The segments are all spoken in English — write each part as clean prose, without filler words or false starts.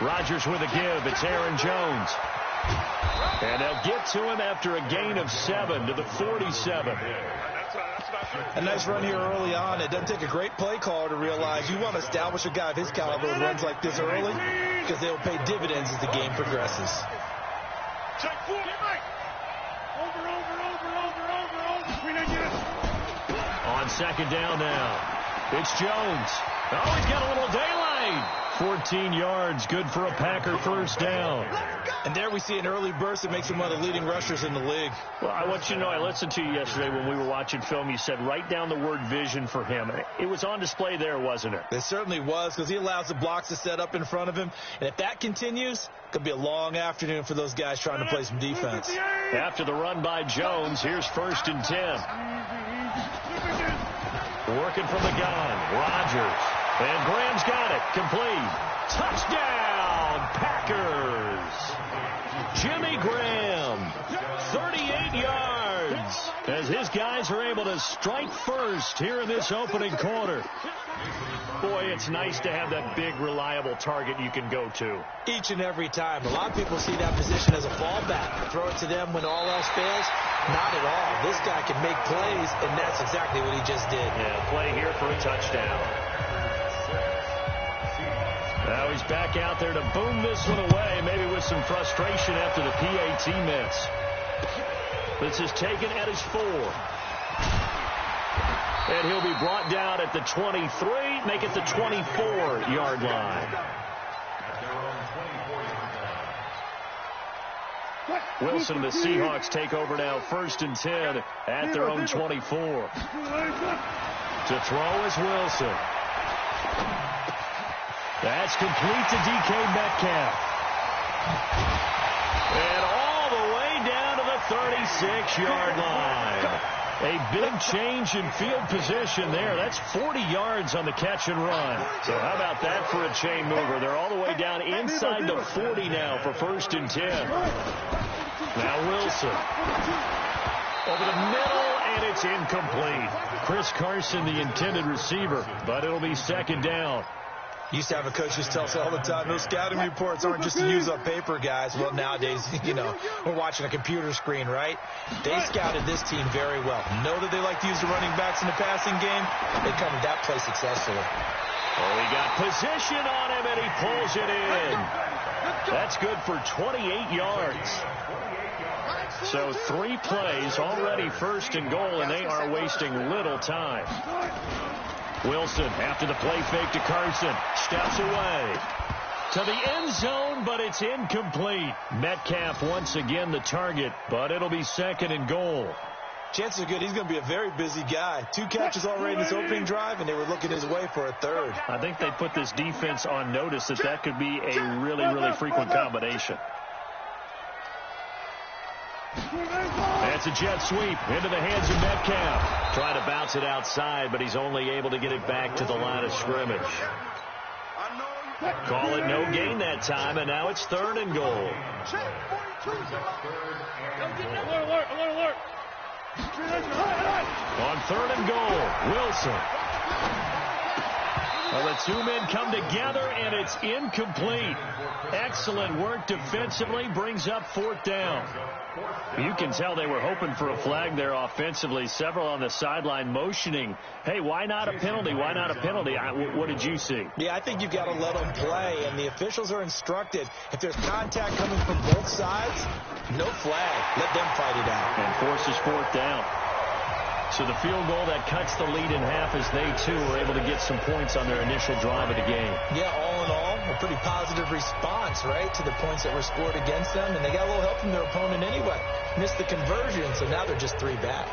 Rodgers with a give. It's Aaron Jones. And they'll get to him after a gain of 7 to the 47. A nice run here early on. It doesn't take a great play caller to realize you want to establish a guy of his caliber who runs like this early because they'll pay dividends as the game progresses. On second down now. It's Jones. Oh, he's got a little daylight. 14 yards, good for a Packer first down. And there we see an early burst that makes him one of the leading rushers in the league. Well, I want you to know, I listened to you yesterday when we were watching film. You said write down the word vision for him. It was on display there, wasn't it? It certainly was, because he allows the blocks to set up in front of him. And if that continues, it could be a long afternoon for those guys trying to play some defense. After the run by Jones, here's 1st and 10. Working from the gun, Rodgers. And Graham's got it. Complete. Touchdown, Packers. Jimmy Graham, 38 yards, as his guys are able to strike first here in this opening quarter. Boy, it's nice to have that big, reliable target you can go to. Each and every time. A lot of people see that position as a fallback. Throw it to them when all else fails. Not at all. This guy can make plays, and that's exactly what he just did. Yeah, play here for a touchdown. Now he's back out there to boom this one away, maybe with some frustration after the PAT miss. This is taken at his 4. And he'll be brought down at the 23, make it the 24-yard line. Wilson and the Seahawks take over now, 1st and 10 at their own 24. To throw is Wilson. That's complete to DK Metcalf. And all the way down to the 36-yard line. A big change in field position there. That's 40 yards on the catch and run. So how about that for a chain mover? They're all the way down inside the 40 now for 1st and 10. Now Wilson. Over the middle, and it's incomplete. Chris Carson, the intended receiver, but it'll be 2nd down. Used to have a coach who tells us all the time, those scouting reports aren't just to use up paper, guys. Well, nowadays, you know, we're watching a computer screen, right? They scouted this team very well. Know that they like to use the running backs in the passing game. They covered that play successfully. Oh, he got position on him, and he pulls it in. That's good for 28 yards. So 3 plays, already 1st and goal, and they are wasting little time. Wilson, after the play fake to Carson, steps away to the end zone, but it's incomplete. Metcalf once again the target, but it'll be 2nd and goal. Chances are good he's going to be a very busy guy. 2 catches already in this opening drive, and they were looking his way for a 3rd. I think they put this defense on notice that could be a really, really frequent combination. That's a jet sweep into the hands of Metcalf. Trying to bounce it outside, but he's only able to get it back to the line of scrimmage. Call it no gain that time, and now it's 3rd and goal. On 3rd and goal, Wilson. Well, the 2 men come together, and it's incomplete. Excellent work defensively, brings up 4th down. You can tell they were hoping for a flag there offensively. Several on the sideline motioning, hey, why not a penalty? Why not a penalty? What did you see? Yeah, I think you've got to let them play, and the officials are instructed. If there's contact coming from both sides, no flag. Let them fight it out. And forces 4th down. So the field goal that cuts the lead in half as they, too, were able to get some points on their initial drive of the game. Yeah, all in all, a pretty positive response, right, to the points that were scored against them. And they got a little help from their opponent anyway. Missed the conversion, so now they're just 3 back.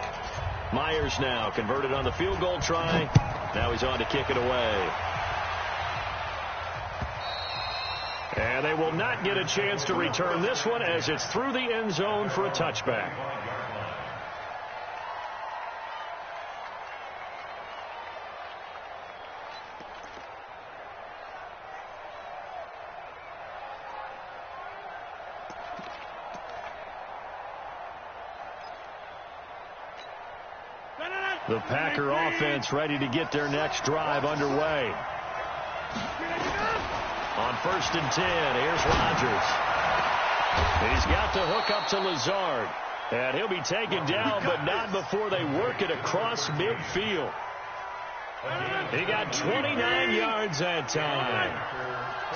Myers now converted on the field goal try. Now he's on to kick it away. And they will not get a chance to return this one as it's through the end zone for a touchback. The Packer offense ready to get their next drive underway. On 1st and 10, here's Rodgers. He's got the hook up to Lazard. And he'll be taken down, but not before they work it across midfield. He got 29 yards that time.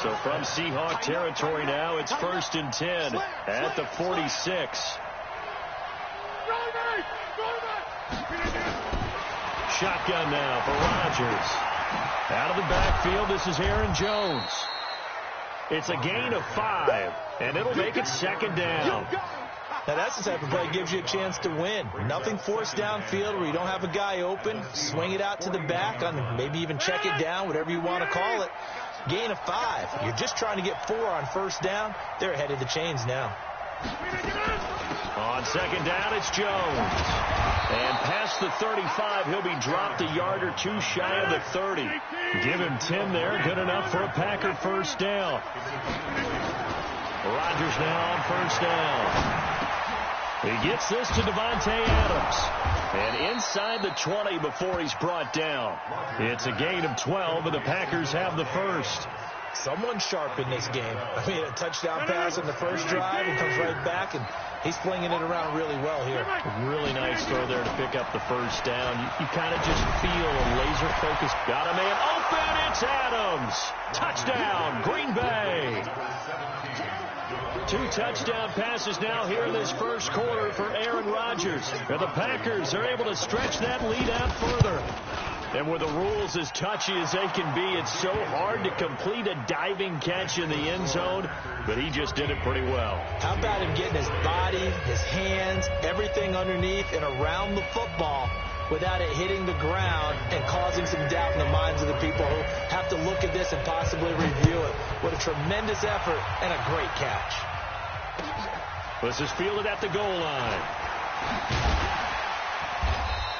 So from Seahawk territory now, it's 1st and 10 at the 46. Shotgun now for Rodgers. Out of the backfield, this is Aaron Jones. It's a gain of 5, and it'll make it 2nd down. Now, that's the type of play that gives you a chance to win. Nothing forced downfield where you don't have a guy open. Swing it out to the back, on maybe even check it down, whatever you want to call it. Gain of 5. You're just trying to get 4 on 1st down. They're ahead of the chains now. On 2nd down, it's Jones. And past the 35, he'll be dropped a yard or 2 shy of the 30. Give him 10 there. Good enough for a Packer 1st down. Rodgers now on 1st down. He gets this to Devontae Adams. And inside the 20 before he's brought down. It's a gain of 12, and the Packers have the 1st. Someone sharp in this game. I mean, a touchdown pass on the first drive and comes right back, and he's flinging it around really well here. Really nice throw there to pick up the 1st down. You kind of just feel a laser focus. Got a man open. It's Adams. Touchdown, Green Bay. 2 touchdown passes now here in this 1st quarter for Aaron Rodgers. And the Packers are able to stretch that lead out further. And with the rules as touchy as they can be, it's so hard to complete a diving catch in the end zone, but he just did it pretty well. How about him getting his body, his hands, everything underneath and around the football without it hitting the ground and causing some doubt in the minds of the people who have to look at this and possibly review it. What a tremendous effort and a great catch. This is fielded at the goal line.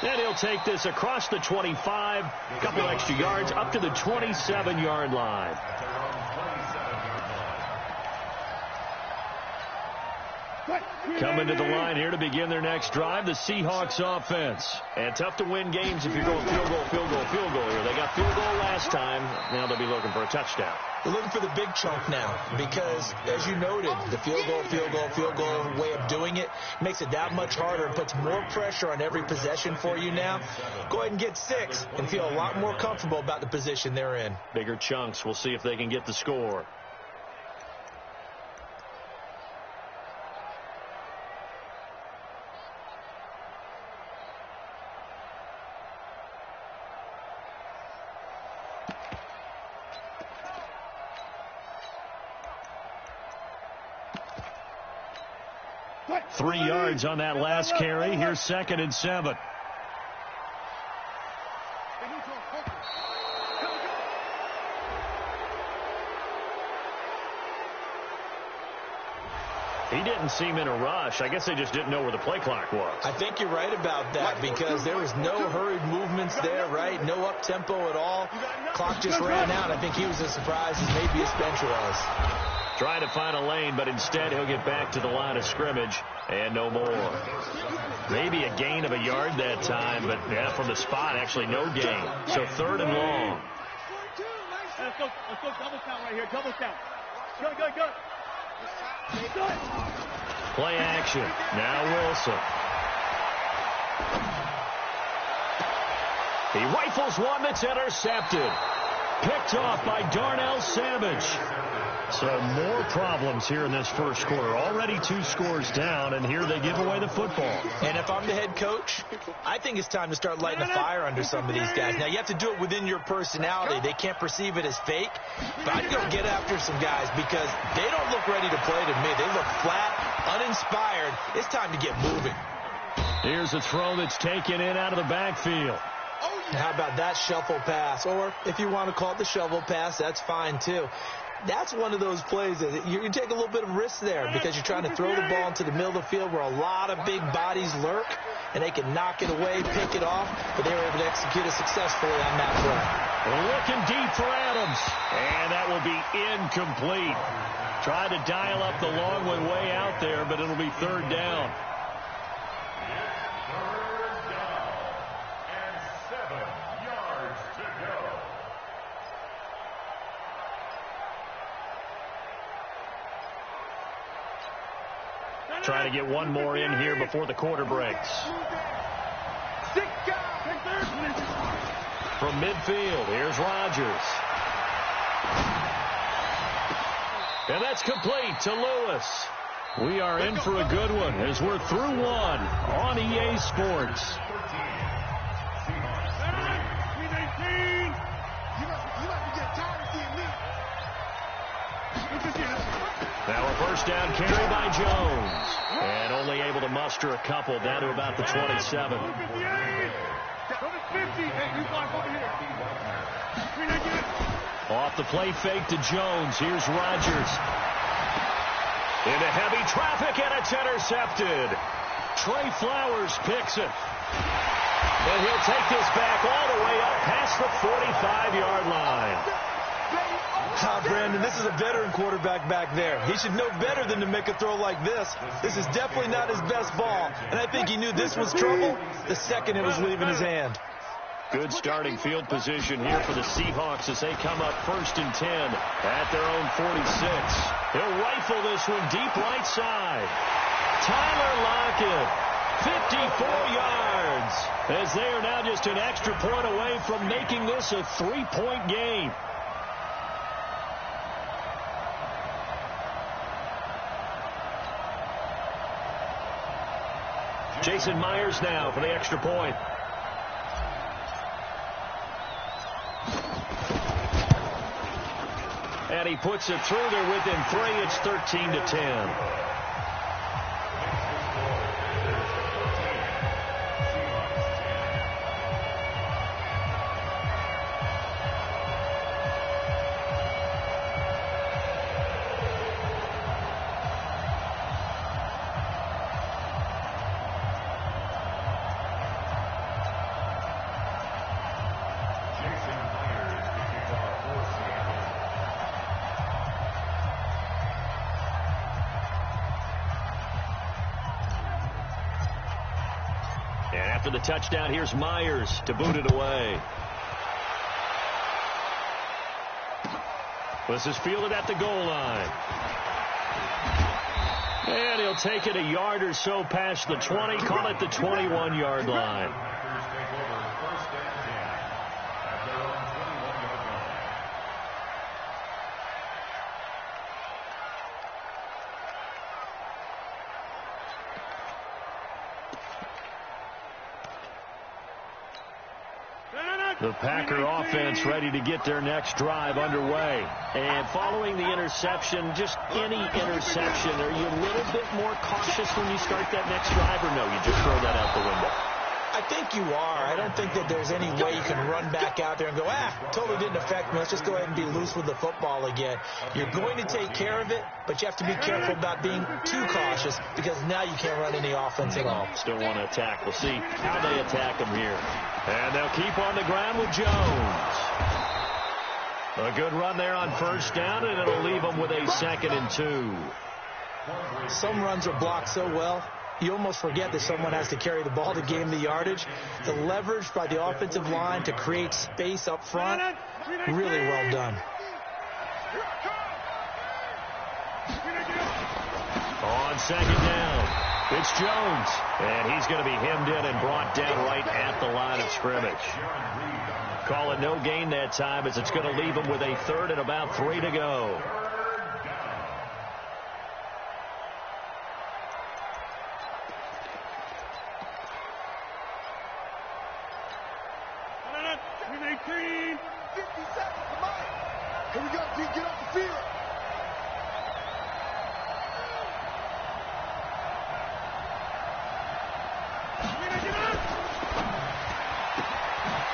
And he'll take this across the 25, a couple extra yards, up to the 27-yard line. Coming to the line here to begin their next drive, the Seahawks offense. And tough to win games if you're going field goal, field goal, field goal here. They got field goal last time. Now they'll be looking for a touchdown. They're looking for the big chunk now because, as you noted, the field goal way of doing it makes it that much harder and puts more pressure on every possession for you now. Go ahead and get 6 and feel a lot more comfortable about the position they're in. Bigger chunks. We'll see if they can get the score. What? 3 yards on that last carry. Here's 2nd and 7. He didn't seem in a rush. I guess they just didn't know where the play clock was. I think you're right about that because there was no hurried movements there, right? No up-tempo at all. Clock just ran out. I think he was as surprised as maybe his bench was. Trying to find a lane, but instead he'll get back to the line of scrimmage and no more. Maybe a gain of a yard that time, but yeah, from the spot, actually no gain. So 3rd and long. Let's go double count right here, double count. Go. Play action. Now Wilson. He rifles one that's intercepted. Picked off by Darnell Savage. So more problems here in this 1st quarter. Already 2 scores down, and here they give away the football. And if I'm the head coach, I think it's time to start lighting a fire under some of these guys. Now, you have to do it within your personality. They can't perceive it as fake. But I'd go get after some guys because they don't look ready to play to me. They look flat, uninspired. It's time to get moving. Here's a throw that's taken in out of the backfield. How about that shuffle pass? Or if you want to call it the shovel pass, that's fine too. That's one of those plays that you take a little bit of risk there because you're trying to throw the ball into the middle of the field where a lot of big bodies lurk, and they can knock it away, pick it off, but they were able to execute it successfully on that play. Looking deep for Adams, and that will be incomplete. Tried to dial up the long one way out there, but it'll be 3rd down. Trying to get one more in here before the quarter breaks. From midfield, here's Rodgers. And that's complete to Lewis. We are in for a good one as we're through one on EA Sports. Now a first down carry by Jones. And only able to muster a couple down to about the 27. Off the play fake to Jones. Here's Rodgers. Into heavy traffic, and it's intercepted. Trey Flowers picks it. And he'll take this back all the way up past the 45-yard line. Brandon, this is a veteran quarterback back there. He should know better than to make a throw like this. This is definitely not his best ball, and I think he knew this was trouble the second it was leaving his hand. Good starting field position here for the Seahawks as they come up 1st and 10 at their own 46. He'll rifle this one deep right side. Tyler Lockett, 54 yards, as they are now just an extra point away from making this a 3-point game. Jason Myers now for the extra point. And he puts it through there within 3. It's 13-10. After the touchdown, here's Myers to boot it away. This is fielded at the goal line. And he'll take it a yard or so past the 20, call it the 21-yard line. The Packer offense ready to get their next drive underway. And following the interception, just any interception, are you a little bit more cautious when you start that next drive, or no, you just throw that out the window? I think you are. I don't think that there's any way you can run back out there and go, totally didn't affect me. Let's just go ahead and be loose with the football again. You're going to take care of it, but you have to be careful about being too cautious because now you can't run any offense at all. Still want to attack. We'll see how they attack them here. And they'll keep on the ground with Jones. A good run there on first down, and it'll leave them with a 2nd and 2. Some runs are blocked so well, you almost forget that someone has to carry the ball to gain the yardage. The leverage by the offensive line to create space up front, really well done. On 2nd down, it's Jones. And he's going to be hemmed in and brought down right at the line of scrimmage. Call it no gain that time as it's going to leave him with a 3rd and about 3 to go.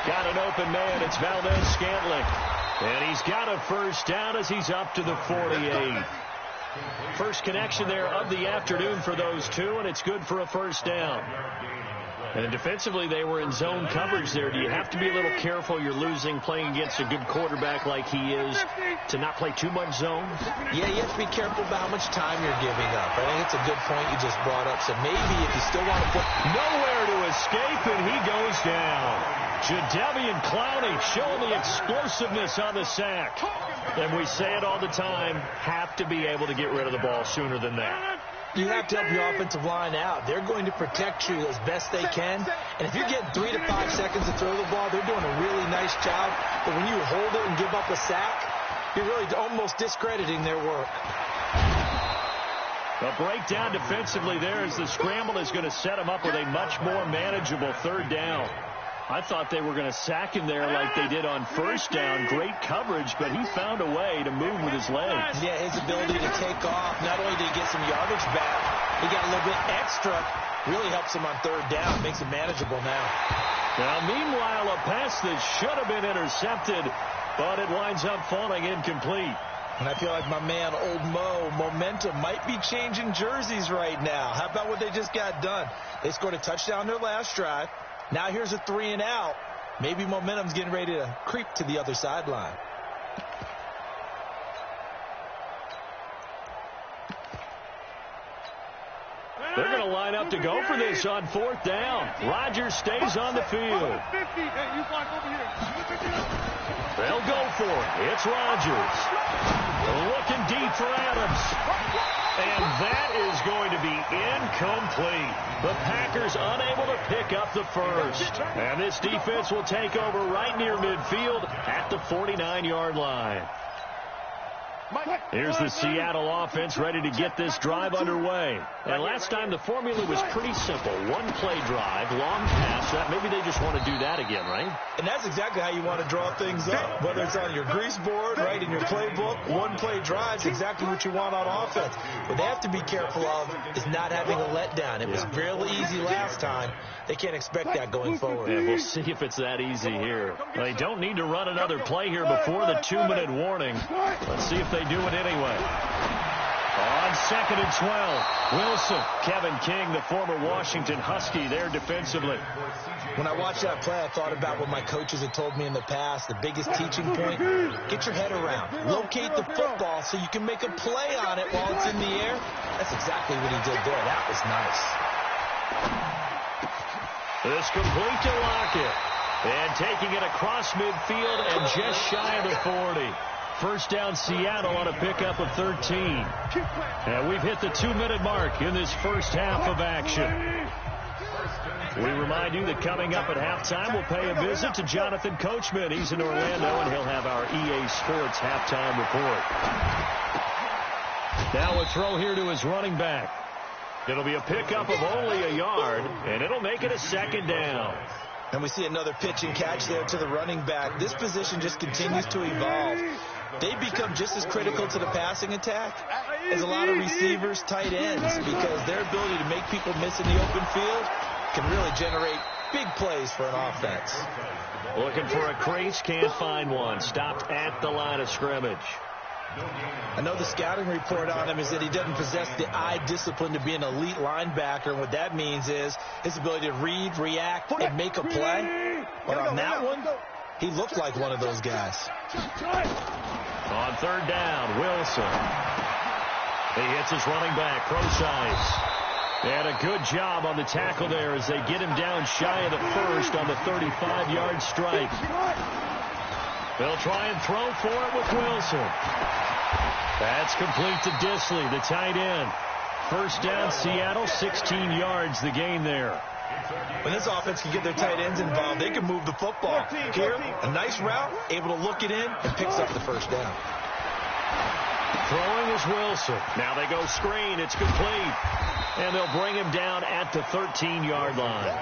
Got an open man. It's Valdez-Scantling. And he's got a first down as he's up to the 48. First connection there of the afternoon for those two, and it's good for a first down. And defensively, they were in zone coverage there. Do you have to be a little careful? You're losing playing against a good quarterback like he is to not play too much zone? Yeah, you have to be careful about how much time you're giving up. I think it's a good point you just brought up. So maybe if you still want to put... Nowhere to escape, and he goes down. Jadeveon Clowney showing the explosiveness on the sack. And we say it all the time, have to be able to get rid of the ball sooner than that. you have to help your offensive line out. They're going to protect you as best they can. And if you're getting 3 to 5 seconds to throw the ball, they're doing a really nice job. But when you hold it and give up a sack, you're really almost discrediting their work. A breakdown defensively there as the scramble is going to set them up with a much more manageable third down. I thought they were going to sack him there like they did on first down. Great coverage, but he found a way to move with his legs. Yeah, his ability to take off. Not only did he get some yardage back, he got a little bit extra. Really helps him on third down. Makes it manageable now. Now, meanwhile, a pass that should have been intercepted, but it winds up falling incomplete. And I feel like my man, Old Mo, momentum might be changing jerseys right now. How about what they just got done? They scored a touchdown their last drive. Now here's a 3 and out. Maybe momentum's getting ready to creep to the other sideline. They're going to line up to go for this on fourth down. Rodgers stays on the field. They'll go for it. It's Rodgers. Looking deep for Adams. And that is going to be incomplete. The Packers unable to pick up the first. And this defense will take over right near midfield at the 49-yard line. Here's the Seattle offense ready to get this drive underway. And last time the formula was pretty simple. One-play drive, long pass. Maybe they just want to do that again, right? And that's exactly how you want to draw things up. Whether it's on your grease board, right, in your playbook, one-play drive is exactly what you want on offense. What they have to be careful of is not having a letdown. It was fairly easy last time. They can't expect that going forward. Yeah, we'll see if it's that easy here. They don't need to run another play here before the 2-minute warning. Let's see if they do it anyway. On 2nd and 12, Wilson. Kevin King, the former Washington Husky, there defensively. When I watched that play, I thought about what my coaches had told me in the past. The biggest teaching point, get your head around. Locate the football so you can make a play on it while it's in the air. That's exactly what he did there. That was nice. This complete to Lockett. And taking it across midfield and just shy of the 40. First down Seattle on a pickup of 13. And we've hit the 2-minute mark in this first half of action. We remind you that coming up at halftime, we'll pay a visit to Jonathan Coachman. He's in Orlando, and he'll have our EA Sports halftime report. Now a throw here to his running back. It'll be a pickup of only a yard, and it'll make it a 2nd down. And we see another pitch and catch there to the running back. This position just continues to evolve. They become just as critical to the passing attack as a lot of receivers, tight ends, because their ability to make people miss in the open field can really generate big plays for an offense. Looking for a crease, can't find one. Stopped at the line of scrimmage. I know the scouting report on him is that he doesn't possess the eye discipline to be an elite linebacker. And what that means is his ability to read, react, and make a play. But on that one, he looked like one of those guys. On 3rd down, Wilson. He hits his running back, Procise. And a good job on the tackle there as they get him down shy of the first on the 35-yard strike. They'll try and throw for it with Wilson. That's complete to Disley, the tight end. First down, Seattle, 16 yards the gain there. When this offense can get their tight ends involved, they can move the football. Here, a nice route, able to look it in, and picks up the first down. Throwing is Wilson. Now they go screen. It's complete. And they'll bring him down at the 13-yard line.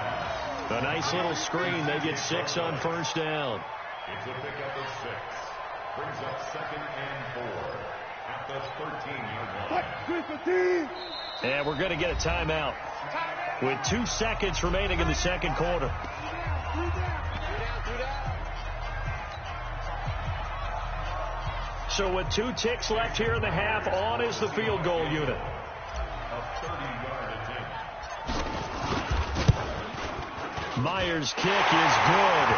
A nice little screen. They get 6 on first down. It's a pickup of 6. Brings up 2nd and 4 at the 13-yard line. And we're going to get a timeout with 2 seconds remaining in the second quarter. So with 2 ticks left here in the half, on is the field goal unit. A 30-yard attempt. Myers' kick is good.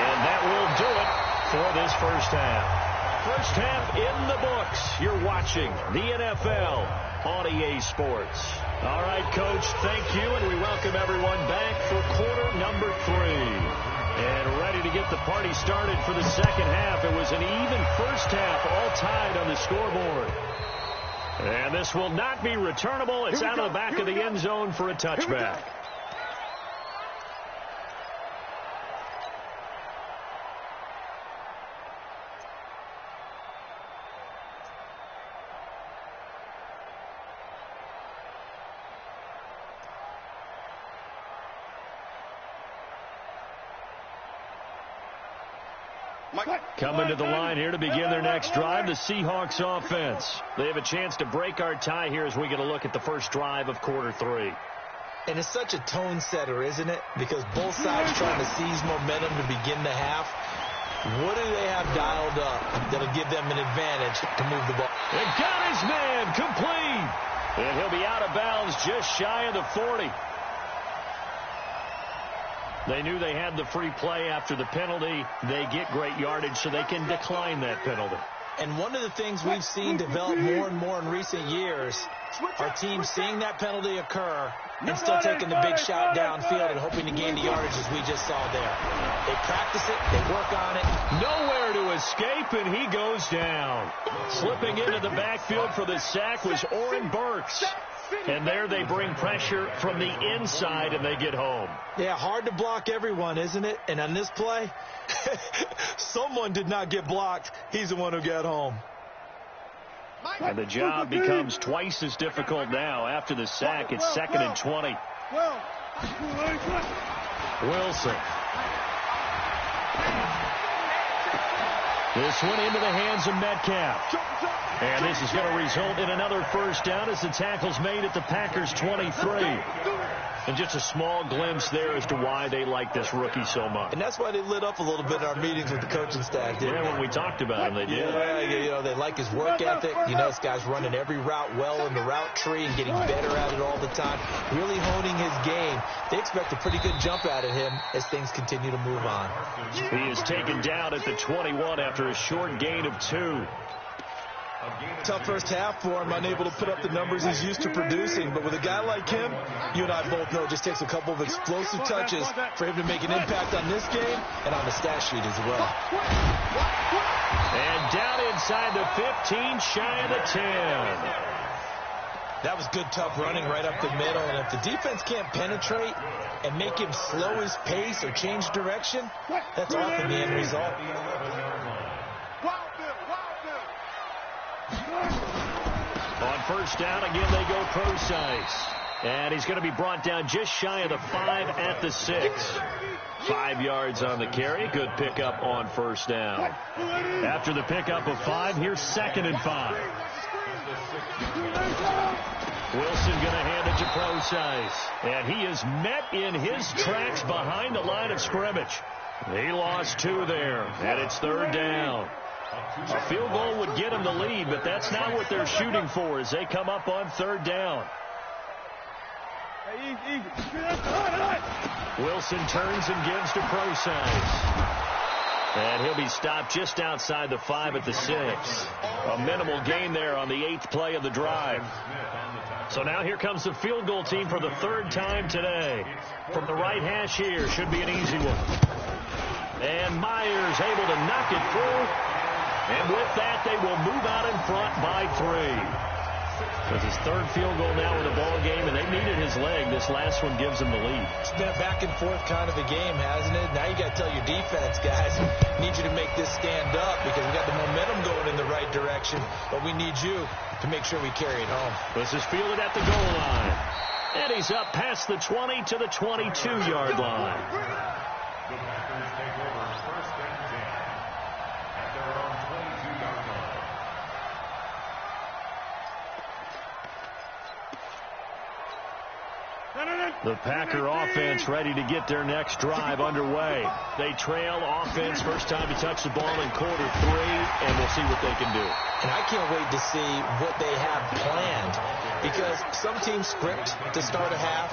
And that will do it for this first half. First half in the books. You're watching the NFL on EA Sports. All right, Coach, thank you, and we welcome everyone back for quarter number 3. And ready to get the party started for the second half. It was an even first half, all tied on the scoreboard. And this will not be returnable. It's out of the back of the end zone for a touchback. Coming to the line here to begin their next drive, the Seahawks offense. They have a chance to break our tie here as we get a look at the first drive of quarter 3. And it's such a tone setter, isn't it? Because both sides trying to seize momentum to begin the half. What do they have dialed up that'll give them an advantage to move the ball? And got his man complete. And he'll be out of bounds just shy of the 40. They knew they had the free play after the penalty. They get great yardage so they can decline that penalty. And one of the things we've seen develop more and more in recent years, our team seeing that penalty occur and still taking the big shot downfield and hoping to gain the yardage as we just saw there. They practice it. They work on it. Nowhere to escape, and he goes down. Slipping into the backfield for the sack was Oren Burks. And there they bring pressure from the inside, and they get home. Yeah, hard to block everyone, isn't it? And on this play, someone did not get blocked. He's the one who got home. And the job becomes twice as difficult now. After the sack, it's 2nd and 20. Wilson. This one into the hands of Metcalf. And this is going to result in another first down as the tackle's made at the Packers' 23. And just a small glimpse there as to why they like this rookie so much. And that's why they lit up a little bit in our meetings with the coaching staff, didn't they? When we talked about him, they did. Yeah, you know, they like his work ethic. You know, this guy's running every route well in the route tree and getting better at it all the time, really honing his game. They expect a pretty good jump out of him as things continue to move on. He is taken down at the 21 after a short gain of 2. Tough first half for him, unable to put up the numbers he's used to producing. But with a guy like him, you and I both know it just takes a couple of explosive touches for him to make an impact on this game and on the stat sheet as well. And down inside the 15, shy of the 10. That was good, tough running right up the middle. And if the defense can't penetrate and make him slow his pace or change direction, that's often the end result. On first down, again, they go Procise. And he's going to be brought down just shy of the 5 at the 6. 5 yards on the carry. Good pickup on first down. After the pickup of 5, here's 2nd and 5. Wilson going to hand it to Procise. And he is met in his tracks behind the line of scrimmage. He lost 2 there, and it's 3rd down. A field goal would get him the lead, but that's not what they're shooting for as they come up on 3rd down. Wilson turns and gives to Procise. And he'll be stopped just outside the 5 at the 6. A minimal gain there on the 8th play of the drive. So now here comes the field goal team for the 3rd time today. From the right hash here, should be an easy one. And Myers able to knock it through. And with that, they will move out in front by 3. It's his 3rd field goal now in the ball game, and they needed his leg. This last one gives him the lead. It's been a back-and-forth kind of a game, hasn't it? Now you got to tell your defense, guys, need you to make this stand up because we got the momentum going in the right direction, but we need you to make sure we carry it home. This is fielded at the goal line. And he's up past the 20 to the 22-yard line. The Packers take over 1st and 10 at their own 22-yard line. The Packer offense ready to get their next drive underway. They trail offense, first time to touch the ball in quarter 3, and we'll see what they can do. And I can't wait to see what they have planned because some teams script to start a half.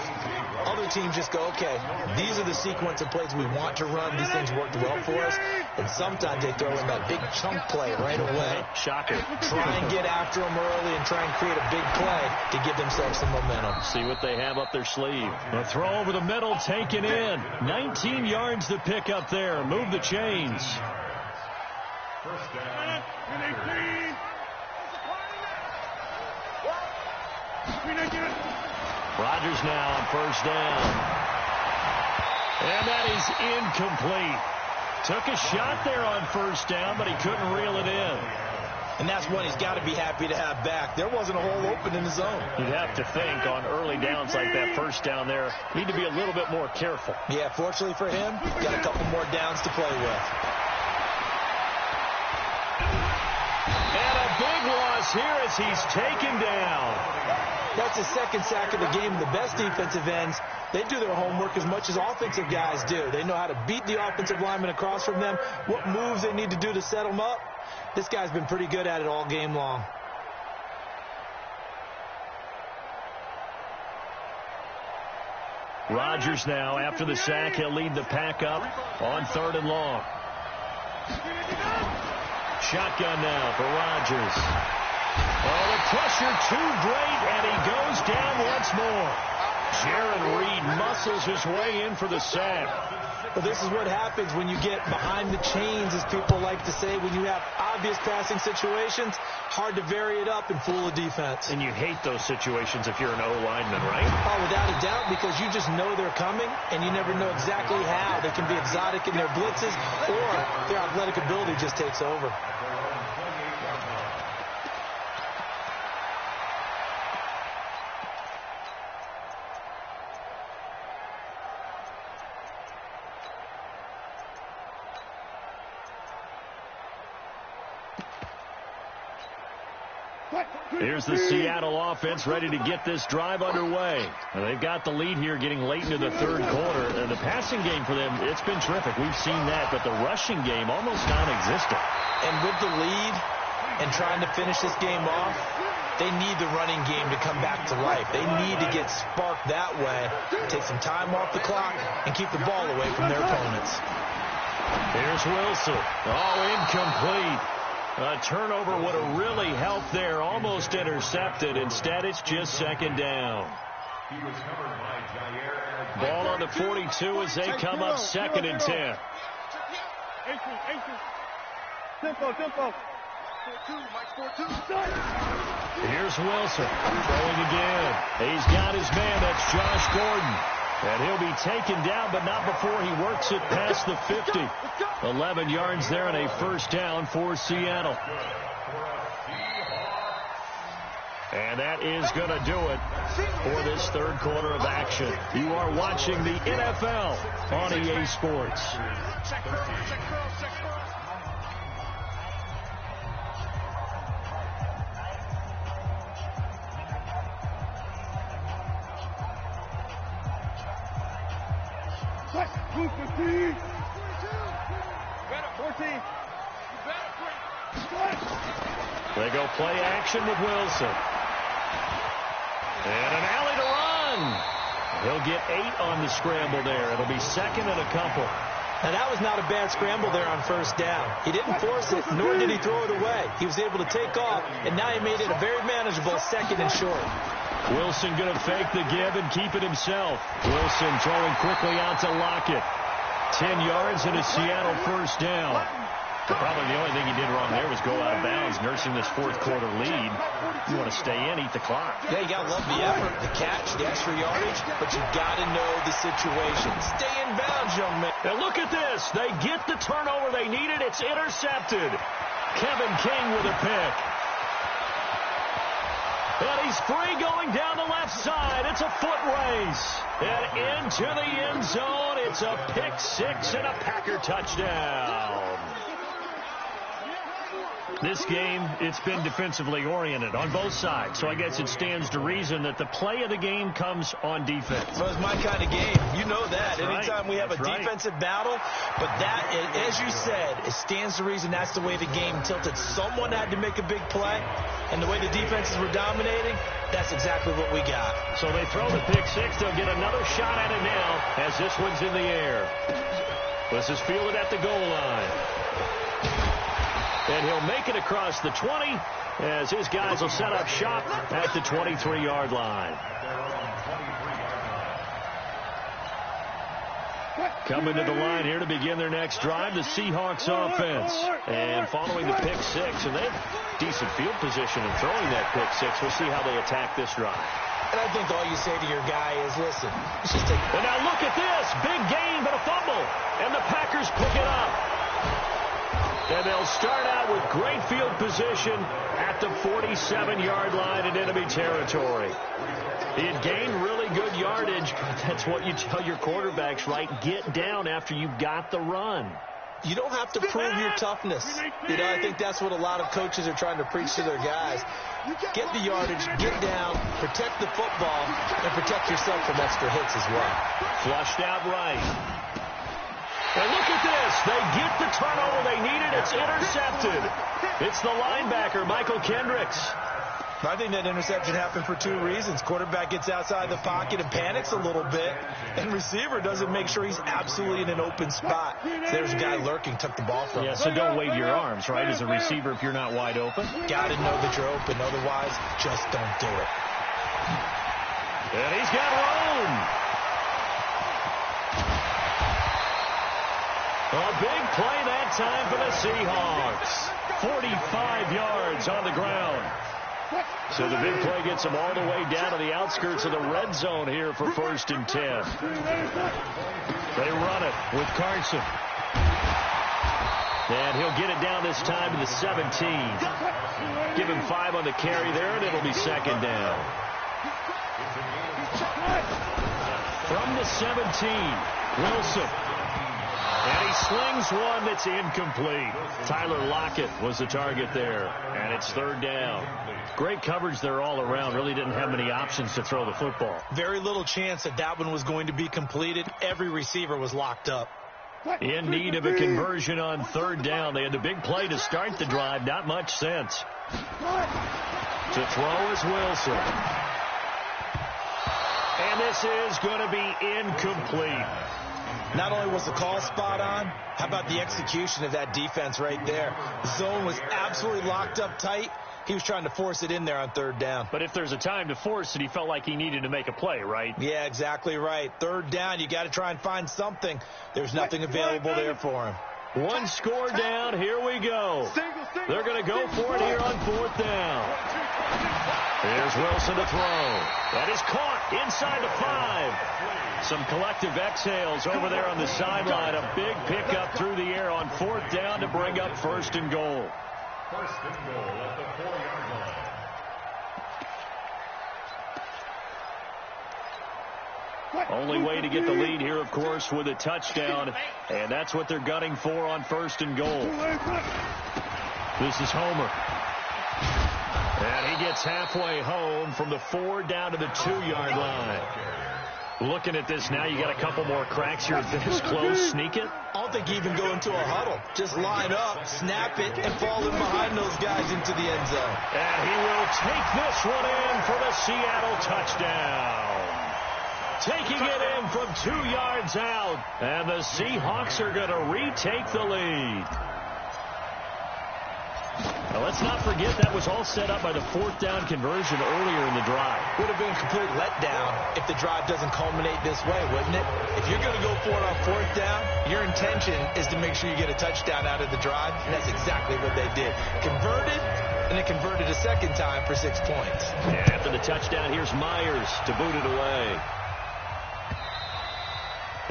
Other teams just go, okay, these are the sequence of plays we want to run. These things worked well for us. And sometimes they throw in that big chunk play right away. Shocker. Try and get after them early and try and create a big play to give themselves some momentum. See what they have up their sleeve. A throw over the middle, taken in. 19 yards to pick up there. Move the chains. First down. Rodgers now on first down. And that is incomplete. Took a shot there on first down, but he couldn't reel it in. And that's one he's got to be happy to have back. There wasn't a hole open in the zone. You'd have to think on early downs like that first down there, need to be a little bit more careful. Yeah, fortunately for him, got a couple more downs to play with. And a big loss here as he's taken down. That's his second sack of the game. The best defensive ends, they do their homework as much as offensive guys do. They know how to beat the offensive lineman across from them, what moves they need to do to set them up. This guy's been pretty good at it all game long. Rodgers now, after the sack, he'll lead the pack up on 3rd and long. Shotgun now for Rodgers. Oh, the pressure too great, and he goes down once more. Jaron Reed muscles his way in for the sack. Well, this is what happens when you get behind the chains, as people like to say. When you have obvious passing situations, hard to vary it up and fool a defense. And you hate those situations if you're an O-lineman, right? Oh, without a doubt, because you just know they're coming, and you never know exactly how. They can be exotic in their blitzes, or their athletic ability just takes over. Here's the Seattle offense ready to get this drive underway. And they've got the lead here getting late into the 3rd quarter. And the passing game for them, it's been terrific. We've seen that, but the rushing game almost non-existent. And with the lead and trying to finish this game off, they need the running game to come back to life. They need to get sparked that way, take some time off the clock, and keep the ball away from their opponents. Here's Wilson. Oh, incomplete. A turnover would have really helped there. Almost intercepted. Instead, it's just 2nd down. Ball on the 42 as they come up 2nd and 10. Here's Wilson throwing again. He's got his man. That's Josh Gordon. And he'll be taken down, but not before he works it past the 50. 11 yards there and a first down for Seattle. And that is going to do it for this 3rd quarter of action. You are watching the NFL on EA Sports. They go play action with Wilson. And an alley to run. He'll get 8 on the scramble there. It'll be 2nd and a couple. Now, that was not a bad scramble there on first down. He didn't force it, nor did he throw it away. He was able to take off, and now he made it a very manageable 2nd and short. Wilson going to fake the give and keep it himself. Wilson throwing quickly out to Lockett. 10 yards and a Seattle first down. Probably the only thing he did wrong there was go out of bounds, nursing this 4th quarter lead. You want to stay in, eat the clock. Yeah, you got to love the effort, the catch, the extra yardage, but you got to know the situation. Stay in bounds, young man. And look at this. They get the turnover they needed. It's intercepted. Kevin King with a pick. And he's free going down the left side. It's a foot race. And into the end zone. It's a pick 6 and a Packer touchdown. This game, it's been defensively oriented on both sides. So I guess it stands to reason that the play of the game comes on defense. Well, it's my kind of game. You know that. That's Anytime right. we have That's a defensive battle. But that, as you said, it stands to reason that's the way the game tilted. Someone had to make a big play. And the way the defenses were dominating, that's exactly what we got. So they throw the pick 6. They'll get another shot at it now as this one's in the air. This is fielded at the goal line. And he'll make it across the 20 as his guys will set up shop at the 23-yard line. Coming to the line here to begin their next drive, the Seahawks offense. And following the pick six, and they have decent field position in throwing that pick six. We'll see how they attack this drive. And I think all you say to your guy is, listen, let's just take... And now look at this. Big gain, but a fumble. And the Packers pick it up. And they'll start out with great field position at the 47-yard line in enemy territory. He had gained really good yardage, but that's what you tell your quarterbacks, right? Get down after you've got the run. You don't have to prove your toughness. I think that's what a lot of coaches are trying to preach to their guys. Get the yardage, get down, protect the football, and protect yourself from extra hits as well. Flushed out right. And look at this. They get the turnover they needed. It's intercepted. It's the linebacker, Michael Kendricks. I think that interception happened for two reasons. Quarterback gets outside the pocket and panics a little bit, and receiver doesn't make sure he's absolutely in an open spot. So there's a guy lurking, took the ball from him. Yeah, so don't wave your arms, right, as a receiver if you're not wide open. Got to know that you're open. Otherwise, just don't do it. And he's got room. A big play that time for the Seahawks. 45 yards on the ground. So the big play gets them all the way down to the outskirts of the red zone here for 1st and 10. They run it with Carson. And he'll get it down this time to the 17. Give him 5 on the carry there, and it'll be 2nd down. From the 17, Wilson. And he slings one that's incomplete. Tyler Lockett was the target there. And it's 3rd down. Great coverage there all around. Really didn't have many options to throw the football. Very little chance that one was going to be completed. Every receiver was locked up. In need of a conversion on 3rd down. They had the big play to start the drive. Not much sense. To throw is Wilson. And this is going to be incomplete. Not only was the call spot on, how about the execution of that defense right there? The zone was absolutely locked up tight. He was trying to force it in there on 3rd down. But if there's a time to force it, he felt like he needed to make a play, right? Yeah, exactly right. 3rd down, you got to try and find something. There's nothing available there for him. One score down. Here we go. They're going to go for it here on 4th down. Here's Wilson to throw. That is caught inside the 5. Some collective exhales over there on the sideline. A big pickup through the air on 4th down to bring up 1st and goal. 1st and goal at the 4-yard line. Only way to get the lead here, of course, with a touchdown. And that's what they're gunning for on 1st and goal. This is Homer. And he gets halfway home from the 4 down to the 2-yard line. Looking at this now, you got a couple more cracks here this close. Sneak it? I don't think you even go into a huddle. Just line up, snap it, and fall in behind those guys into the end zone. And he will take this one in for the Seattle touchdown. Taking it in from 2 yards out. And the Seahawks are going to retake the lead. Now, let's not forget that was all set up by the 4th down conversion earlier in the drive. Would have been a complete letdown if the drive doesn't culminate this way, wouldn't it? If you're going to go for it on 4th down, your intention is to make sure you get a touchdown out of the drive, and that's exactly what they did. Converted, and it converted a 2nd time for 6 points. And after the touchdown, here's Myers to boot it away.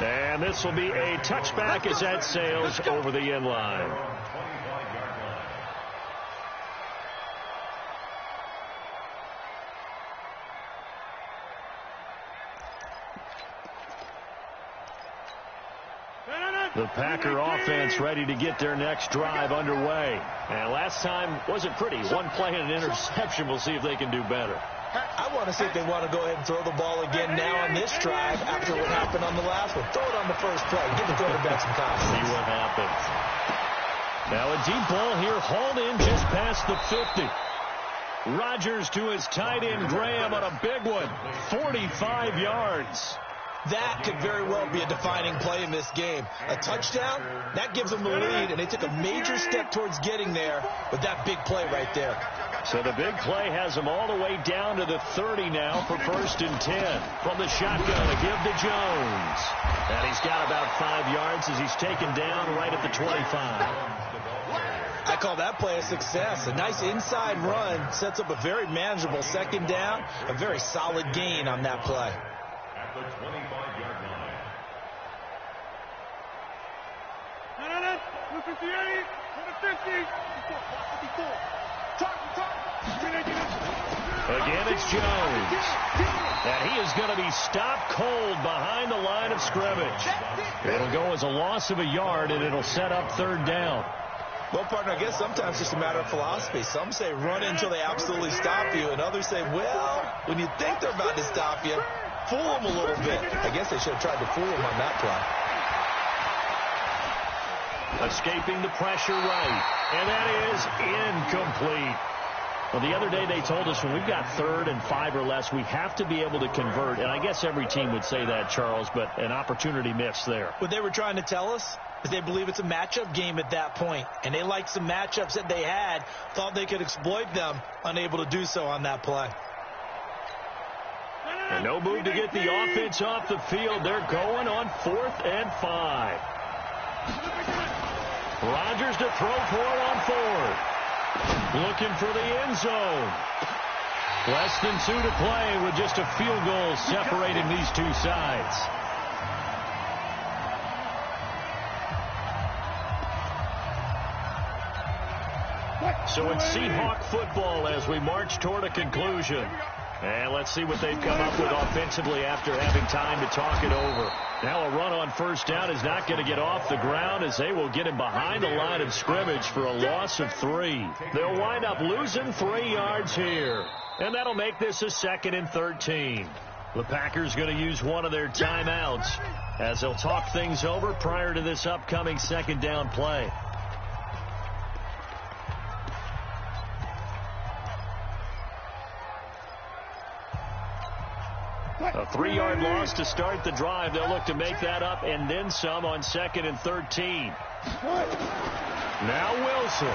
And this will be a touchback as that sails over the end line. The Packer offense ready to get their next drive underway. And last time wasn't pretty. One play and an interception. We'll see if they can do better. I want to see if they want to go ahead and throw the ball again now on this drive after what happened on the last one. Throw it on the first play. Give the quarterback some confidence. See what happens. Now a deep ball here hauled in just past the 50. Rodgers to his tight end Graham on a big one. 45 yards. That could very well be a defining play in this game. A touchdown, that gives them the lead, and they took a major step towards getting there with that big play right there. So the big play has them all the way down to the 30 now for 1st and 10. From the shotgun, a give to Jones. And he's got about 5 yards as he's taken down right at the 25. I call that play a success. A nice inside run sets up a very manageable second down. A very solid gain on that play. At the 25-yard line. No, 58, 50. Again, it's Jones. And he is going to be stopped cold behind the line of scrimmage. It'll go as a loss of a yard, and it'll set up third down. Well, partner, I guess sometimes it's just a matter of philosophy. Some say run until they absolutely stop you, and others say, well, when you think they're about to stop you, fool them a little bit. I guess they should have tried to fool them on that play. Escaping the pressure right, and that is incomplete. Well, the other day they told us when we've got 3rd and 5 or less, we have to be able to convert. And I guess every team would say that, Charles, but an opportunity missed there. What they were trying to tell us is they believe it's a matchup game at that point. And they liked some matchups that they had, thought they could exploit them, unable to do so on that play. And no move to get the offense off the field. They're going on 4th and 5. Rodgers to throw for it on 4th. Looking for the end zone. Less than 2 to play with just a field goal separating these two sides. So it's Seahawk football as we march toward a conclusion. And let's see what they've come up with offensively after having time to talk it over. Now a run on first down is not going to get off the ground as they will get him behind the line of scrimmage for a loss of 3. They'll wind up losing 3 yards here. And that'll make this a 2nd and 13. The Packers going to use one of their timeouts as they'll talk things over prior to this upcoming 2nd down play. A 3-yard loss to start the drive. They'll look to make that up and then some on 2nd and 13. Now Wilson.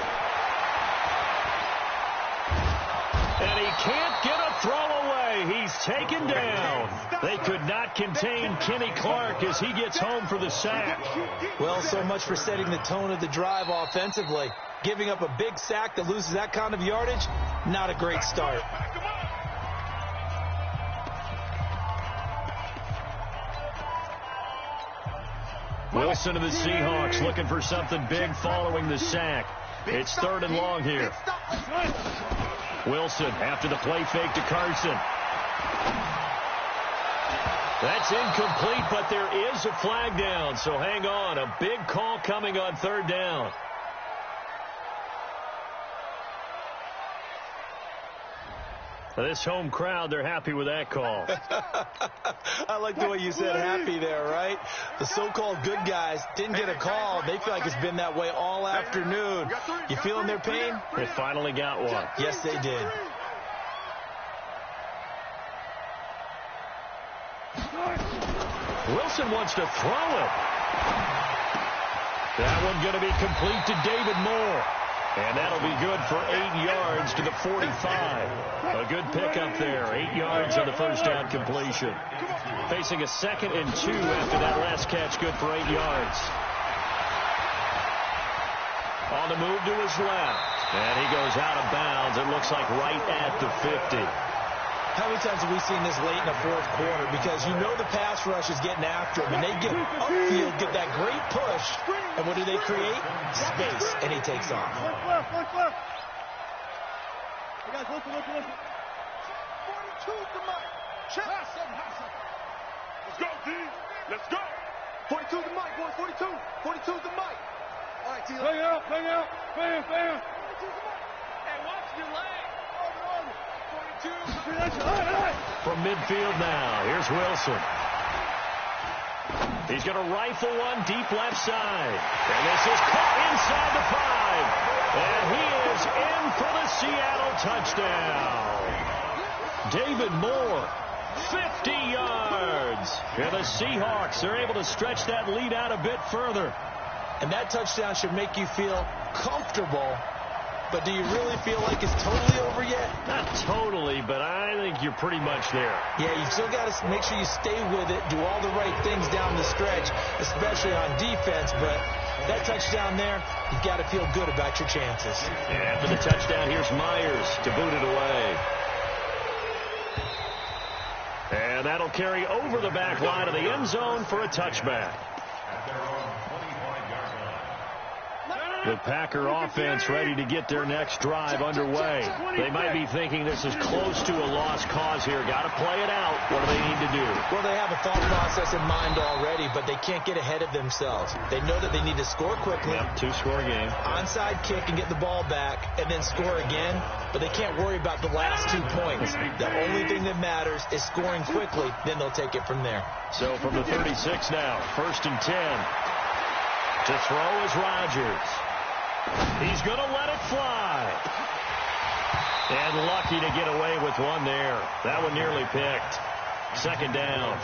And he can't get a throw away. He's taken down. They could not contain Kenny Clark as he gets home for the sack. Well, so much for setting the tone of the drive offensively. Giving up a big sack that loses that kind of yardage, not a great start. Wilson of the Seahawks looking for something big following the sack. It's 3rd and long here. Wilson after the play fake to Carson. That's incomplete, but there is a flag down, so hang on. A big call coming on 3rd down. This home crowd, they're happy with that call. I like the way you said happy there, right? The so-called good guys didn't get a call. They feel like it's been that way all afternoon. You feeling their pain? They finally got one. Yes, they did. Wilson wants to throw it. That one going to be complete to David Moore. And that'll be good for 8 yards to the 45. A good pickup there. 8 yards on the first down completion. Facing a 2nd and 2 after that last catch. Good for 8 yards. On the move to his left. And he goes out of bounds. It looks like right at the 50. How many times have we seen this late in the 4th quarter? Because you know the pass rush is getting after him. And they get upfield, get that great push. And what do they create? Space. And he takes off. Look left. Hey guys, listen. 42 to Mike. Check. Let's go, D. Let's go. 42 to Mike, boys. 42. 42 to Mike. All right, T. Hang out. Bam. 42 to Mike. Hey, watch your leg. Over. 42. From midfield now, here's Wilson. He's going to rifle one deep left side. And this is caught inside the 5. And he is in for the Seattle touchdown. David Moore, 50 yards. And the Seahawks are able to stretch that lead out a bit further. And that touchdown should make you feel comfortable but do you really feel like it's totally over yet? Not totally, but I think you're pretty much there. Yeah, you still got to make sure you stay with it, do all the right things down the stretch, especially on defense, but that touchdown there, you've got to feel good about your chances. And after the touchdown, here's Myers to boot it away. And that'll carry over the back line of the end zone for a touchback. The Packer offense ready to get their next drive underway. They might be thinking this is close to a lost cause here. Got to play it out. What do they need to do? Well, they have a thought process in mind already, but they can't get ahead of themselves. They know that they need to score quickly. Yep, two-score game. Onside kick and get the ball back, and then score again. But they can't worry about the last 2 points. The only thing that matters is scoring quickly. Then they'll take it from there. So from the 36 now, 1st and 10. To throw is Rodgers. He's going to let it fly. And lucky to get away with one there. That one nearly picked. 2nd down.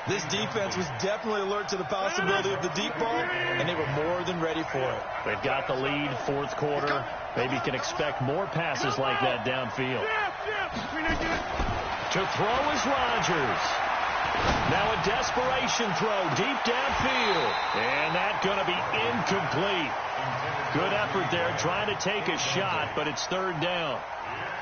This defense was definitely alert to the possibility of the deep ball, and they were more than ready for it. They've got the lead, 4th quarter. Maybe can expect more passes like that downfield. To throw is Rodgers. Now a desperation throw deep downfield. And that's going to be incomplete. Good effort there, trying to take a shot, but it's 3rd down.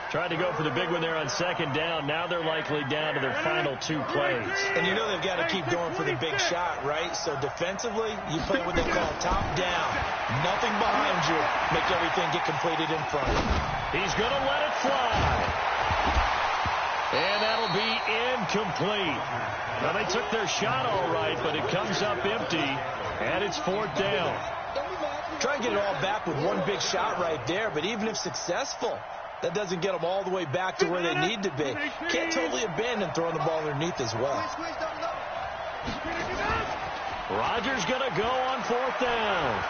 Tried to go for the big one there on 2nd down. Now they're likely down to their final 2 plays. And you know they've got to keep going for the big shot, right? So defensively, you play what they call top down. Nothing behind you. Make everything get completed in front. He's going to let it fly. And that'll be incomplete. Now, they took their shot all right, but it comes up empty, and it's 4th down. Try and get it all back with one big shot right there, but even if successful, that doesn't get them all the way back to where they need to be. Can't totally abandon throwing the ball underneath as well. Rodgers going to go on 4th down.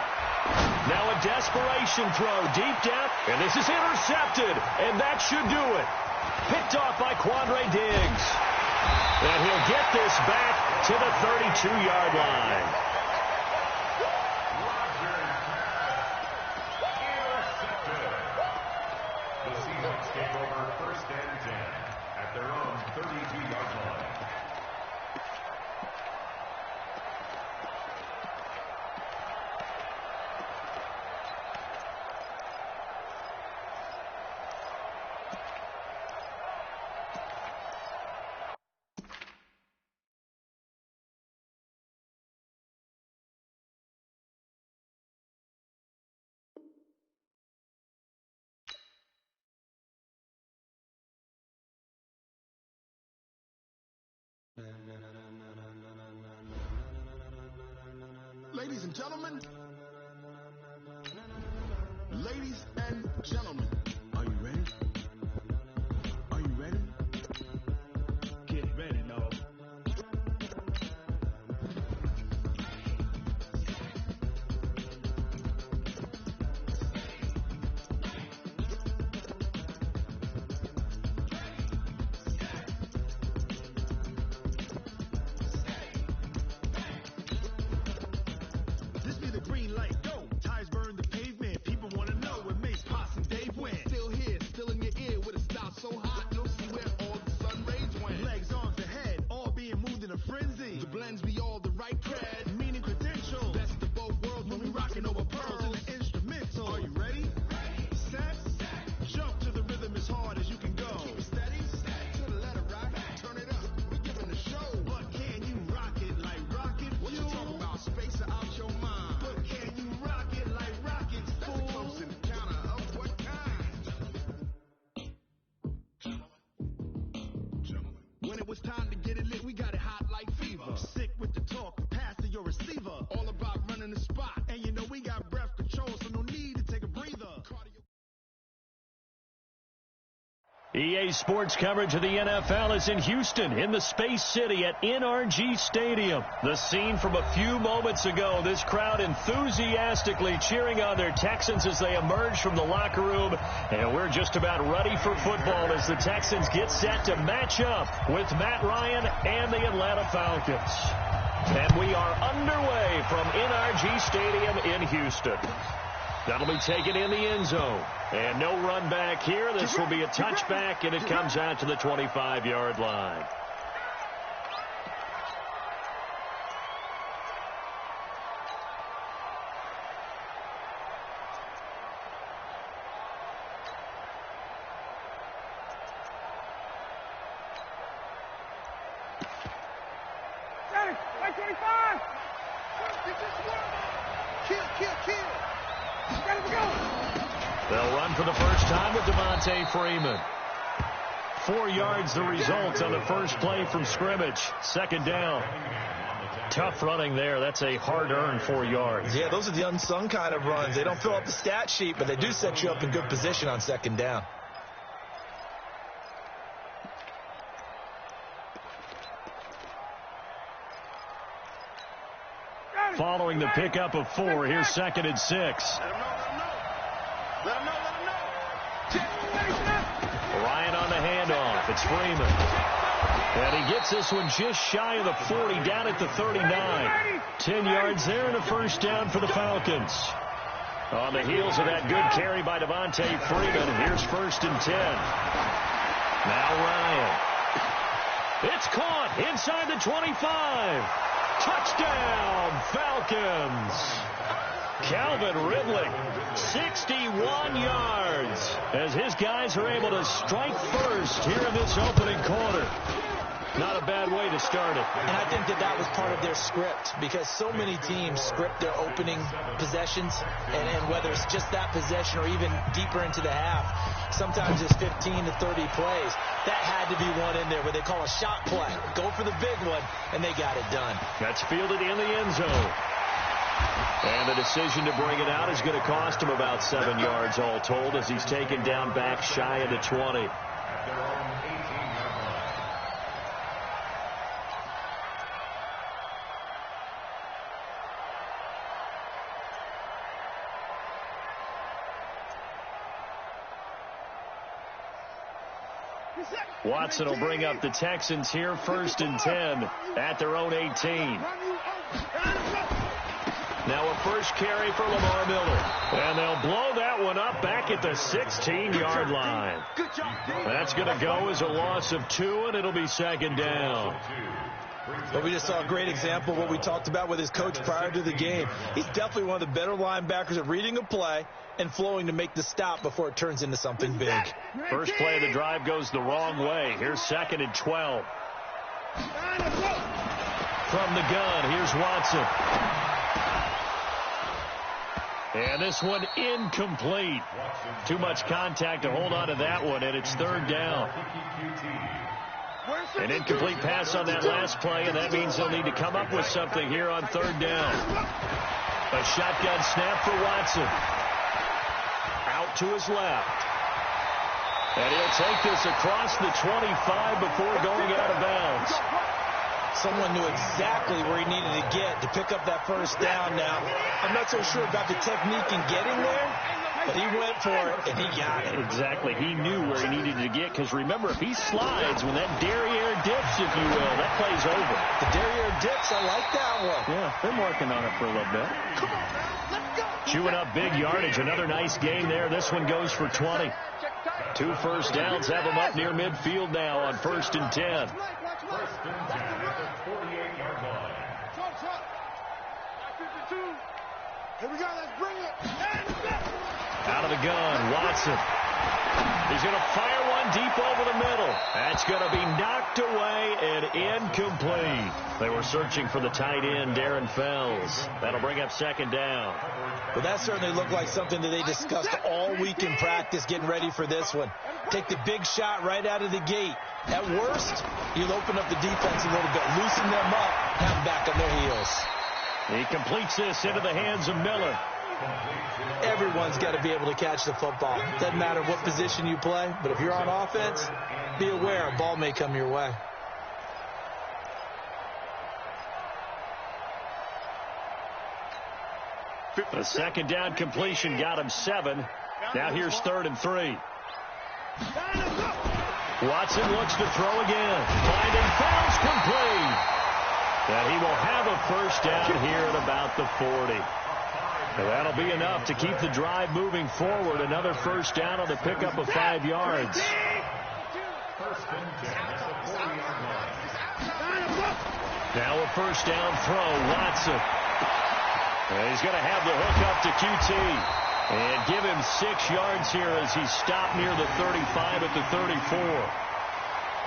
Now a desperation throw deep down, and this is intercepted, and that should do it. Picked off by Quandre Diggs. And he'll get this back to the 32-yard line. The Seahawks take over 1st and 10 at their own 32-yard line. Ladies and gentlemen, are you ready? Are you ready? Get ready, dog. This be the green light, go. Tires burn the pavement. People want to know what makes Pops and Dave win. Still here, still in your ear with a stop so hot, you'll see where all the sun rays went. Legs, arms, ahead, all being moved in a frenzy. The blends be all the right cred, meaning credentials. Best of both worlds when we rocking over pearls in the instrumental. Are you ready? Set, jump to the rhythm as hard as you can go. Keep it steady, to the letter rock, turn it up. We giving the show. But can you rock it like rocket? What you talking about? Space or out your mind? But can you rock it like rockets? That's a close encounter of what kind? When it was time to get it lit, we got it hot like fever. Sick with the talk, pass to your receiver. All about running the spot. And you know we got breath control, so no need to take a breather. EA Sports coverage of the NFL is in Houston, in the Space City at NRG Stadium. The scene from a few moments ago, this crowd enthusiastically cheering on their Texans as they emerge from the locker room. And we're just about ready for football as the Texans get set to match up with Matt Ryan and the Atlanta Falcons. And we are underway from NRG Stadium in Houston. That'll be taken in the end zone. And no run back here. This will be a touchback, and it comes out to the 25-yard line. They'll run for the first time with Devontae Freeman. 4 yards the result on the first play from scrimmage. Second down. Tough running there. That's a hard-earned 4 yards. Yeah, those are the unsung kind of runs. They don't fill up the stat sheet, but they do set you up in good position on second down. Following the pickup of 4, here's 2nd and 6. Ryan on the handoff. It's Freeman. And he gets this one just shy of the 40, down at the 39. 10 yards there and a first down for the Falcons. On the heels of that good carry by Devontae Freeman, here's 1st and 10. Now Ryan. It's caught inside the 25. Touchdown, Falcons. Calvin Ridley, 61 yards, as his guys are able to strike first here in this opening quarter. Not a bad way to start it. And I think that was part of their script, because so many teams script their opening possessions, and whether it's just that possession or even deeper into the half, sometimes it's 15 to 30 plays. That had to be one in there where they call a shot play. Go for the big one, and they got it done. That's fielded in the end zone. And the decision to bring it out is going to cost him about 7 yards all told, as he's taken down back shy of the 20. Watson will bring up the Texans here, 1st and 10 at their own 18. Now a first carry for Lamar Miller. And they'll blow that one up back at the 16-yard line. That's going to go as a loss of 2, and it'll be 2nd down. But we just saw a great example of what we talked about with his coach prior to the game. He's definitely one of the better linebackers at reading a play and flowing to make the stop before it turns into something big. First play of the drive goes the wrong way. Here's 2nd and 12. From the gun, here's Watson. And this one incomplete. Too much contact to hold on to that one, and it's 3rd down. An incomplete pass on that last play, and that means they'll need to come up with something here on 3rd down. A shotgun snap for Watson. Out to his left. And he'll take this across the 25 before going out of bounds. Someone knew exactly where he needed to get to pick up that first down. Now, I'm not so sure about the technique in getting there, but he went for it, and he got it. Exactly. He knew where he needed to get, because remember, if he slides, when that derriere dips, if you will, that play's over. The derriere dips, I like that one. Yeah, been working on it for a little bit. Chewing up big yardage. Another nice gain there. This one goes for 20. 2 first downs have him up near midfield now on 1st and 10. 1st and 10 at the 48-yard line. Here we go, let's bring it. Out of the gun, Watson. He's going to fire one deep over the middle. That's going to be knocked away and incomplete. They were searching for the tight end, Darren Fells. That'll bring up 2nd down. Well, that certainly looked like something that they discussed all week in practice getting ready for this one. Take the big shot right out of the gate. At worst, you'll open up the defense a little bit, loosen them up, have them back on their heels. He completes this into the hands of Miller. Everyone's got to be able to catch the football. Doesn't matter what position you play, but if you're on offense, be aware a ball may come your way. A 2nd down completion got him 7. Now here's 3rd and 3. Watson looks to throw again. Finding Fells complete. And he will have a first down here at about the 40. And that'll be enough to keep the drive moving forward. Another first down on the pickup of 5 yards. Now a first down throw, Watson. And he's going to have the hook up to QT. And give him 6 yards here as he's stopped near the 35 at the 34.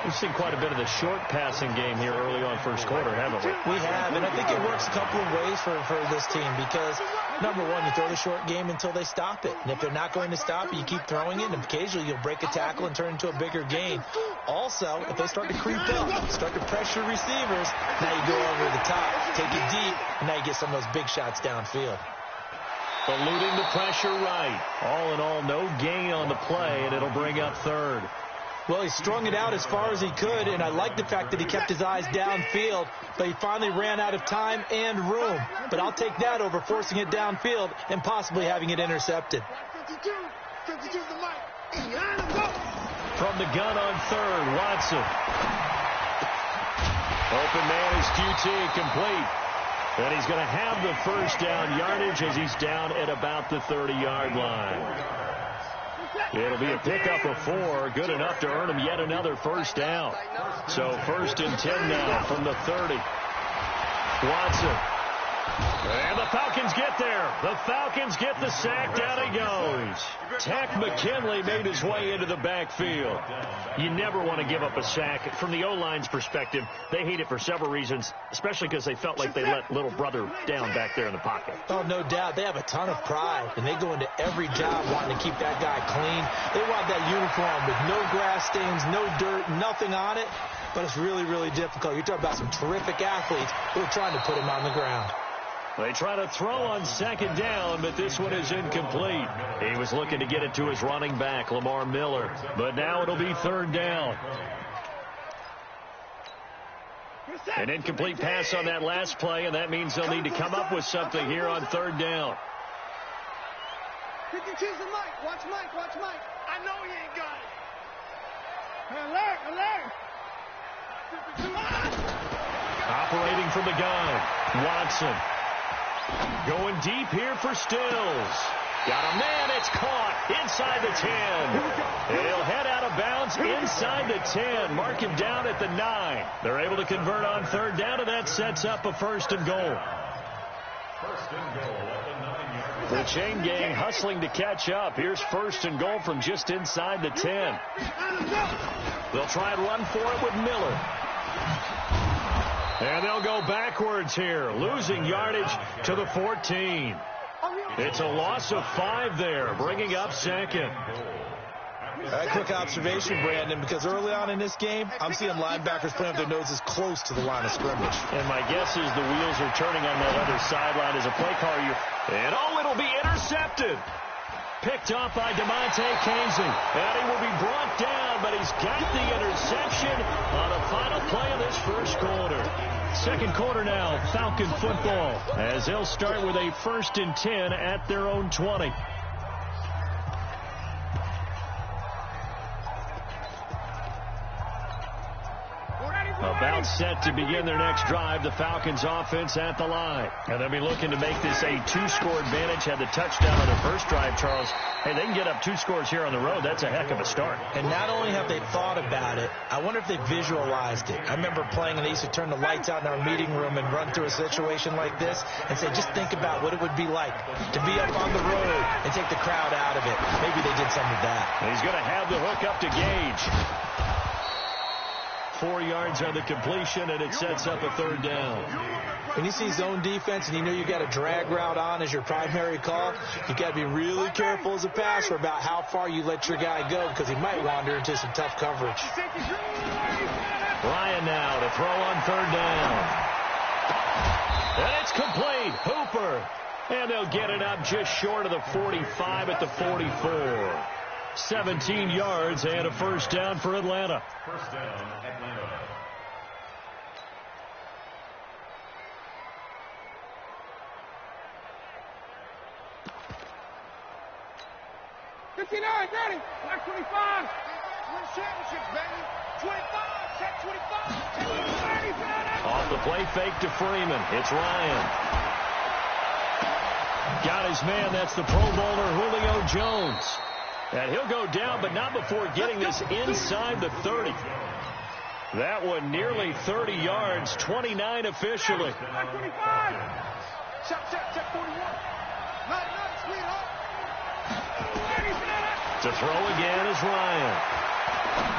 We've seen quite a bit of the short passing game here early on first quarter, haven't we? We have, and I think it works a couple of ways for this team because, number one, you throw the short game until they stop it. And if they're not going to stop it, you keep throwing it, and occasionally you'll break a tackle and turn it into a bigger gain. Also, if they start to creep up, start to pressure receivers, now you go over the top, take it deep, and now you get some of those big shots downfield. Eluding the pressure right. All in all, no gain on the play, and it'll bring up third. Well, he strung it out as far as he could, and I like the fact that he kept his eyes downfield, but he finally ran out of time and room. But I'll take that over forcing it downfield and possibly having it intercepted. From the gun on third, Watson. Open man is QT, complete. And he's going to have the first down yardage as he's down at about the 30-yard line. It'll be a pickup of 4, good enough to earn him yet another first down. So 1st and 10 now from the 30. Watson. And the Falcons get there. The Falcons get the sack. Down he goes. Tack McKinley made his way into the backfield. You never want to give up a sack. From the O-line's perspective, they hate it for several reasons, especially because they felt like they let little brother down back there in the pocket. Oh, no doubt. They have a ton of pride, and they go into every job wanting to keep that guy clean. They want that uniform with no grass stains, no dirt, nothing on it, but it's really, really difficult. You're talking about some terrific athletes who are trying to put him on the ground. They try to throw on 2nd down, but this one is incomplete. He was looking to get it to his running back, Lamar Miller. But now it'll be 3rd down. An incomplete pass on that last play, and that means they'll need to come up with something here on 3rd down. 52's the Mike. Watch Mike. Watch Mike. I know he ain't got it. Alert. Operating from the gun, Watson. Going deep here for Stills. Got a man, it's caught inside the 10. He'll head out of bounds inside the 10. Mark him down at the 9. They're able to convert on 3rd down, and that sets up a 1st and goal. The chain gang hustling to catch up. Here's 1st and goal from just inside the 10. They'll try and run for it with Miller. And they'll go backwards here, losing yardage to the 14. It's a loss of 5 there, bringing up 2nd. A quick observation, Brandon, because early on in this game, I'm seeing linebackers putting up their noses close to the line of scrimmage. And my guess is the wheels are turning on that other sideline as a play caller. And it'll be intercepted. Picked off by DeMonte Casey. And he will be brought down, but he's got the interception on a final play of this first quarter. 2nd quarter now, Falcon football, as they'll start with a 1st and 10 at their own 20. About set to begin their next drive, the Falcons offense at the line. And they'll be looking to make this a 2-score advantage. Had the touchdown on their first drive, Charles. Hey, they can get up 2 scores here on the road. That's a heck of a start. And not only have they thought about it, I wonder if they visualized it. I remember playing, and they used to turn the lights out in our meeting room and run through a situation like this and say, just think about what it would be like to be up on the road and take the crowd out of it. Maybe they did some of that. He's going to have the hook up to Gage. 4 yards on the completion, and it sets up a 3rd down. When you see zone defense and you know you got a drag route on as your primary call, you got to be really careful as a passer about how far you let your guy go because he might wander into some tough coverage. Ryan now to throw on 3rd down. And it's complete. Hooper. And they'll get it up just short of the 45 at the 44. 17 yards and a 1st down for Atlanta. 1st down, Atlanta. Black 25. Win championships, baby. 25. Check 25. Off the play fake to Freeman. It's Ryan. Got his man. That's the Pro Bowler Julio Jones. And he'll go down, but not before getting this inside the 30. That one nearly 30 yards, 29 officially. Check 41. Night, sweetheart. To throw again is Ryan.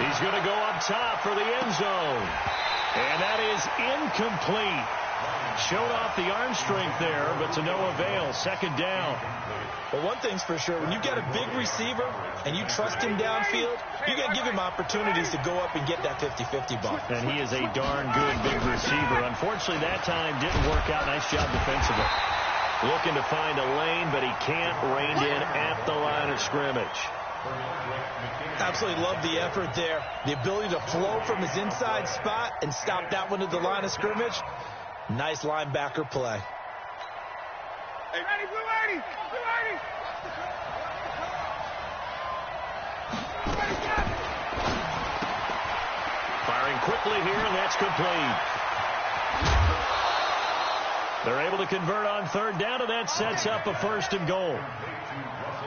He's going to go up top for the end zone. And that is incomplete. Showed off the arm strength there, but to no avail. Second down. Well, one thing's for sure. When you get a big receiver and you trust him downfield, you got to give him opportunities to go up and get that 50-50 ball. And he is a darn good big receiver. Unfortunately, that time didn't work out. Nice job defensively. Looking to find a lane, but he can't rein in at the line of scrimmage. Absolutely love the effort there. The ability to flow from his inside spot and stop that one at the line of scrimmage. Nice linebacker play. Hey, ready, blue 80. Firing quickly here, and that's complete. They're able to convert on third down, and that sets up a 1st and goal.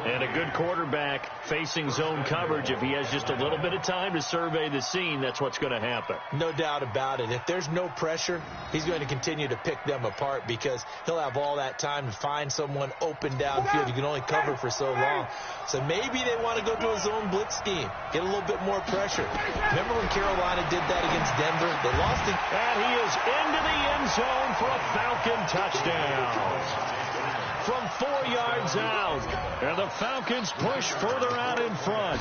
And a good quarterback facing zone coverage. If he has just a little bit of time to survey the scene, that's what's going to happen. No doubt about it. If there's no pressure, he's going to continue to pick them apart because he'll have all that time to find someone open downfield. You can only cover for so long. So maybe they want to go to a zone blitz scheme, get a little bit more pressure. Remember when Carolina did that against Denver? They lost it. And he is into the end zone for a Falcon touchdown. From 4 yards out. And the Falcons push further out in front.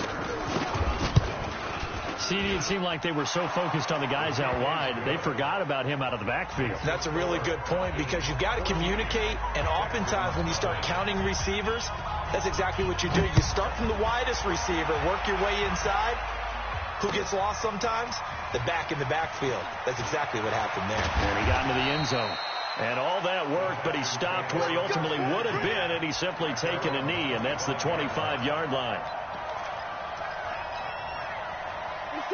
CD, it seemed like they were so focused on the guys out wide, they forgot about him out of the backfield. That's a really good point because you've got to communicate, and oftentimes when you start counting receivers, that's exactly what you do. You start from the widest receiver, work your way inside. Who gets lost sometimes? The back in the backfield. That's exactly what happened there. And he got into the end zone. And all that worked, but he stopped where he ultimately would have been, and he's simply taken a knee, and that's the 25-yard line.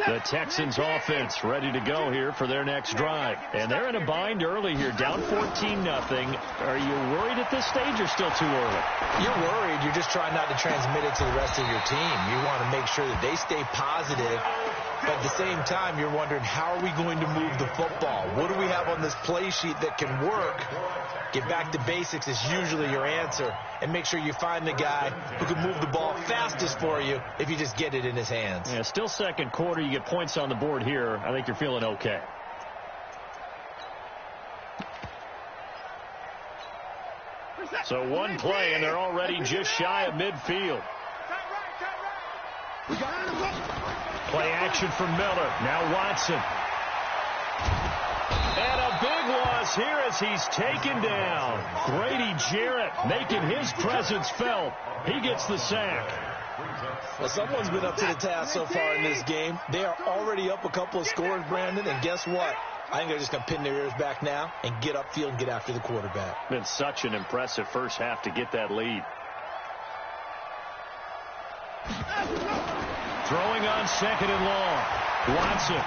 The Texans offense ready to go here for their next drive. And they're in a bind early here, down 14-0. Are you worried at this stage or still too early? You're worried. You're just trying not to transmit it to the rest of your team. You want to make sure that they stay positive. But at the same time, you're wondering, how are we going to move the football? What do we have on this play sheet that can work? Get back to basics is usually your answer. And make sure you find the guy who can move the ball fastest for you if you just get it in his hands. Yeah, still second quarter. You get points on the board here. I think you're feeling okay. So one play, and they're already just shy of midfield. Play action from Miller. Now Watson. And a big loss here as he's taken down. Grady Jarrett making his presence felt. He gets the sack. Well, someone's been up to the task so far in this game. They are already up a couple of scores, Brandon, and guess what? I think they're just going to pin their ears back now and get upfield and get after the quarterback. Been such an impressive first half to get that lead. Throwing on 2nd and long. Watson.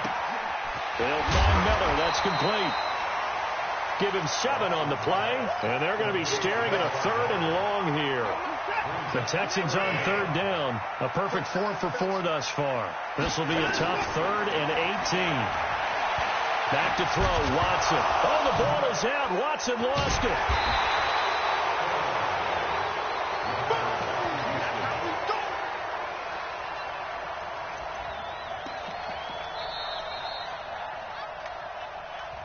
They'll find Miller. That's complete. Give him 7 on the play. And they're going to be staring at a 3rd and long here. The Texans on 3rd down. A perfect 4 for 4 thus far. This will be a tough 3rd and 18. Back to throw. Watson. Oh, the ball is out. Watson lost it.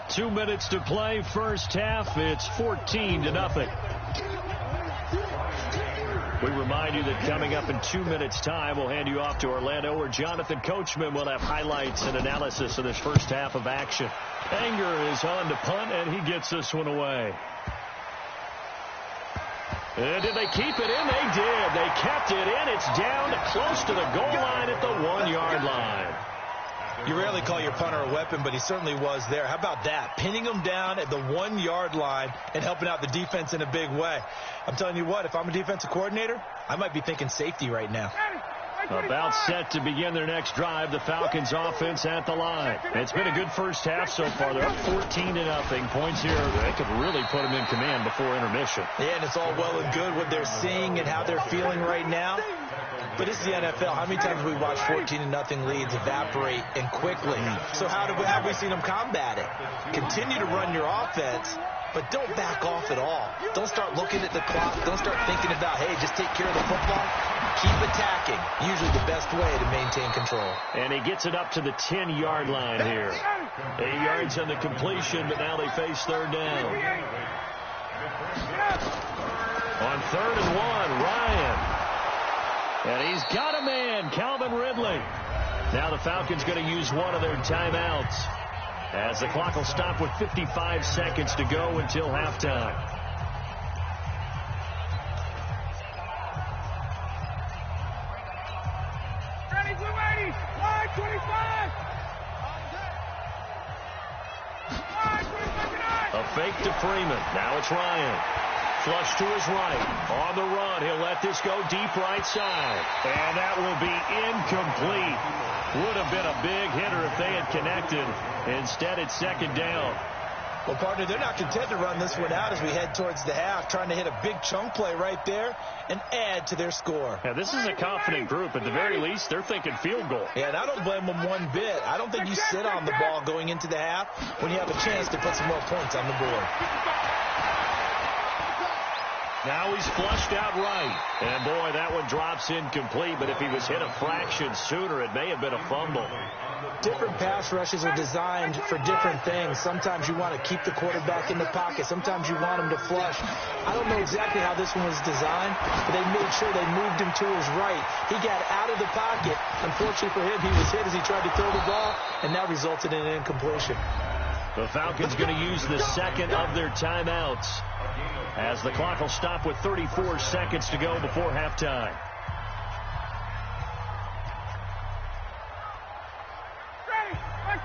2 minutes to play, first half. It's 14-0. We remind you that coming up in 2 minutes' time, we'll hand you off to Orlando, where Jonathan Coachman will have highlights and analysis of this first half of action. Anger is on to punt, and he gets this one away. And did they keep it in? They did. They kept it in. It's down close to the goal line at the 1-yard line. You rarely call your punter a weapon, but he certainly was there. How about that? Pinning him down at the 1-yard line and helping out the defense in a big way. I'm telling you what, if I'm a defensive coordinator, I might be thinking safety right now. About set to begin their next drive. The Falcons offense at the line. It's been a good first half so far. They're up 14-0. Points here. They could really put them in command before intermission. Yeah, and it's all well and good what they're seeing and how they're feeling right now. But it's the NFL. How many times have we watched 14-0 leads evaporate and quickly? So how have we seen them combat it? Continue to run your offense, but don't back off at all. Don't start looking at the clock. Don't start thinking about, hey, just take care of the football. Keep attacking. Usually the best way to maintain control. And he gets it up to the 10-yard line here. 8 yards on the completion, but now they face third down. On 3rd and 1, Ryan. And he's got a man, Calvin Ridley. Now the Falcons going to use one of their timeouts, as the clock will stop with 55 seconds to go until halftime. Ready, blue 80, line 25. A fake to Freeman. Now it's Ryan. Flush to his right. On the run, he'll let this go deep right side. And that will be incomplete. Would have been a big hitter if they had connected. Instead, it's second down. Well, partner, they're not content to run this one out as we head towards the half, trying to hit a big chunk play right there and add to their score. Yeah, this is a confident group. At the very least, they're thinking field goal. Yeah, and I don't blame them one bit. I don't think you sit on the ball going into the half when you have a chance to put some more points on the board. Now he's flushed out right. And, boy, that one drops incomplete. But if he was hit a fraction sooner, it may have been a fumble. Different pass rushes are designed for different things. Sometimes you want to keep the quarterback in the pocket. Sometimes you want him to flush. I don't know exactly how this one was designed, but they made sure they moved him to his right. He got out of the pocket. Unfortunately for him, he was hit as he tried to throw the ball, and that resulted in an incompletion. The Falcons going to use the second of their timeouts, as the clock will stop with 34 seconds to go before halftime.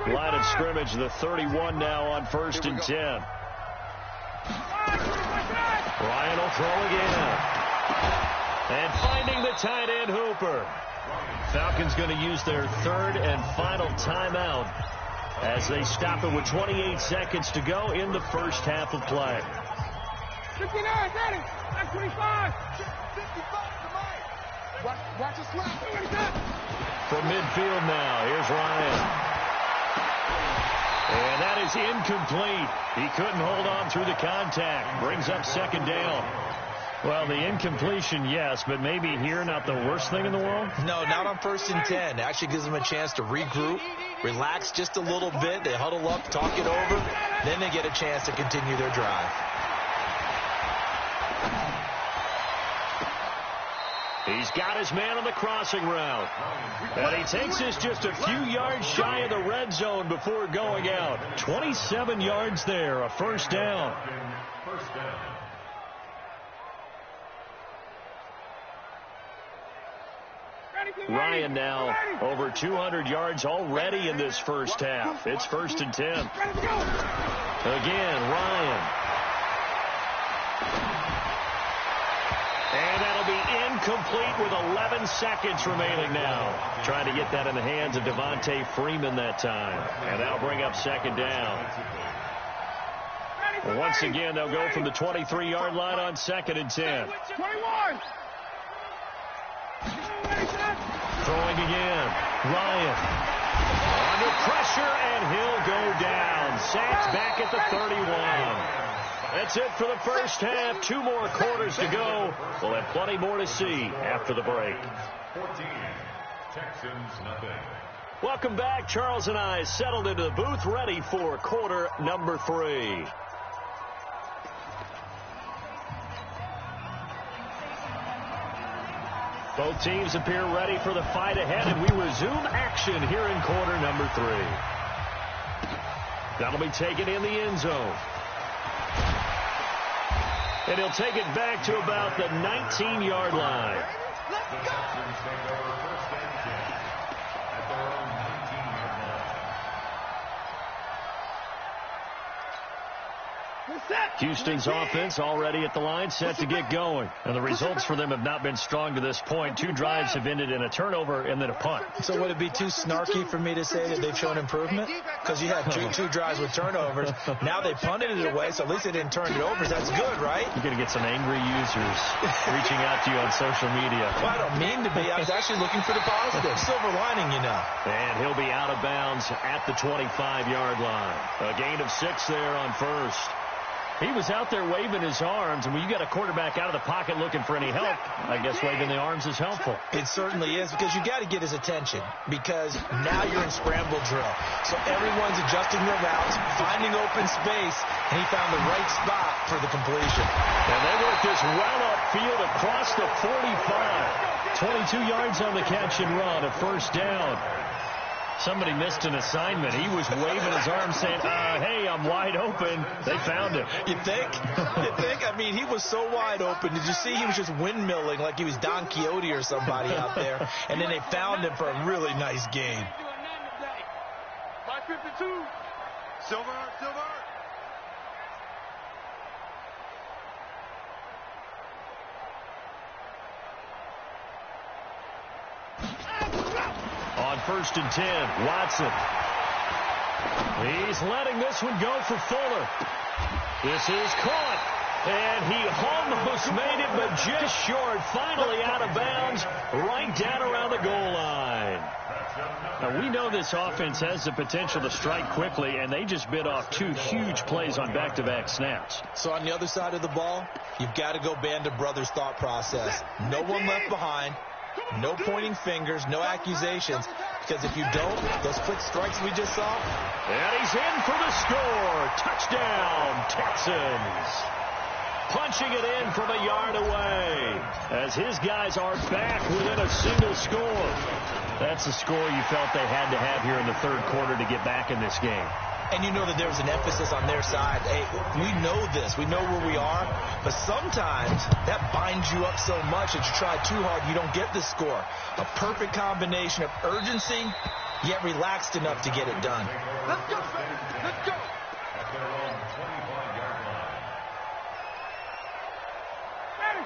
Line of scrimmage, the 31 now on 1st and 10. Ryan will throw again. And finding the tight end, Hooper. Falcons going to use their third and final timeout as they stop it with 28 seconds to go in the first half of play. 59, got it. 25. 55 to Mike. Watch the slap. From midfield now, here's Ryan. And that is incomplete. He couldn't hold on through the contact. Brings up second down. Well, the incompletion, yes, but maybe here not the worst thing in the world? No, not on 1st and 10. It actually gives them a chance to regroup, relax just a little bit. They huddle up, talk it over. Then they get a chance to continue their drive. He's got his man on the crossing route. And he takes us just a few yards shy of the red zone before going out. 27 yards there, a first down. Ryan now over 200 yards already in this first half. It's 1st and 10. Again, Ryan. And that'll be incomplete with 11 seconds remaining now. Trying to get that in the hands of Devontae Freeman that time. And that'll bring up second down. Once again, they'll go from the 23-yard line on 2nd and 10. 21. Throwing again. Ryan. Under pressure, and he'll go down. Sacked back at the 31. That's it for the first half. 2 more quarters to go. We'll have plenty more to see after the break. 14, Texans nothing. Welcome back. Charles and I settled into the booth, ready for quarter number 3. Both teams appear ready for the fight ahead, and we resume action here in quarter number 3. That'll be taken in the end zone. And he'll take it back to about the 19-yard line. The Texans take over 1st and 10 at their own 19-yard line. Houston's offense already at the line, set to get going. And the results for them have not been strong to this point. 2 drives have ended in a turnover and then a punt. So would it be too snarky for me to say that they've shown improvement? Because you had two drives with turnovers. Now they punted it away, so at least they didn't turn it over. That's good, right? You're going to get some angry users reaching out to you on social media. Well, I don't mean to be. I was actually looking for the positive. Silver lining, you know. And he'll be out of bounds at the 25-yard line. A gain of 6 there on first. He was out there waving his arms, and when you got a quarterback out of the pocket looking for any help, I guess waving the arms is helpful. It certainly is, because you got to get his attention, because now you're in scramble drill. So everyone's adjusting their routes, finding open space, and he found the right spot for the completion. And they work this well upfield across the 45. 22 yards on the catch and run, a first down. Somebody missed an assignment. He was waving his arms saying, hey, I'm wide open. They found him. You think? You think? I mean, he was so wide open. Did you see he was just windmilling like he was Don Quixote or somebody out there? And then they found him for a really nice gain. 52. Silver. On 1st and 10, Watson. He's letting this one go for Fuller. This is caught. And he almost made it, but just short. Finally out of bounds, right down around the goal line. Now, we know this offense has the potential to strike quickly, and they just bit off 2 huge plays on back-to-back snaps. So on the other side of the ball, you've got to go Band of Brothers thought process. No one left behind. No pointing fingers, no accusations, because if you don't, those quick strikes we just saw. And he's in for the score. Touchdown, Texans. Punching it in from a yard away as his guys are back within a single score. That's the score you felt they had to have here in the third quarter to get back in this game. And you know that there was an emphasis on their side. Hey, we know this. We know where we are. But sometimes that binds you up so much that you try too hard, you don't get the score. A perfect combination of urgency, yet relaxed enough to get it done. Let's go, baby. Let's go.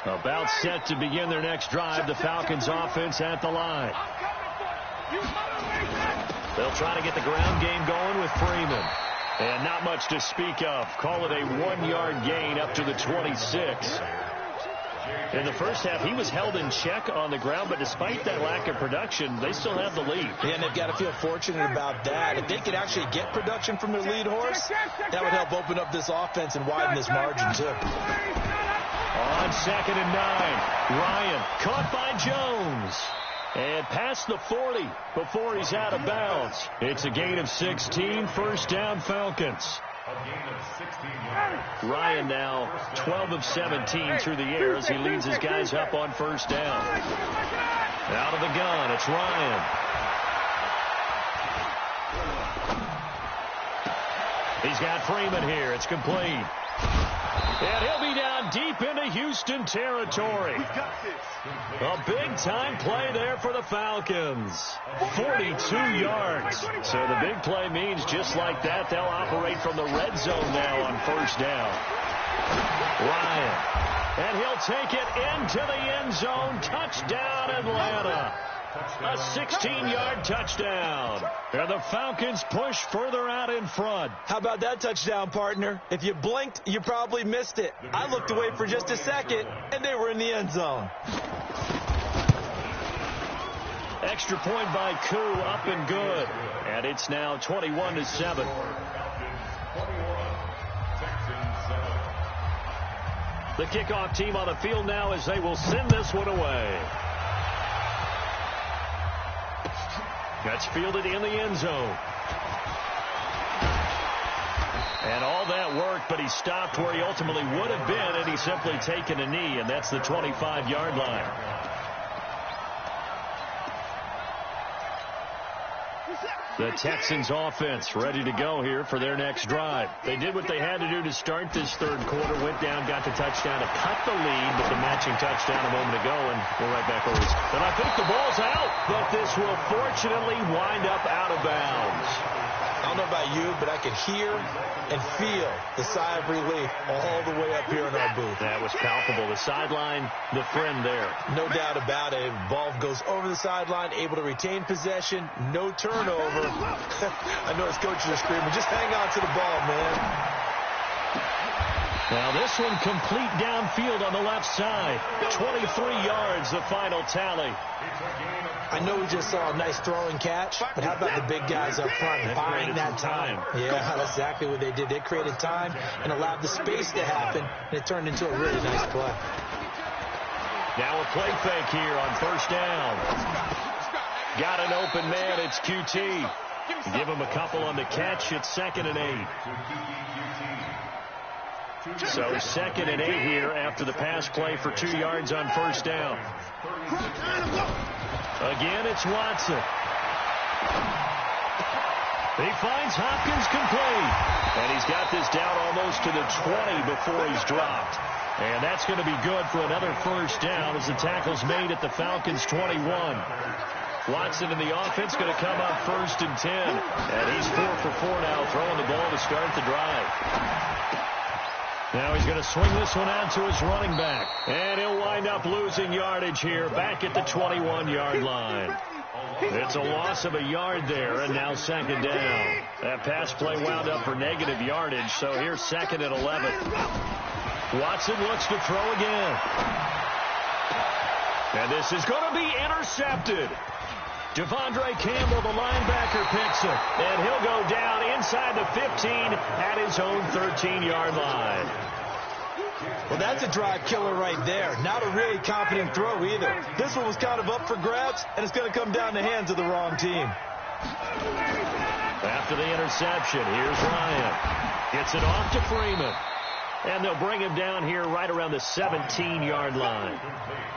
About set to begin their next drive, the Falcons offense at the line. They'll try to get the ground game going with Freeman. And not much to speak of. Call it a 1-yard gain up to the 26. In the first half, he was held in check on the ground, but despite that lack of production, they still have the lead. And they've got to feel fortunate about that. If they could actually get production from their lead horse, that would help open up this offense and widen this margin, too. On 2nd and 9, Ryan caught by Jones. And past the 40 before he's out of bounds. It's a gain of 16, first down Falcons. Ryan now 12 of 17 through the air as he leads his guys up on first down. Out of the gun, it's Ryan. He's got Freeman here. It's complete. And he'll be down deep into Houston territory. A big-time play there for the Falcons. 42 yards. So the big play means just like that, they'll operate from the red zone now on first down. Ryan. And he'll take it into the end zone. Touchdown, Atlanta. A 16-yard touchdown. And the Falcons push further out in front. How about that touchdown, partner? If you blinked, you probably missed it. I looked away for just a second, and they were in the end zone. Extra point by Koo, up and good. And it's now 21-7. The kickoff team on the field now as they will send this one away. That's fielded in the end zone. And all that worked, but he stopped where he ultimately would have been, and he's simply taken a knee, and that's the 25-yard line. The Texans offense ready to go here for their next drive. They did what they had to do to start this third quarter, went down, got the touchdown to cut the lead with the matching touchdown a moment ago, and we're right back over. And I think the ball's out, but this will fortunately wind up out of bounds. I don't know about you, but I could hear and feel the sigh of relief all the way up here in our booth. That was palpable. The sideline, the friend there. No doubt about it. Ball goes over the sideline, able to retain possession, no turnover. I know his coaches are screaming, just hang on to the ball, man. Now this one complete downfield on the left side. 23 yards, the final tally. I know we just saw a nice throwing catch, but how about the big guys up front buying that time? Yeah, that's exactly what they did. They created time and allowed the space to happen, and it turned into a really nice play. Now a play fake here on first down. Got an open man, it's QT. Give him a couple on the catch, it's 2nd and 8. So 2nd and 8 here after the pass play for 2 yards on first down. Again, it's Watson. He finds Hopkins complete. And he's got this down almost to the 20 before he's dropped. And that's going to be good for another first down as the tackle's made at the Falcons' 21. Watson in the offense going to come up 1st and 10. And he's 4 for 4 now, throwing the ball to start the drive. Now he's going to swing this one out to his running back. And he'll wind up losing yardage here back at the 21-yard line. It's a loss of a yard there, and now 2nd down. That pass play wound up for negative yardage, so here's 2nd and 11. Watson looks to throw again. And this is going to be intercepted. Devondre Campbell, the linebacker, picks it. And he'll go down inside the 15 at his own 13-yard line. Well, that's a drive killer right there. Not a really confident throw either. This one was kind of up for grabs, and it's going to come down the hands of the wrong team. After the interception, here's Ryan. Gets it off to Freeman. And they'll bring him down here right around the 17-yard line.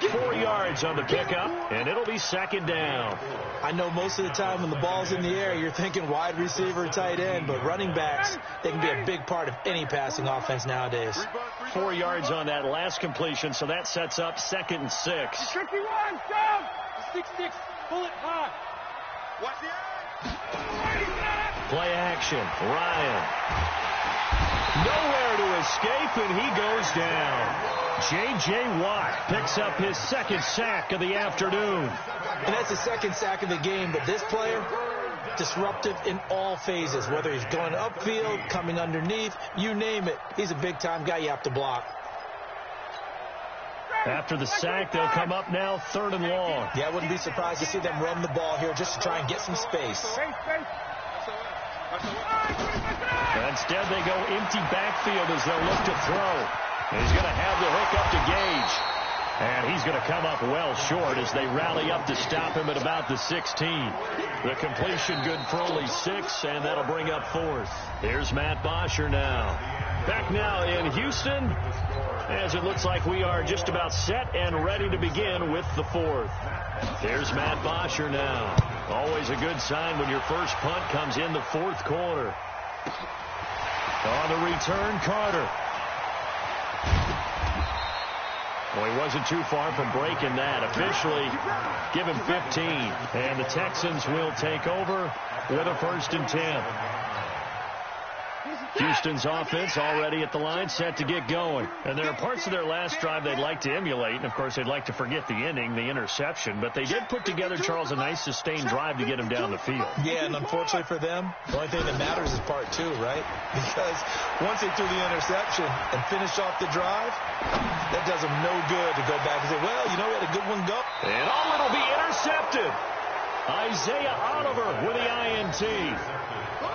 4 yards on the pickup, and it'll be 2nd down. I know most of the time when the ball's in the air, you're thinking wide receiver, tight end, but running backs, they can be a big part of any passing offense nowadays. 4 yards on that last completion, so that sets up 2nd and 6. Tricky one, go! 6-6, pull it high. Watch the eye. Play action, Ryan. Nowhere to escape, and he goes down. J.J. Watt picks up his 2nd sack of the afternoon. And that's the 2nd sack of the game, but this player, disruptive in all phases, whether he's going upfield, coming underneath, you name it. He's a big-time guy you have to block. After the sack, they'll come up now 3rd and long. Yeah, I wouldn't be surprised to see them run the ball here just to try and get some space. Instead, they go empty backfield as they'll look to throw. He's going to have the hook up to Gage. And he's going to come up well short as they rally up to stop him at about the 16. The completion good for only 6, and that'll bring up 4th. Here's Matt Bosher now. Back now in Houston, as it looks like we are just about set and ready to begin with the 4th. Here's Matt Bosher now. Always a good sign when your first punt comes in the 4th quarter. On the return, Carter. Well, he wasn't too far from breaking that. Officially, give him 15. And the Texans will take over with a 1st and 10. Houston's offense already at the line, set to get going. And there are parts of their last drive they'd like to emulate. And, of course, they'd like to forget the ending, the interception. But they did put together, Charles, a nice sustained drive to get him down the field. Yeah, and unfortunately for them, the only thing that matters is part 2, right? Because once they threw the interception and finished off the drive, that does them no good to go back and say, well, you know, we had a good one go. And it'll be intercepted. Isaiah Oliver with the INT.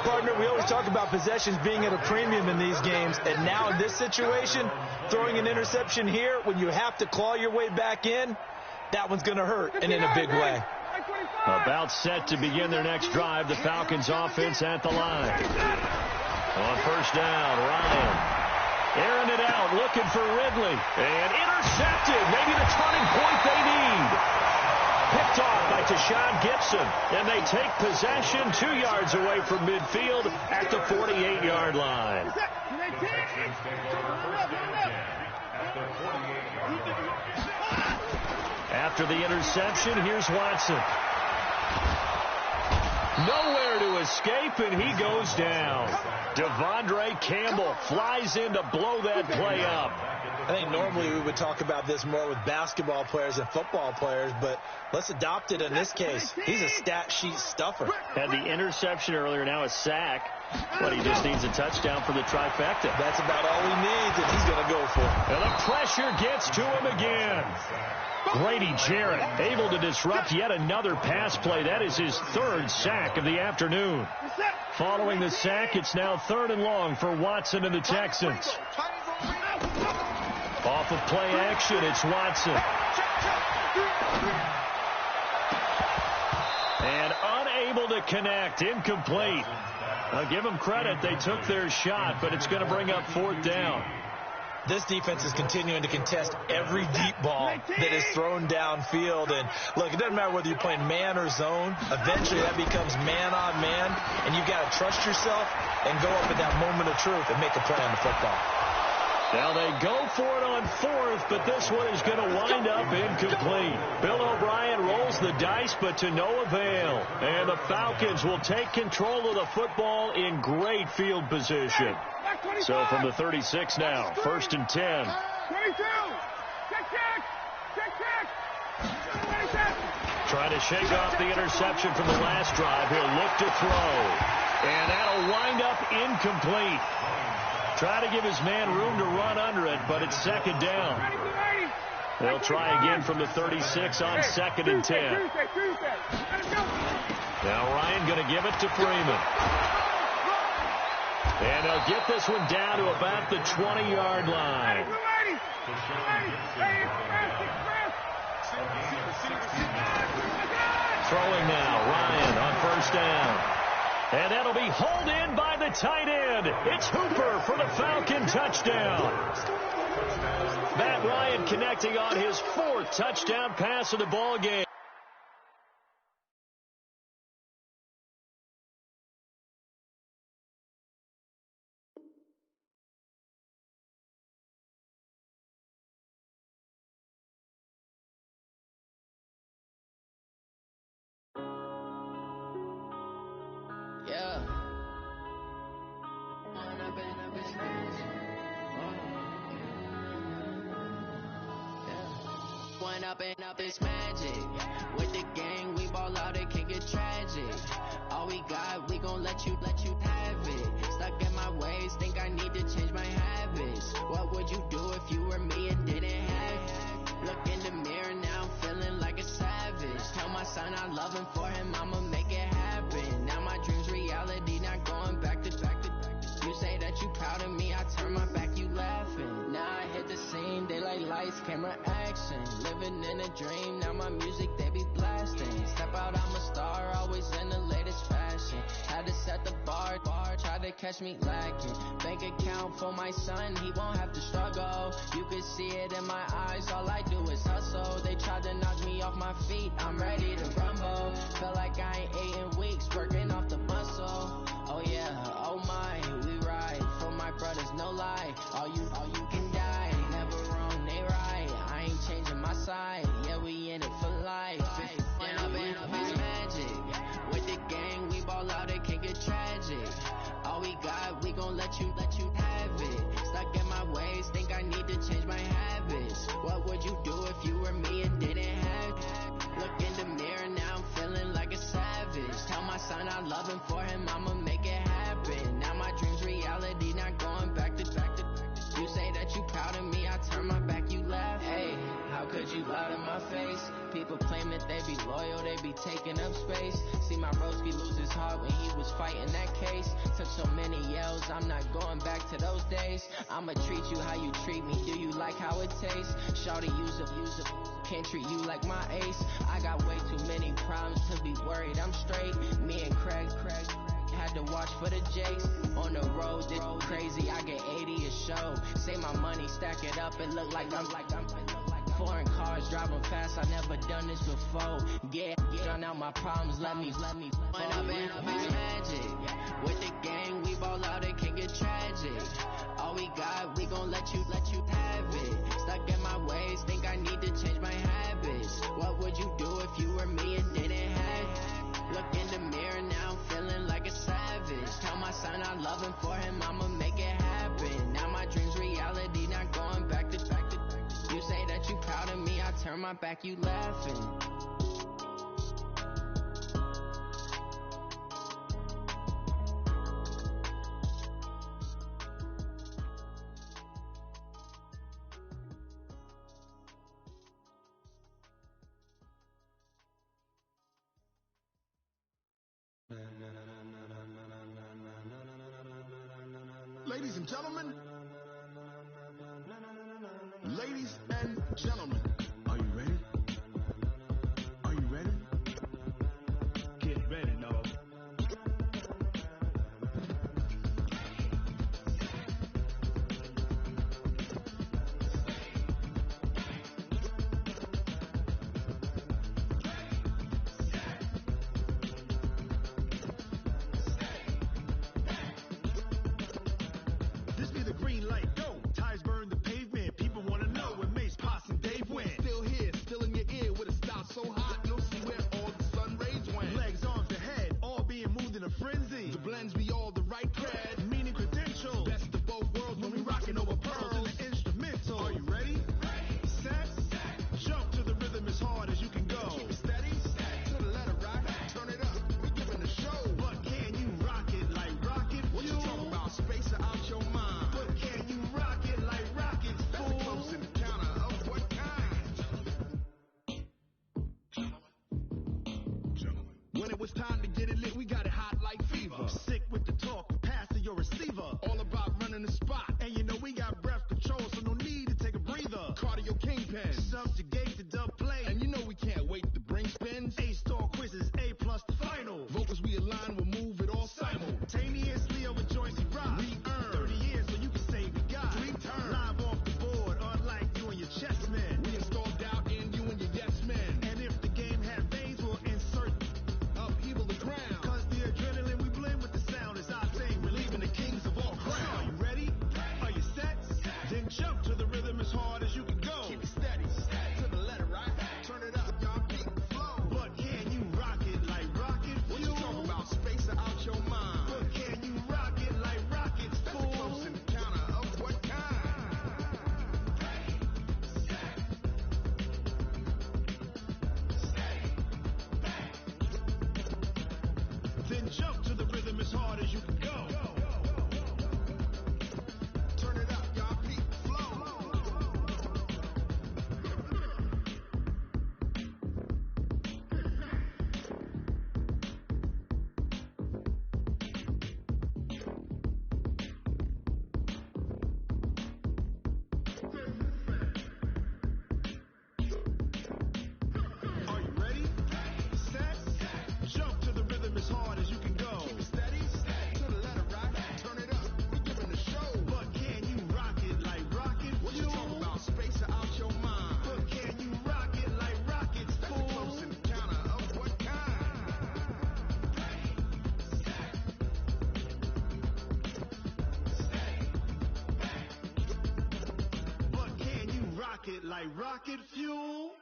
Partner, we always talk about possessions being at a premium in these games, and now in this situation, throwing an interception here when you have to claw your way back in, that one's going to hurt, and in a big way. About set to begin their next drive, the Falcons offense at the line. On first down, Ryan airing it out, looking for Ridley, and intercepted, maybe the turning point they need. Picked off by Tashawn Gibson, and they take possession 2 yards away from midfield at the 48-yard line. After the interception, here's Watson. Nowhere to to escape, and he goes down. Devondre Campbell flies in to blow that play up. I think normally we would talk about this more with basketball players and football players, but let's adopt it in this case. He's a stat sheet stuffer. Had the interception earlier, now a sack. But he just needs a touchdown for the trifecta. That's about all he needs, and he's going to go for it. And the pressure gets to him again. Grady Jarrett able to disrupt yet another pass play. That is his third sack of the afternoon. Following the sack, it's now 3rd and long for Watson and the Texans. Off of play action, it's Watson. And unable to connect, incomplete. I'll give them credit. They took their shot, but it's going to bring up 4th down. This defense is continuing to contest every deep ball that is thrown downfield. And, look, it doesn't matter whether you're playing man or zone. Eventually that becomes man on man, and you've got to trust yourself and go up at that moment of truth and make a play on the football. Now they go for it on 4th, but this one is going to wind up incomplete. Bill O'Brien rolls the dice, but to no avail. And the Falcons will take control of the football in great field position. So from the 36 now, 1st and 10. 22. Check. Trying to shake off the interception from the last drive. He'll look to throw. And that'll wind up incomplete. Try to give his man room to run under it, but it's 2nd down. They'll try again from the 36 on 2nd and 10. Now Ryan going to give it to Freeman. And they'll get this one down to about the 20-yard line. Throwing now, Ryan on 1st down. And that'll be hauled in by the tight end. It's Hooper for the Falcon touchdown. Matt Ryan connecting on his 4th touchdown pass of the ball game. Up is magic. With the gang, we ball out, it can get tragic. All we got, we gon' let you have it. Stuck in my ways, think I need to change my habits. What would you do if you were me and didn't have it? Look in the mirror now, I'm feeling like a savage. Tell my son I love him, for him I'ma make it happen. Now my dream's reality, not going back to. You say that you proud of me, I turn my back, you laughing. Now I hit the scene, they like lights, camera, action. Living in a dream, now my music, they be blasting. Step out, I'm a star, always in the latest fashion. Had to set the bar, try to catch me lacking. Bank account for my son, he won't have to struggle. You can see it in my eyes, all I do is hustle. They tried to knock me off my feet, I'm ready to rumble. Feel like I ain't ate in weeks, working off the muscle. Oh yeah, oh my, we ride for my brothers, no lie. All you can die, never wrong, they right. I ain't changing my side, yeah, we in it for life. When up is magic. With the gang, we ball out, it can get tragic. All we got, we gon' let you have it. Stuck in my ways, think I need to change my habits. What would you do if you were me and didn't have it? Look in the mirror, now I'm feeling like a savage. Tell my son I love him, for him I'ma make it happen. Now my dream's reality, not going back to. You say that you proud of me, I turn my back, you laugh. Hey, how could you lie to my face? People claim that they be loyal, they be taking up space. See my broski lose his heart when he was fighting that case. Took so many yells, I'm not going back to those days. I'ma treat you how you treat me, do you like how it tastes? Shawty, use up, can't treat you like my ace. I got way too many problems to be worried, I'm straight. Me and Craig had to watch for the Jakes. On the road, this crazy, I get 80 a show. Say my money, stack it up, it look like I'm foreign cars, driving fast, I never done this before. Get drown out my problems, let me When up is magic. With the gang, we ball out, it can get tragic. All we got, we gon' let you have it. Stuck in my ways, think I need to change my habits. What would you do if you were me and didn't have it? Look in the mirror, now I'm feeling like a turn my back, you laughing. Ladies and gentlemen, ladies and gentlemen, are you ready? Are you ready? Get ready, no. This be the green light, go. Ties burn the pavement. People want to know where Mace, Posse, and Dave went. Still here, still in your ear with a style so hot, you'll see where all the sun rays went. Legs, arms, the head, all being moved in a frenzy. The blends be all the right cred, meaning credentials. Best of both worlds when we rocking over pearls in the instrumental. Are you ready? Set, jump to the rhythm as hard as you can go. Keep it steady, to the letter right, turn it up. We giving the show. But can you rock it like rocket? What you talking about? Space out your mind. But can you rock it like rockets? That's a close encounter of what kind? When it was time to get it lit, we got it hot like fever. Sick with the talk, pass to your receiver. All about running the spot. And you know we got breath control, so no need to take a breather. Cardio kingpin, subjugate the dub play. And you know we can't wait to bring spins. A-star quizzes, A+ the final. Vocals we align, we'll move it all simultaneously over joints we rock. We earn 30 years so you can say we got 3 turns. Live off the board, unlike you and your chess men. We install doubt in you and your yes men. And if the game had veins, we'll insert upheaval the ground. Cause the adrenaline we blend with the sound is our thing. We're leaving the kings of all crowns. Are you ready? Are you set? Then jump to the rhythm as hard as you can go. Keep it steady, to the letter right. Turn it up, y'all keep the flow. But can you rock it like rocket? What you talking about? Space out your mind. But can you rock it like rockets? That's a close encounter of what kind? Then jump to the rhythm as hard as you can go. Turn it up, y'all keep the flow. Are you ready? Set, jump to the rhythm as hard as you can go. Keep it steady, to the letter right. Turn it up, we giving the show. But can you rock it like rockets? What you talking about? Space out your mind. But can you rock it like rockets? That's a close encounter of what kind? But can you rock it like rocket fuel?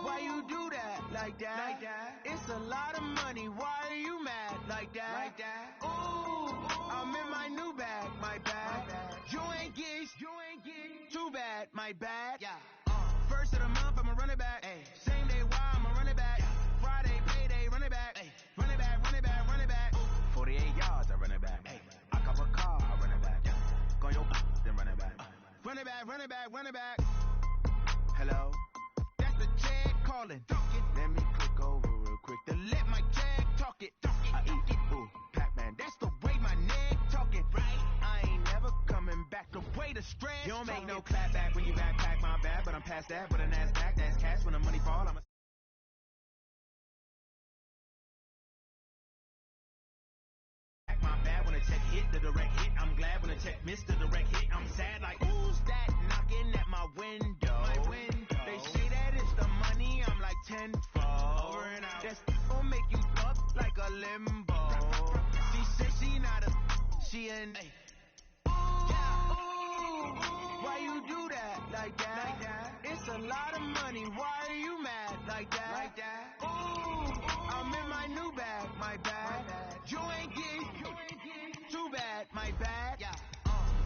Why you do that like that? It's a lot of money. Why are you mad like that? Ooh, I'm in my new bag, my bag. You ain't geeks, too bad, my bad. First of the month, I'ma run it back. Same day, why I'ma run it back. Friday, payday, run it back. Run it back, run it back, run it back. 48 yards, I run it back. I cop a car, I run it back. Go your then run it back. Run it back, run it back, run it back. Hello? That's the check calling. Let me click over real quick to let my check talk it. I eat it, ooh, Pac-Man. That's the way my neck talking, right? I ain't never coming back the way the stress. You don't make no clap back when you backpack, my bad, but I'm past that. But an ass back, that's cash when the money fall. I'm a my bad when a check hit the direct hit. I'm glad when a check missed the direct hit. I'm sad like who's that knocking at my window? They say that it's the money. I'm like tenfold. Over and out. That's gonna make you up like a limbo. She said she not a she an ooh, yeah. Ooh, why you a lot of money. Why are you mad like that? Ooh, I'm in my new bag, my bag. You ain't get too bad, my bad.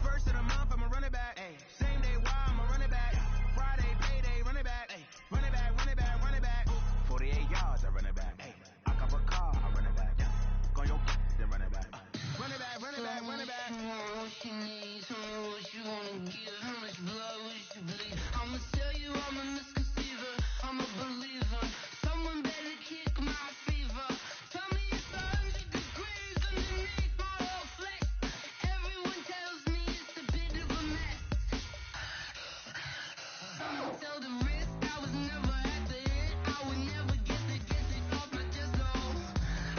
First of the month, I'ma run it back. Same day, why I'ma run it back. Friday, payday, run it back. Run it back, run it back, run it back. 48 yards, I run it back. I cop a car, I run it back. Go your then run it back. Run it back, run it back, run it back. What you need, tell me what you wanna give, how much blood would you bleed? I'ma tell you I'm a misconceiver, I'm a believer. Someone better kick my fever. Tell me it's 100 degrees underneath my whole flesh. Everyone tells me it's a bit of a mess. Someone tell the risk, I was never at the hit. I would never get it off my chest, no.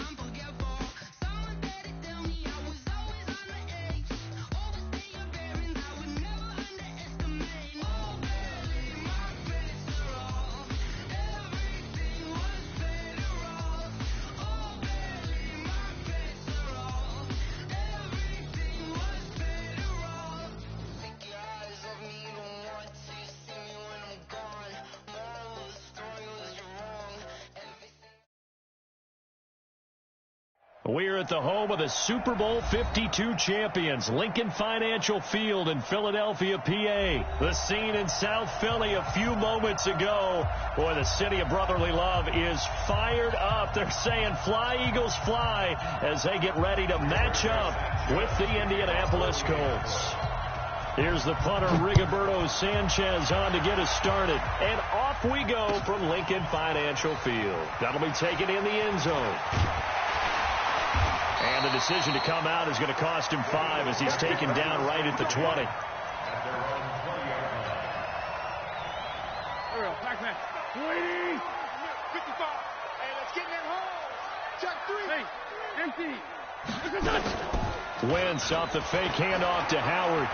I'm forgetful. Someone better tell me I was always on the edge. Overstay your bearings, I would never underestimate. Oh, barely my best are all. Everything was better off. Oh, barely my best are all. Everything was better off. Take your eyes off me, you don't want to see me when I'm gone. Moral of the story was you're wrong. We're at the home of the Super Bowl 52 champions, Lincoln Financial Field in Philadelphia, PA. The scene in South Philly a few moments ago. Boy, the city of brotherly love is fired up. They're saying, fly, Eagles, fly, as they get ready to match up with the Indianapolis Colts. Here's the punter, Rigoberto Sanchez, on to get us started. And off we go from Lincoln Financial Field. That'll be taken in the end zone. And the decision to come out is going to cost him 5 as he's taken down right at the 20. Hurry up, back man. 20. 55. Hey, let's get in that hole. Check 3. Hey, empty. Wentz off the fake handoff to Howard.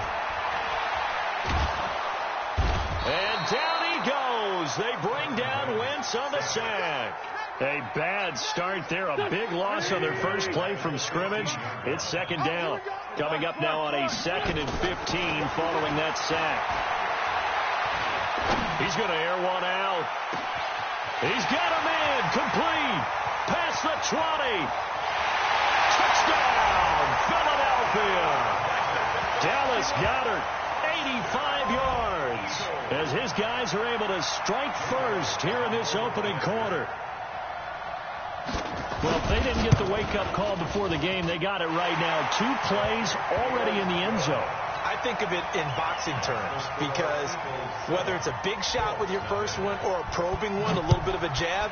And down he goes. They bring down Wentz on the sack. A bad start there, a big loss on their first play from scrimmage. It's second down. Coming up now on a 2nd and 15 following that sack. He's going to air one out. He's got him in, complete, past the 20. Touchdown, Philadelphia. Dallas Goedert, 85 yards, as his guys are able to strike first here in this opening quarter. Well, if they didn't get the wake-up call before the game, they got it right now. 2 plays already in the end zone. I think of it in boxing terms because whether it's a big shot with your first one or a probing one, a little bit of a jab,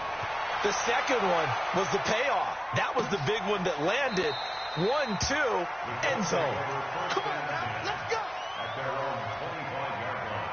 the second one was the payoff. That was the big one that landed. 1-2, end zone. Come on, man. Let's go. At their own 25-yard line.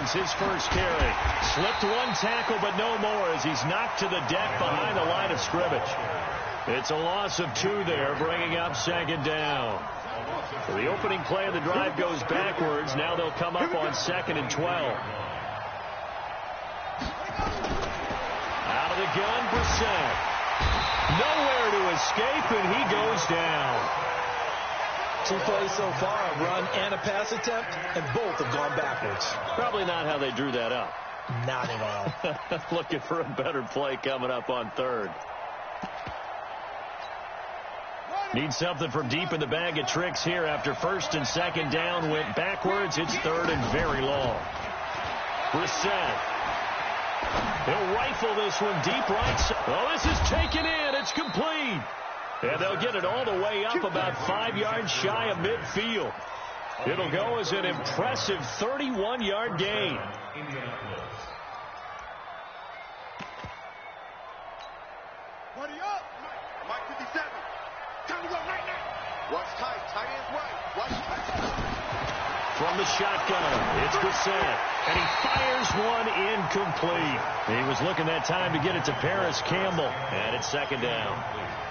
His first carry. Slipped one tackle, but no more as he's knocked to the deck behind the line of scrimmage. It's a loss of 2 there, bringing up second down. So the opening play of the drive goes backwards. Now they'll come up on 2nd and 12. Out of the gun, Brissett. Nowhere to escape, and he goes down. 2 plays so far, a run and a pass attempt, and both have gone backwards. Probably not how they drew that up. Not at all. Looking for a better play coming up on 3rd. Need something from deep in the bag of tricks here after 1st and 2nd down went backwards. It's 3rd and very long. Brissett. He'll rifle this one deep right side. Oh, this is taken in. It's complete. And they'll get it all the way up about 5 yards shy of midfield. It'll go as an impressive 31-yard gain. Buddy up. Mike 57. Time to go. Night. Watch tight. Tight ends right. Watch tight. from the shotgun. It's Brissett, and he fires one incomplete. He was looking that time to get it to Paris Campbell, and it's second down.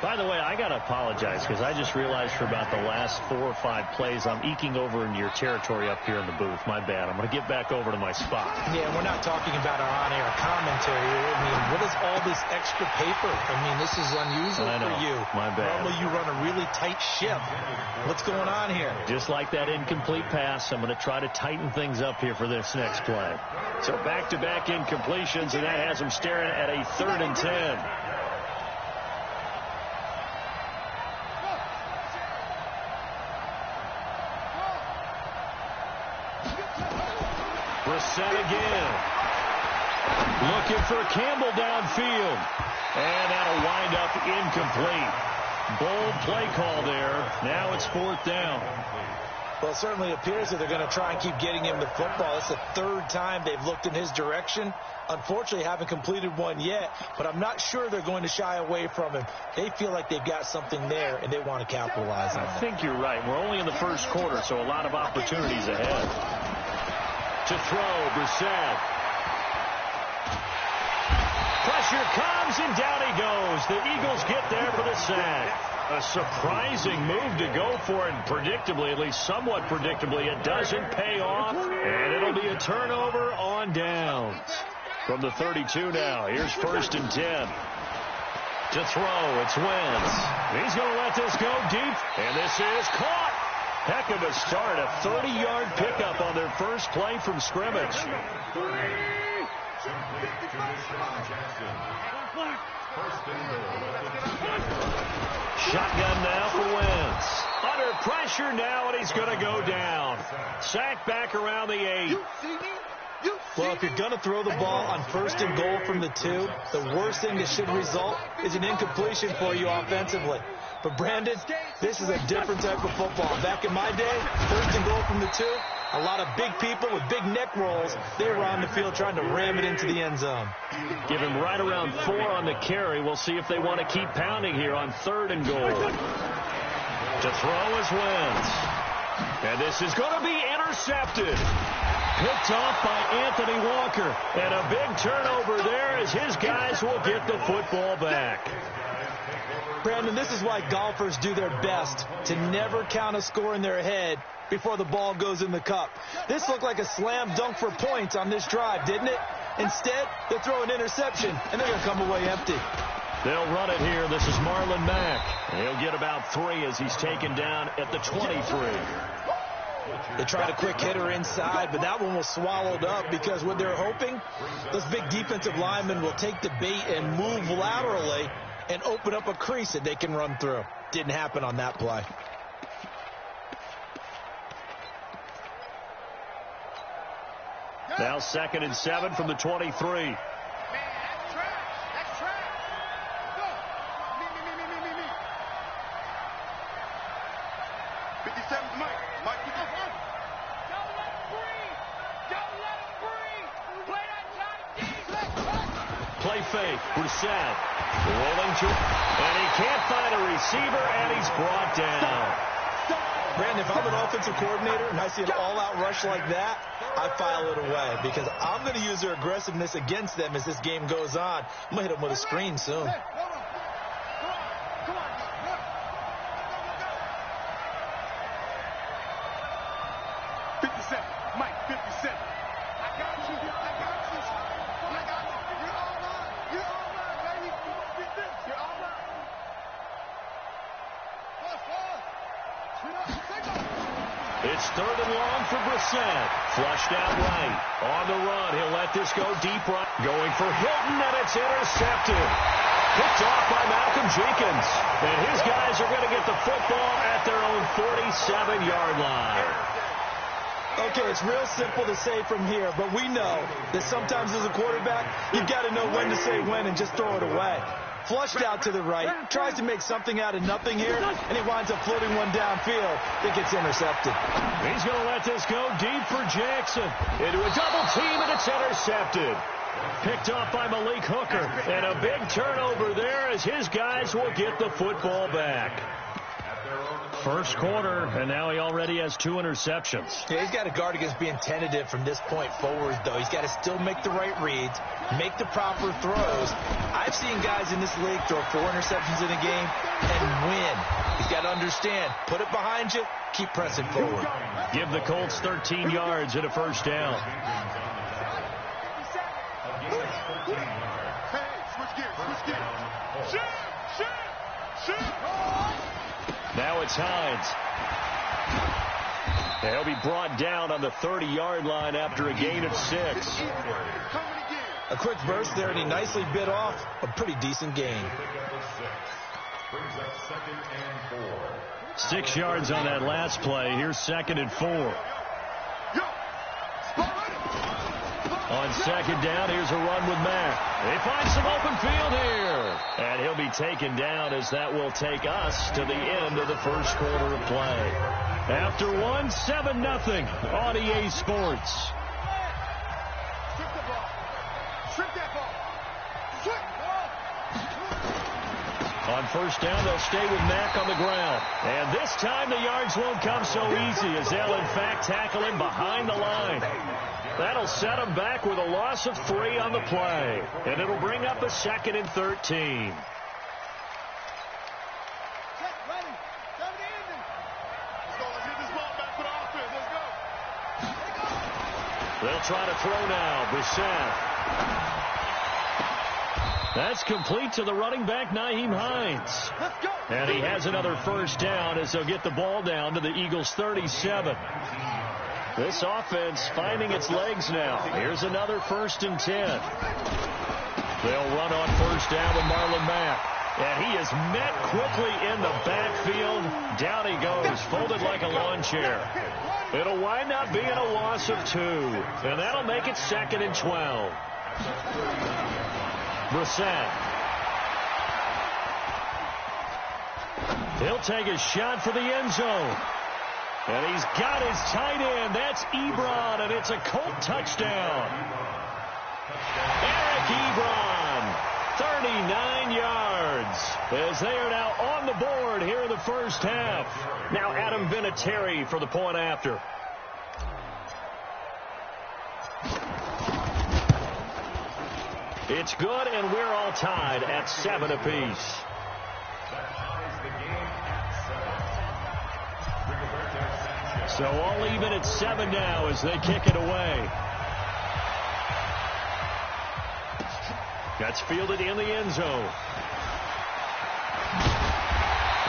By the way, I got to apologize because I just realized for about the last 4 or 5 plays I'm eking over into your territory up here in the booth. My bad. I'm going to get back over to my spot. Yeah, we're not talking about our on-air commentary. I mean, what is all this extra paper? I mean, this is unusual for you. My bad. Normally you run a really tight ship. What's going on here? Just like that incomplete pass, I'm going to try to tighten things up here for this next play. So back-to-back incompletions, and that has them staring at a 3rd and 10. Brissett again. Looking for Campbell downfield. And that'll wind up incomplete. Bold play call there. Now it's 4th down. Well, it certainly appears that they're going to try and keep getting him the football. It's the 3rd time they've looked in his direction. Unfortunately, haven't completed one yet, but I'm not sure they're going to shy away from him. They feel like they've got something there, and they want to capitalize on it. I think you're right. We're only in the first quarter, so a lot of opportunities ahead. To throw, Brissett. Pressure comes, and down he goes. The Eagles get there for the sack. A surprising move to go for it, and predictably, at least somewhat predictably, it doesn't pay off, and it'll be a turnover on downs. From the 32 now, here's 1st and 10. To throw, it's Wentz. He's going to let this go deep, and this is caught. Heck of a start, a 30-yard pickup on their first play from scrimmage. Shotgun now for Wentz. Under pressure now, and he's going to go down. Sack back around the 8. Well, if you're going to throw the ball on 1st and goal from the 2, the worst thing that should result is an incompletion for you offensively. But, Brandon, this is a different type of football. Back in my day, 1st and goal from the 2, a lot of big people with big neck rolls. They were on the field trying to ram it into the end zone. Give him right around 4 on the carry. We'll see if they want to keep pounding here on 3rd and goal. To throw is Wentz. And this is going to be intercepted. Picked off by Anthony Walker. And a big turnover there as his guys will get the football back. Brandon, this is why golfers do their best to never count a score in their head before the ball goes in the cup. This looked like a slam dunk for points on this drive, didn't it? Instead, they throw an interception, and they're going to come away empty. They'll run it here. This is Marlon Mack. He'll get about 3 as he's taken down at the 23. They tried a quick hitter inside, but that one was swallowed up because what they're hoping, those big defensive linemen will take the bait and move laterally and open up a crease that they can run through. Didn't happen on that play. Now 2nd and 7 from the 23. 57's Mike. Mike, don't let him breathe. Don't let him breathe. Play that tight D. Play fake. Brissett rolling to, and he can't find a receiver, and he's brought down. Brandon, if I'm an offensive coordinator and I see an all-out rush like that, I file it away because I'm going to use their aggressiveness against them as this game goes on. I'm going to hit them with a screen soon. It's 3rd and long for Brissett. Flushed out right. On the run. He'll let this go deep right. Going for Hilton, and it's intercepted. Picked off by Malcolm Jenkins. And his guys are going to get the football at their own 47-yard line. Okay, it's real simple to say from here, but we know that sometimes as a quarterback, you've got to know when to say when and just throw it away. Flushed out to the right, tries to make something out of nothing here, and he winds up floating one downfield that gets intercepted. He's going to let this go deep for Jackson. Into a double team, and it's intercepted. Picked off by Malik Hooker, and a big turnover there as his guys will get the football back. First quarter, and now he already has 2 interceptions. Yeah, he's got to guard against being tentative from this point forward, though. He's got to still make the right reads, make the proper throws. I've seen guys in this league throw 4 interceptions in a game and win. He's got to understand, put it behind you, keep pressing forward. Give the Colts 13 yards and a first down. Now it's Hines. He'll be brought down on the 30-yard line after a gain of 6. A quick burst there, and he nicely bit off a pretty decent gain. 6 yards on that last play. Here's 2nd and 4. On 2nd down, here's a run with Mack. They find some open field here. And he'll be taken down as that will take us to the end of the first quarter of play. After 1, 7-0 on EA Sports. Strip the ball. Strip that ball. Strip the ball. On first down, they'll stay with Mack on the ground. And this time the yards won't come so easy as they'll, in fact, tackle him behind the line. That'll set him back with a loss of 3 on the play. And it'll bring up a 2nd and 13. They'll try to throw now. Brissett. That's complete to the running back, Nyheim Hines. And he has another first down as they'll get the ball down to the Eagles' 37. This offense finding its legs now. Here's another 1st and 10. They'll run on first down with Marlon Mack. And he is met quickly in the backfield. Down he goes, folded like a lawn chair. It'll wind up being a loss of 2. And that'll make it 2nd and 12. Brissett. He'll take a shot for the end zone. And he's got his tight end. That's Ebron, and it's a Colt touchdown. Eric Ebron, 39 yards, as they are now on the board here in the first half. Now Adam Vinatieri for the point after. It's good, and we're all tied at 7 apiece. So all even at 7 now as they kick it away. That's fielded in the end zone.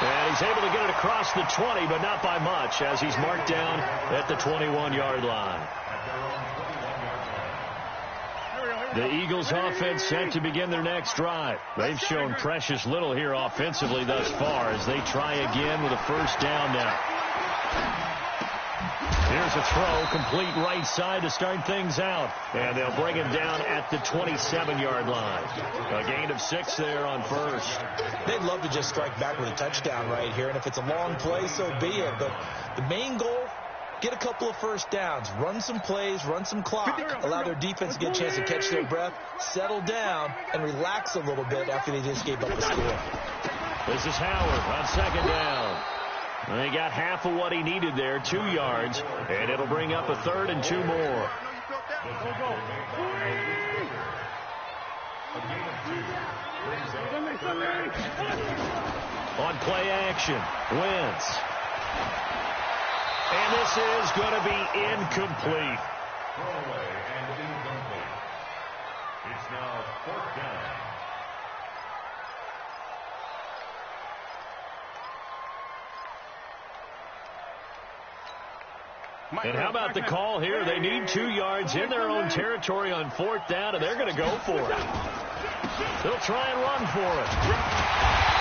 And he's able to get it across the 20, but not by much, as he's marked down at the 21-yard line. The Eagles offense set to begin their next drive. They've shown precious little here offensively thus far as they try again with a first down now. Here's a throw, complete right side to start things out. And they'll bring him down at the 27-yard line. A gain of 6 there on first. They'd love to just strike back with a touchdown right here. And if it's a long play, so be it. But the main goal, get a couple of first downs. Run some plays, run some clock. Allow their defense to get a chance to catch their breath, settle down, and relax a little bit after they just gave up the score. This is Howard on second down. And he got half of what he needed there, 2 yards, and it'll bring up a 3rd and 2 more. On play action, Wentz. And this is going to be incomplete. Throwaway and incomplete. It's now 4th down. And how about the call here? They need 2 yards in their own territory on 4th down, and they're going to go for it. They'll try and run for it.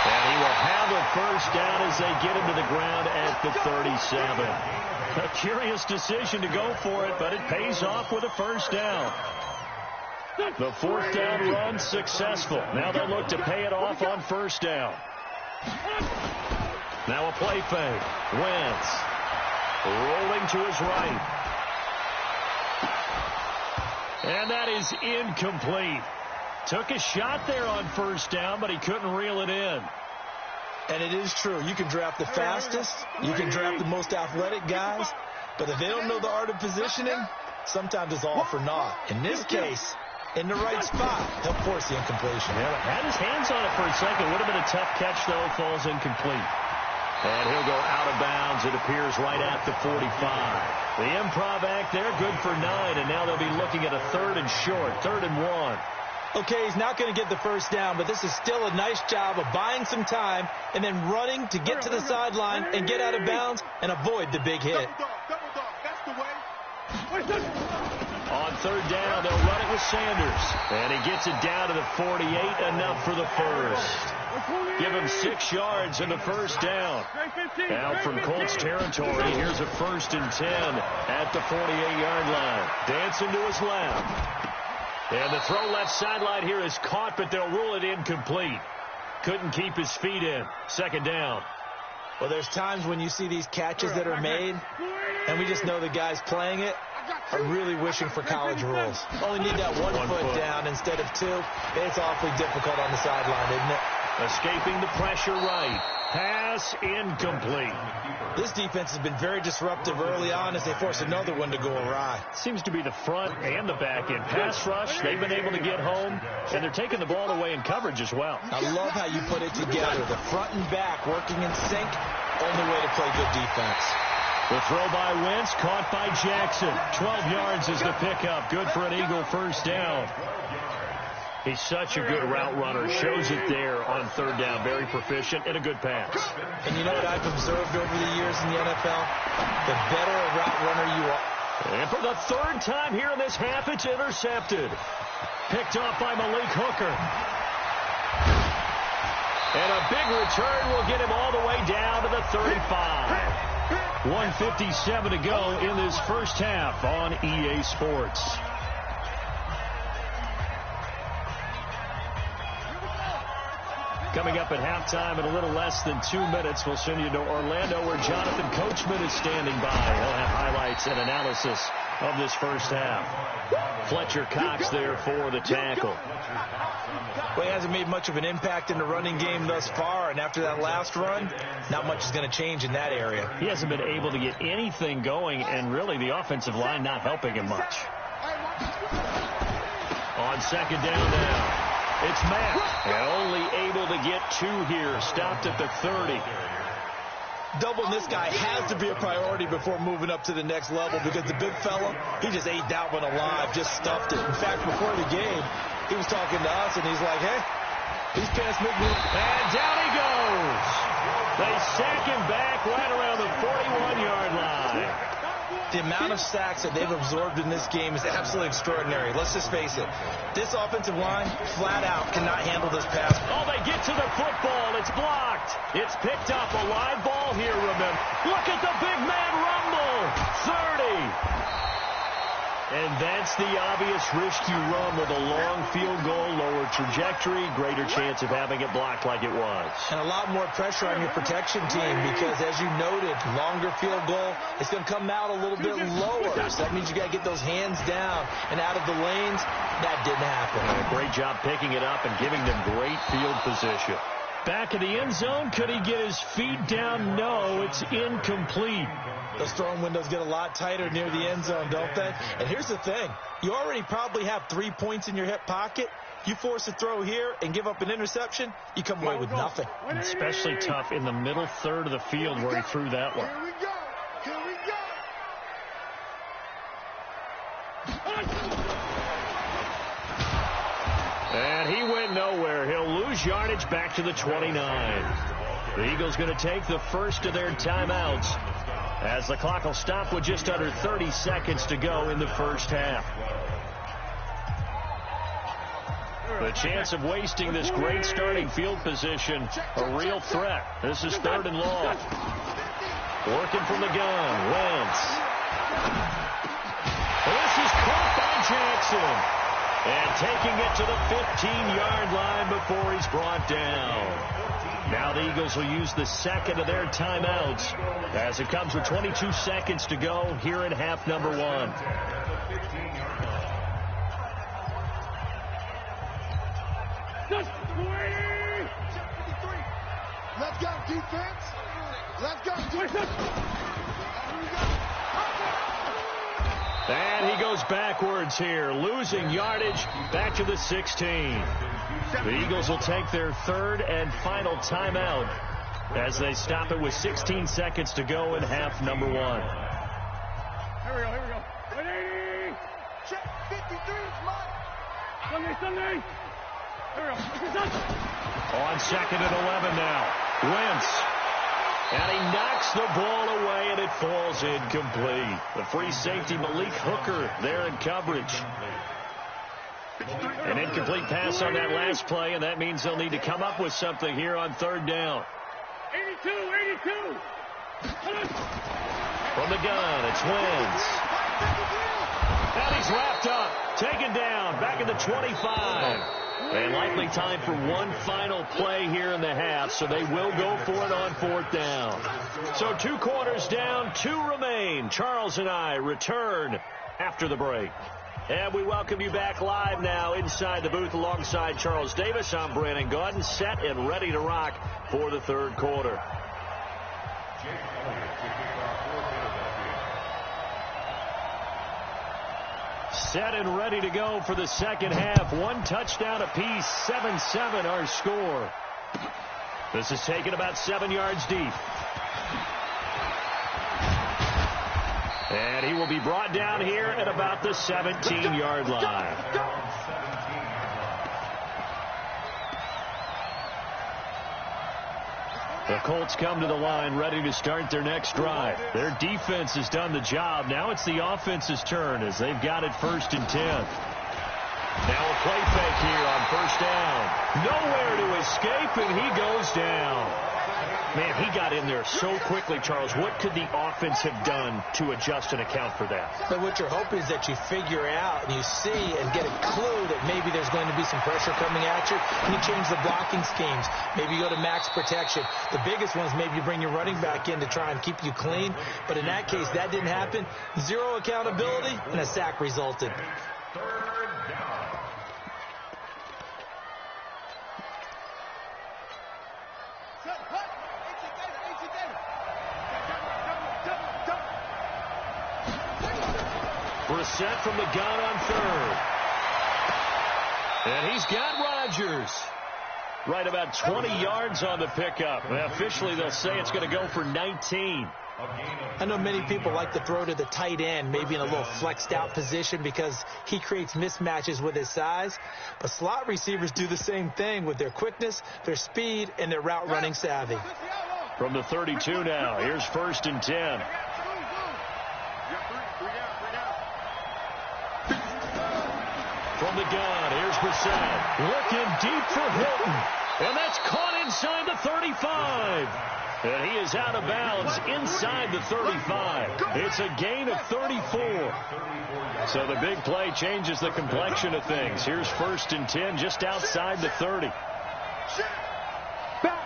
And he will have a first down as they get him to the ground at the 37. A curious decision to go for it, but it pays off with a first down. The 4th down run successful. Now they'll look to pay it off on first down. Now a play fake. Wentz. Rolling to his right. And that is incomplete. Took a shot there on first down, but he couldn't reel it in. And it is true. You can draft the fastest. You can draft the most athletic guys. But if they don't know the art of positioning, sometimes it's all for naught. In this case, in the right spot, he'll force the incompletion. Yeah, had his hands on it for a second. Would have been a tough catch, though. Falls incomplete. And he'll go out of bounds, it appears, right at the 45. The improv act there, good for 9. And now they'll be looking at a 3rd and short, 3rd and 1. Okay, he's not going to get the first down, but this is still a nice job of buying some time and then running to get to the sideline and get out of bounds and avoid the big hit. Double dog, that's the way. On 3rd down, they'll run it with Sanders. And he gets it down to the 48, enough for the first. Give him 6 yards in the first down. Out from Colts territory, here's a 1st and 10 at the 48-yard line. Dancing to his left. And the throw left sideline here is caught, but they'll rule it incomplete. Couldn't keep his feet in. 2nd down. Well, there's times when you see these catches that are made, and we just know the guys playing it are really wishing for college rules. Only need that one foot down instead of 2. It's awfully difficult on the sideline, isn't it? Escaping the pressure right. Pass incomplete. This defense has been very disruptive early on as they force another one to go awry. Seems to be the front and the back end. Pass rush, they've been able to get home, and they're taking the ball away in coverage as well. I love how you put it together. The front and back working in sync, only way to play good defense. The throw by Wentz, caught by Jackson. 12 yards is the pickup. Good for an Eagle first down. He's such a good route runner. Shows it there on 3rd down. Very proficient and a good pass. And you know what I've observed over the years in the NFL? The better a route runner you are. And for the 3rd time here in this half, it's intercepted. Picked off by Malik Hooker. And a big return will get him all the way down to the 35. 1:57 to go in this first half on EA Sports. Coming up at halftime in a little less than 2 minutes, we'll send you to Orlando where Jonathan Coachman is standing by. He'll have highlights and analysis of this first half. Fletcher Cox there for the tackle. Well, he hasn't made much of an impact in the running game thus far, and after that last run, not much is going to change in that area. He hasn't been able to get anything going, and really the offensive line not helping him much. On 2nd down now. It's Matt, and only able to get 2 here. Stopped at the 30. Doubling this guy has to be a priority before moving up to the next level because the big fella, he just ate that one alive, just stuffed it. In fact, before the game, he was talking to us, and he's like, hey, these pants make me... And down he goes. They sack him back right around the 41-yard line. The amount of sacks that they've absorbed in this game is absolutely extraordinary. Let's just face it. This offensive line, flat out, cannot handle this pass. Oh, they get to the football. It's blocked. It's picked up. A live ball here, remember. Look at the big man rumble. 30. And that's the obvious risk you run with a long field goal, lower trajectory, greater chance of having it blocked like it was. And a lot more pressure on your protection team because, as you noted, longer field goal, it's going to come out a little bit lower. So that means you got to get those hands down and out of the lanes. That didn't happen. Great job picking it up and giving them great field position. Back in the end zone, could he get his feet down? No, it's incomplete. Those throwing windows get a lot tighter near the end zone, don't they? And here's the thing. You already probably have 3 points in your hip pocket. You force a throw here and give up an interception, you come away with nothing. And especially tough in the middle third of the field where he threw that one. Here we go. Here we go. And he went nowhere. He'll lose yardage back to the 29. The Eagles going to take the first of their timeouts as the clock will stop with just under 30 seconds to go in the first half. The chance of wasting this great starting field position, a real threat. This is 3rd and long. Working from the gun, Wentz. This is caught by Jackson. And taking it to the 15-yard line before he's brought down. Now the Eagles will use the second of their timeouts as it comes with 22 seconds to go here in half number 1. Let's Let's go, defense. Let's go, defense. And he goes backwards here, losing yardage back to the 16. The Eagles will take their third and final timeout as they stop it with 16 seconds to go in half number one. Here we go. 180. Check 53 is mine. Sunday. Here we go. On second and 11 now. Wentz. And he knocks the ball away, and it falls incomplete. The free safety, Malik Hooker, there in coverage. An incomplete pass on that last play, and that means they'll need to come up with something here on third down. 82. From the gun, it's Wentz. And he's wrapped up, taken down, back at the 25. And likely time for one final play here in the half, so they will go for it on fourth down. So 2 quarters down, 2 remain. Charles and I return after the break. And we welcome you back live now inside the booth alongside Charles Davis. I'm Brandon Gaudin, set and ready to rock for the third quarter. Set and ready to go for the second half. 1 touchdown apiece, 7-7 our score. This is taken about 7 yards deep. And he will be brought down here at about the 17-yard line. The Colts come to the line ready to start their next drive. Their defense has done the job. Now it's the offense's turn as they've got it 1st and 10. Now a play fake here on first down. Nowhere to escape, and he goes down. Man, he got in there so quickly, Charles. What could the offense have done to adjust and account for that? But what you're hoping is that you figure out and you see and get a clue that maybe there's going to be some pressure coming at you, and you change the blocking schemes. Maybe you go to max protection. The biggest one is maybe you bring your running back in to try and keep you clean. But in that case, that didn't happen. 0 accountability, and a sack resulted. Set from the gun on third. And he's got Rodgers. Right about 20 yards on the pickup. And officially, they'll say it's going to go for 19. I know many people like to throw to the tight end, maybe in a little flexed out position because he creates mismatches with his size. But slot receivers do the same thing with their quickness, their speed, and their route running savvy. From the 32 now, here's 1st and 10. From the gun, here's Brissett. Looking deep for Hilton. And that's caught inside the 35. And he is out of bounds inside the 35. It's a gain of 34. So the big play changes the complexion of things. Here's 1st and 10 just outside the 30. Back.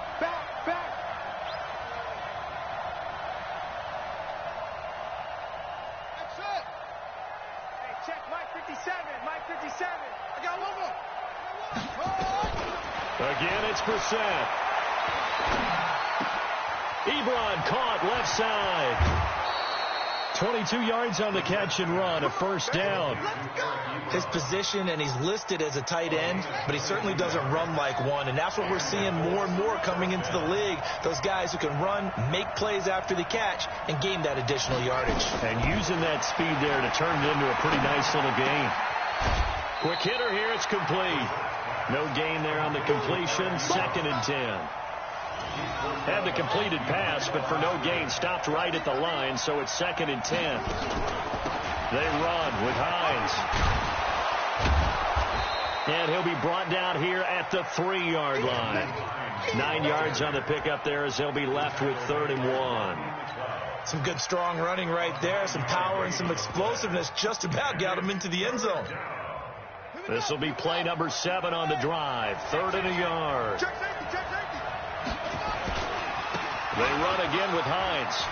That's it. Hey, check Mike 57. Mike 57. I got one more. Again, it's Brissett. Ebron caught left side. 22 yards on the catch and run, a first down. His position, and he's listed as a tight end, but he certainly doesn't run like one, and that's what we're seeing more and more coming into the league. Those guys who can run, make plays after the catch, and gain that additional yardage. And using that speed there to turn it into a pretty nice little gain. Quick hitter here, it's complete. No gain there on the completion, 2nd and 10. Had the completed pass, but for no gain, stopped right at the line, so it's 2nd and 10. They run with Hines. And he'll be brought down here at the 3-yard line. 9 yards on the pickup there as they'll be left with 3rd and 1. Some good strong running right there, some power and some explosiveness just about got him into the end zone. This will be play number 7 on the drive. 3rd and a yard. They run again with Hines.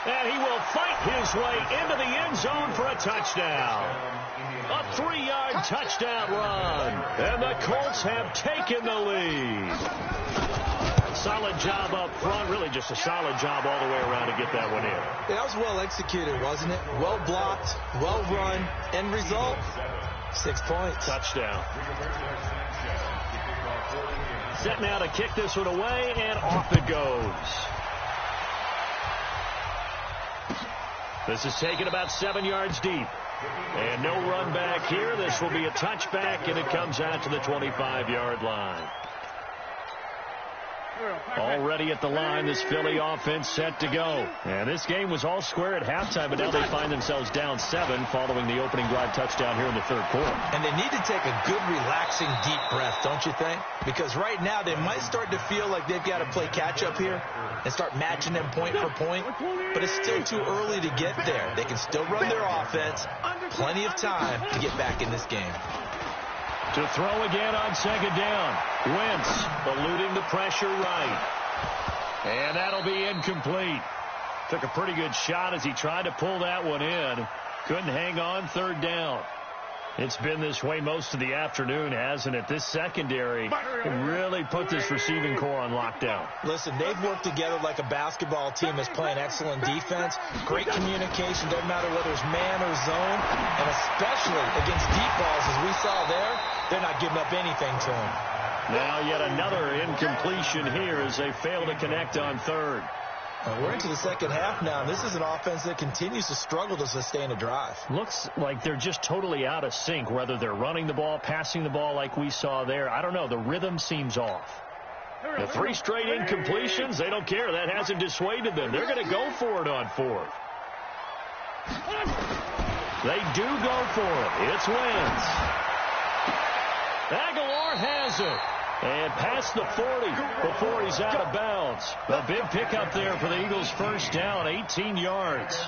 And he will fight his way into the end zone for a touchdown. A 3-yard touchdown run. And the Colts have taken the lead. Solid job up front. Really just a solid job all the way around to get that one in. Yeah, that was well executed, wasn't it? Well blocked, well run. End result, 6 points. Touchdown. Set now to kick this one away, and off it goes. This is taken about 7 yards deep. And no run back here. This will be a touchback, and it comes out to the 25-yard line. Already at the line, this Philly offense set to go. And this game was all square at halftime, but now they find themselves down 7 following the opening drive touchdown here in the third quarter. And they need to take a good, relaxing, deep breath, don't you think? Because right now they might start to feel like they've got to play catch-up here and start matching them point for point. But it's still too early to get there. They can still run their offense. Plenty of time to get back in this game. To throw again on second down. Wentz eluding the pressure right. And that'll be incomplete. Took a pretty good shot as he tried to pull that one in. Couldn't hang on third down. It's been this way most of the afternoon, hasn't it? This secondary really put this receiving core on lockdown. Listen, they've worked together like a basketball team that's playing excellent defense. Great communication, doesn't matter whether it's man or zone. And especially against deep balls, as we saw there, they're not giving up anything to them. Now yet another incompletion here as they fail to connect on third. We're into the second half now, and this is an offense that continues to struggle to sustain a drive. Looks like they're just totally out of sync, whether they're running the ball, passing the ball like we saw there. I don't know. The rhythm seems off. The 3 straight incompletions, they don't care. That hasn't dissuaded them. They're going to go for it on fourth. They do go for it. It's Wentz. Aguilar has it. And past the 40 before he's out of bounds. A big pickup there for the Eagles' first down, 18 yards.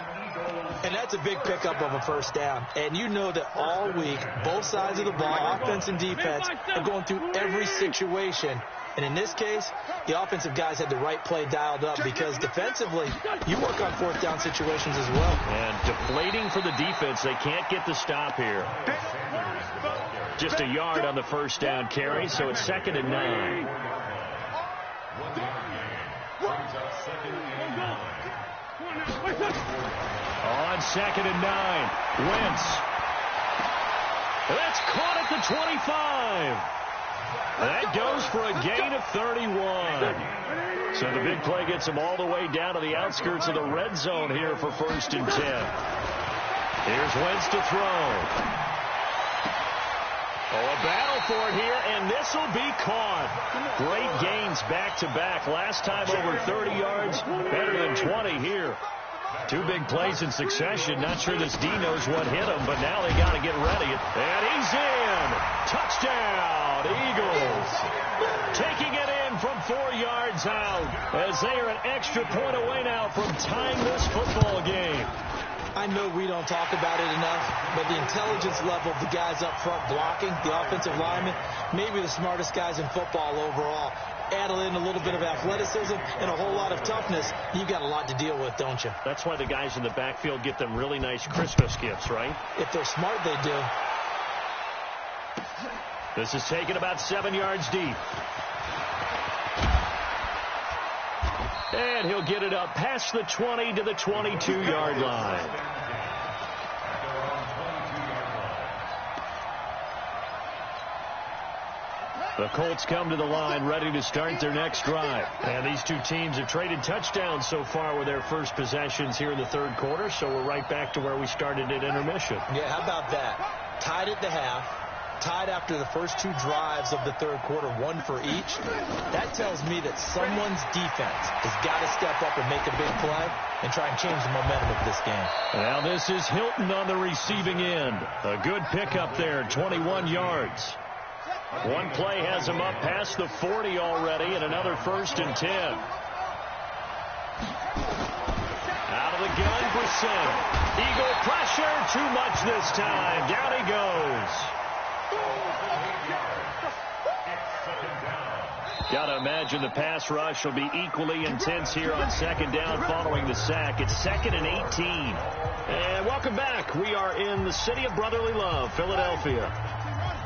And that's a big pickup of a first down. And you know that all week, both sides of the ball, offense and defense, are going through every situation. And in this case, the offensive guys had the right play dialed up because defensively, you work on fourth down situations as well. And deflating for the defense. They can't get the stop here. Just a yard on the first down carry, so it's 2nd and 9. On 2nd and 9, Wentz. That's caught at the 25. That goes for a gain of 31. So the big play gets him all the way down to the outskirts of the red zone here for 1st and 10. Here's Wentz to throw. Oh, a battle for it here, and this will be caught. Great gains back-to-back. Last time over 30 yards, better than 20 here. 2 big plays in succession. Not sure this D knows what hit him, but now they got to get ready. And he's in. Touchdown, Eagles. Taking it in from 4 yards out as they are an extra point away now from tying this football game. I know we don't talk about it enough, but the intelligence level of the guys up front blocking, the offensive linemen, maybe the smartest guys in football overall. Add in a little bit of athleticism and a whole lot of toughness, you've got a lot to deal with, don't you? That's why the guys in the backfield get them really nice Christmas gifts, right? If they're smart, they do. This is taken about 7 yards deep. And he'll get it up past the 20 to the 22-yard line. The Colts come to the line ready to start their next drive. And these two teams have traded touchdowns so far with their first possessions here in the third quarter, so we're right back to where we started at intermission. Yeah, how about that? Tied at the half. Tied after the first 2 drives of the third quarter, 1 for each. That tells me that someone's defense has got to step up and make a big play and try and change the momentum of this game. Now this is Hilton on the receiving end. A good pickup there, 21 yards. One play has him up past the 40 already, and another 1st and 10. Out of the gun for Sim. Eagle pressure, too much this time. Down he goes. Got to imagine the pass rush will be equally intense here on second down following the sack. It's 2nd and 18. And welcome back. We are in the city of brotherly love, Philadelphia.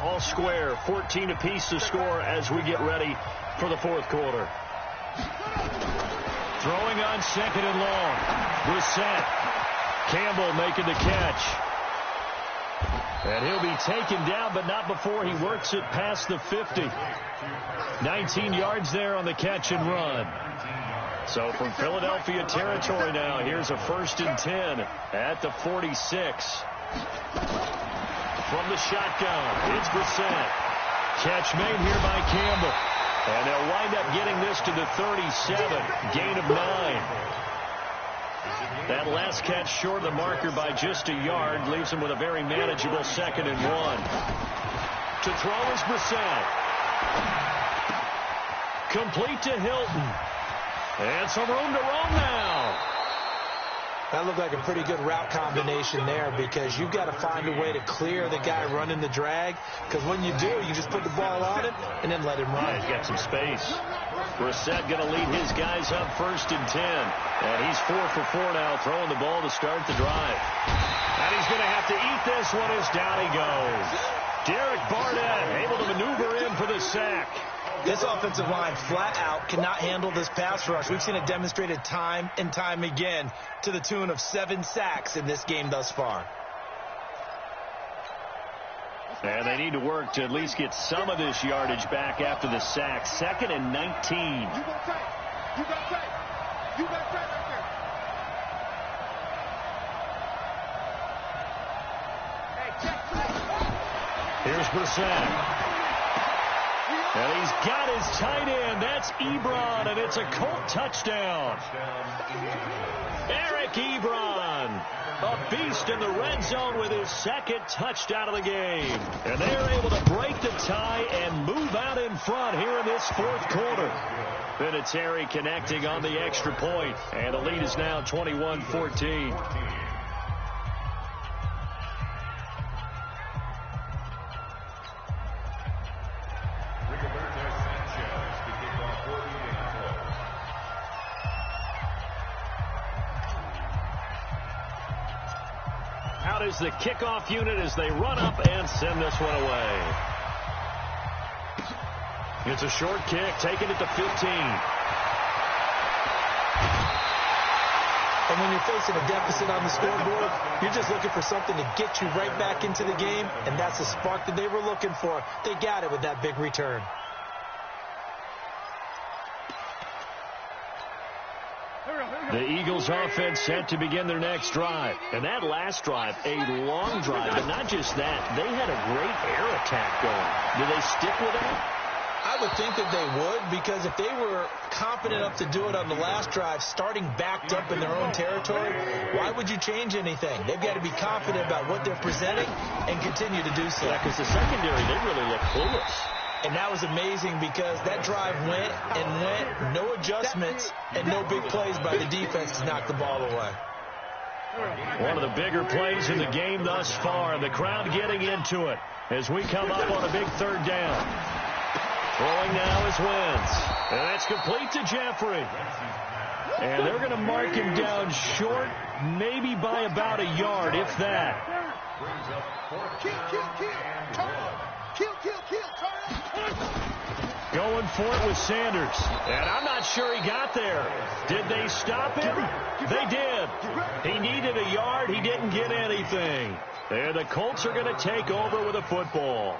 All square, 14 apiece to score as we get ready for the fourth quarter. Throwing on second and long. Brissett. Campbell making the catch. And he'll be taken down, but not before he works it past the 50. 19 yards there on the catch and run. So from Philadelphia territory now, here's a 1st and 10 at the 46. From the shotgun, it's Brissett. Catch made here by Campbell. And they'll wind up getting this to the 37. Gain of 9. That last catch short of the marker by just a yard leaves him with a very manageable 2nd and 1. To throw is Brissett. Complete to Hilton. And some room to roam now. That looked like a pretty good route combination there because you've got to find a way to clear the guy running the drag, because when you do, you just put the ball on him and then let him run. Yeah, he's got some space. Brissett going to lead his guys up 1st and 10. And he's 4 for 4 now, throwing the ball to start the drive. And he's going to have to eat this one as down he goes. Derek Barnett able to maneuver in for the sack. This offensive line flat out cannot handle this pass rush. We've seen it demonstrated time and time again to the tune of 7 sacks in this game thus far. And they need to work to at least get some of this yardage back after the sack. 2nd and 19. You got tight. You got tight. You got tight right there. Hey, check. Here's Brissett. And he's got his tight end. That's Ebron, and it's a Colt touchdown. Eric Ebron, a beast in the red zone with his 2nd touchdown of the game. And they are able to break the tie and move out in front here in this 4th quarter. Vinatieri connecting on the extra point, and the lead is now 21-14. Out is the kickoff unit as they run up and send this one away. It's a short kick, taken at the 15. And when you're facing a deficit on the scoreboard, you're just looking for something to get you right back into the game, and that's the spark that they were looking for. They got it with that big return. The Eagles offense set to begin their next drive. And that last drive, a long drive. But not just that, they had a great air attack going. Do they stick with that? I would think that they would, because if they were confident enough to do it on the last drive, starting backed up in their own territory, why would you change anything? They've got to be confident about what they're presenting and continue to do so. Yeah, because the secondary, they really look clueless. And that was amazing because that drive went and went, no adjustments, and no big plays by the defense to knock the ball away. One of the bigger plays in the game thus far. The crowd getting into it as we come up on a big 3rd down. Throwing now is Wentz. And that's complete to Jeffrey. And they're going to mark him down short, maybe by about a yard, if that. Going for it with Sanders. And I'm not sure he got there. Did they stop him? They did. He needed a yard. He didn't get anything. And the Colts are going to take over with a football.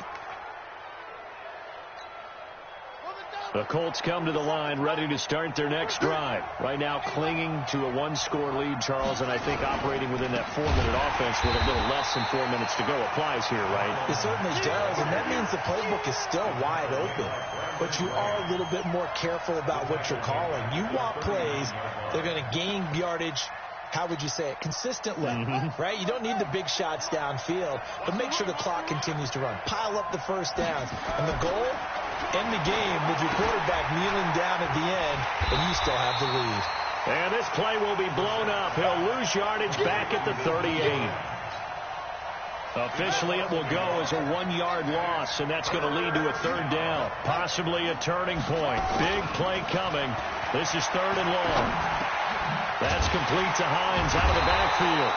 The Colts come to the line ready to start their next drive. Right now clinging to a 1-score lead, Charles, and I think operating within that 4-minute offense with a little less than 4 minutes to go applies here, right? It certainly does, and that means the playbook is still wide open. But you are a little bit more careful about what you're calling. You want plays that are going to gain yardage, how would you say it, consistently, right? You don't need the big shots downfield, but make sure the clock continues to run. Pile up the first downs. And the goal, end the game with your quarterback kneeling down at the end, and you still have the lead. And this play will be blown up. He'll lose yardage back at the 38. Officially, it will go as a 1-yard loss, and that's going to lead to a 3rd down, possibly a turning point. Big play coming. This is 3rd and long. That's complete to Hines out of the backfield.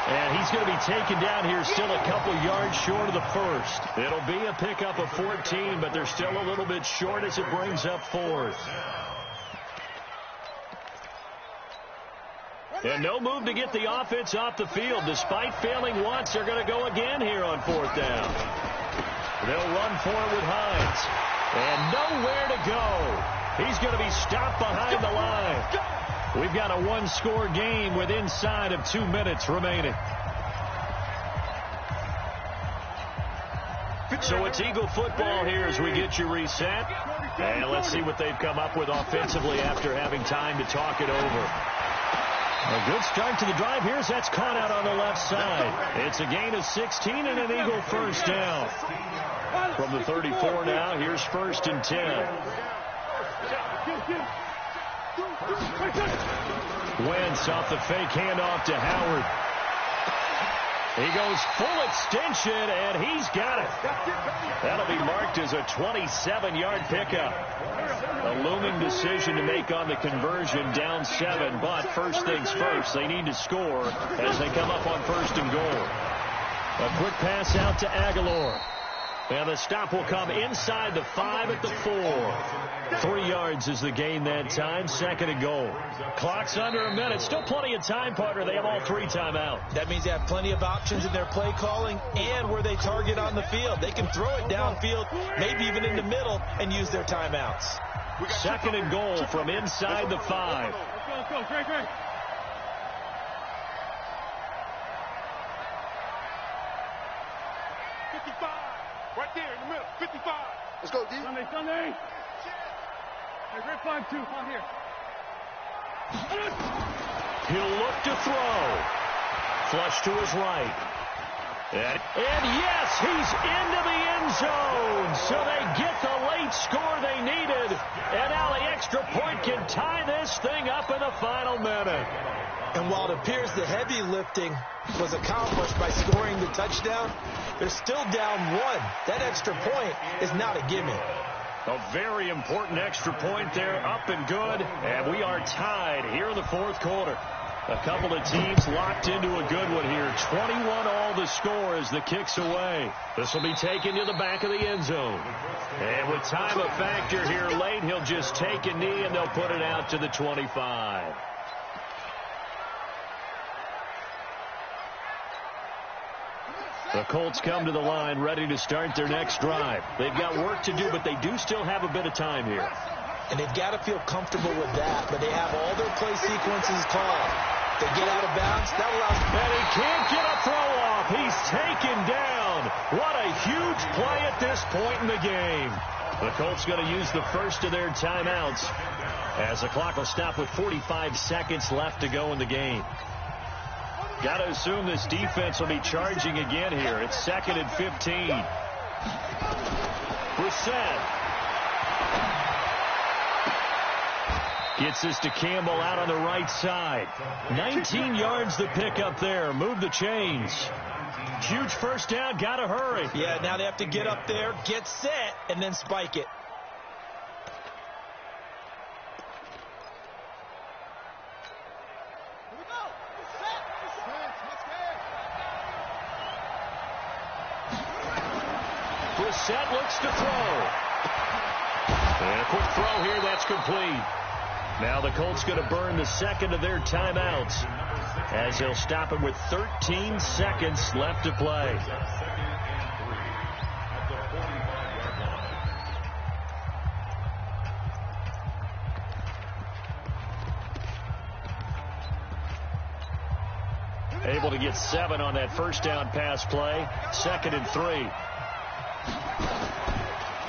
And he's going to be taken down here still a couple yards short of the first. It'll be a pickup of 14, but they're still a little bit short as it brings up 4th. And no move to get the offense off the field. Despite failing once, they're going to go again here on 4th down. They'll run for it with Hines. And nowhere to go. He's going to be stopped behind the line. We've got a one-score game with inside of 2 minutes remaining. So it's Eagle football here as we get you reset. And let's see what they've come up with offensively after having time to talk it over. A good start to the drive. Here's that's caught out on the left side. It's a gain of 16 and an Eagle first down. From the 34 now, here's 1st and 10. Wentz off the fake handoff to Howard. He goes full extension, and he's got it. That'll be marked as a 27-yard pickup. A looming decision to make on the conversion, down 7. But first things first, they need to score as they come up on 1st and goal. A quick pass out to Aguilar. And the stop will come inside the 5 at the 4. 3 yards is the gain that time. 2nd and goal. Clock's under a minute. Still plenty of time, partner. They have all 3 timeout. That means they have plenty of options in their play calling and where they target on the field. They can throw it downfield, maybe even in the middle, and use their timeouts. 2nd and goal from inside the 5. Let's go. Great. Right there in the middle, 55. Let's go, D. Sunday. Hey, great 5-2, come on here. He'll look to throw. Flush to his right. And yes, he's into the end zone. So they get the late score they needed. And now the extra point can tie this thing up in the final minute. And while it appears the heavy lifting was accomplished by scoring the touchdown, they're still down 1. That extra point is not a gimme. A very important extra point there, up and good. And we are tied here in the 4th quarter. A couple of teams locked into a good one here. 21 all the score as the kick's away. This will be taken to the back of the end zone. And with time a factor here late, he'll just take a knee and they'll put it out to the 25. The Colts come to the line ready to start their next drive. They've got work to do, but they do still have a bit of time here. And they've got to feel comfortable with that, but they have all their play sequences called. They get out of bounds, that allows... And he can't get a throw off. He's taken down. What a huge play at this point in the game. The Colts going to use the first of their timeouts as the clock will stop with 45 seconds left to go in the game. Got to assume this defense will be charging again here. It's 2nd and 15. Brissett gets this to Campbell out on the right side. 19 yards to pick up there. Move the chains. Huge first down. Got to hurry. Yeah, now they have to get up there, get set, and then spike it. Brissett looks to throw. And a quick throw here. That's complete. Now the Colts going to burn the 2nd of their timeouts as they'll stop it with 13 seconds left to play. Able to get 7 on that first down pass play. 2nd and 3.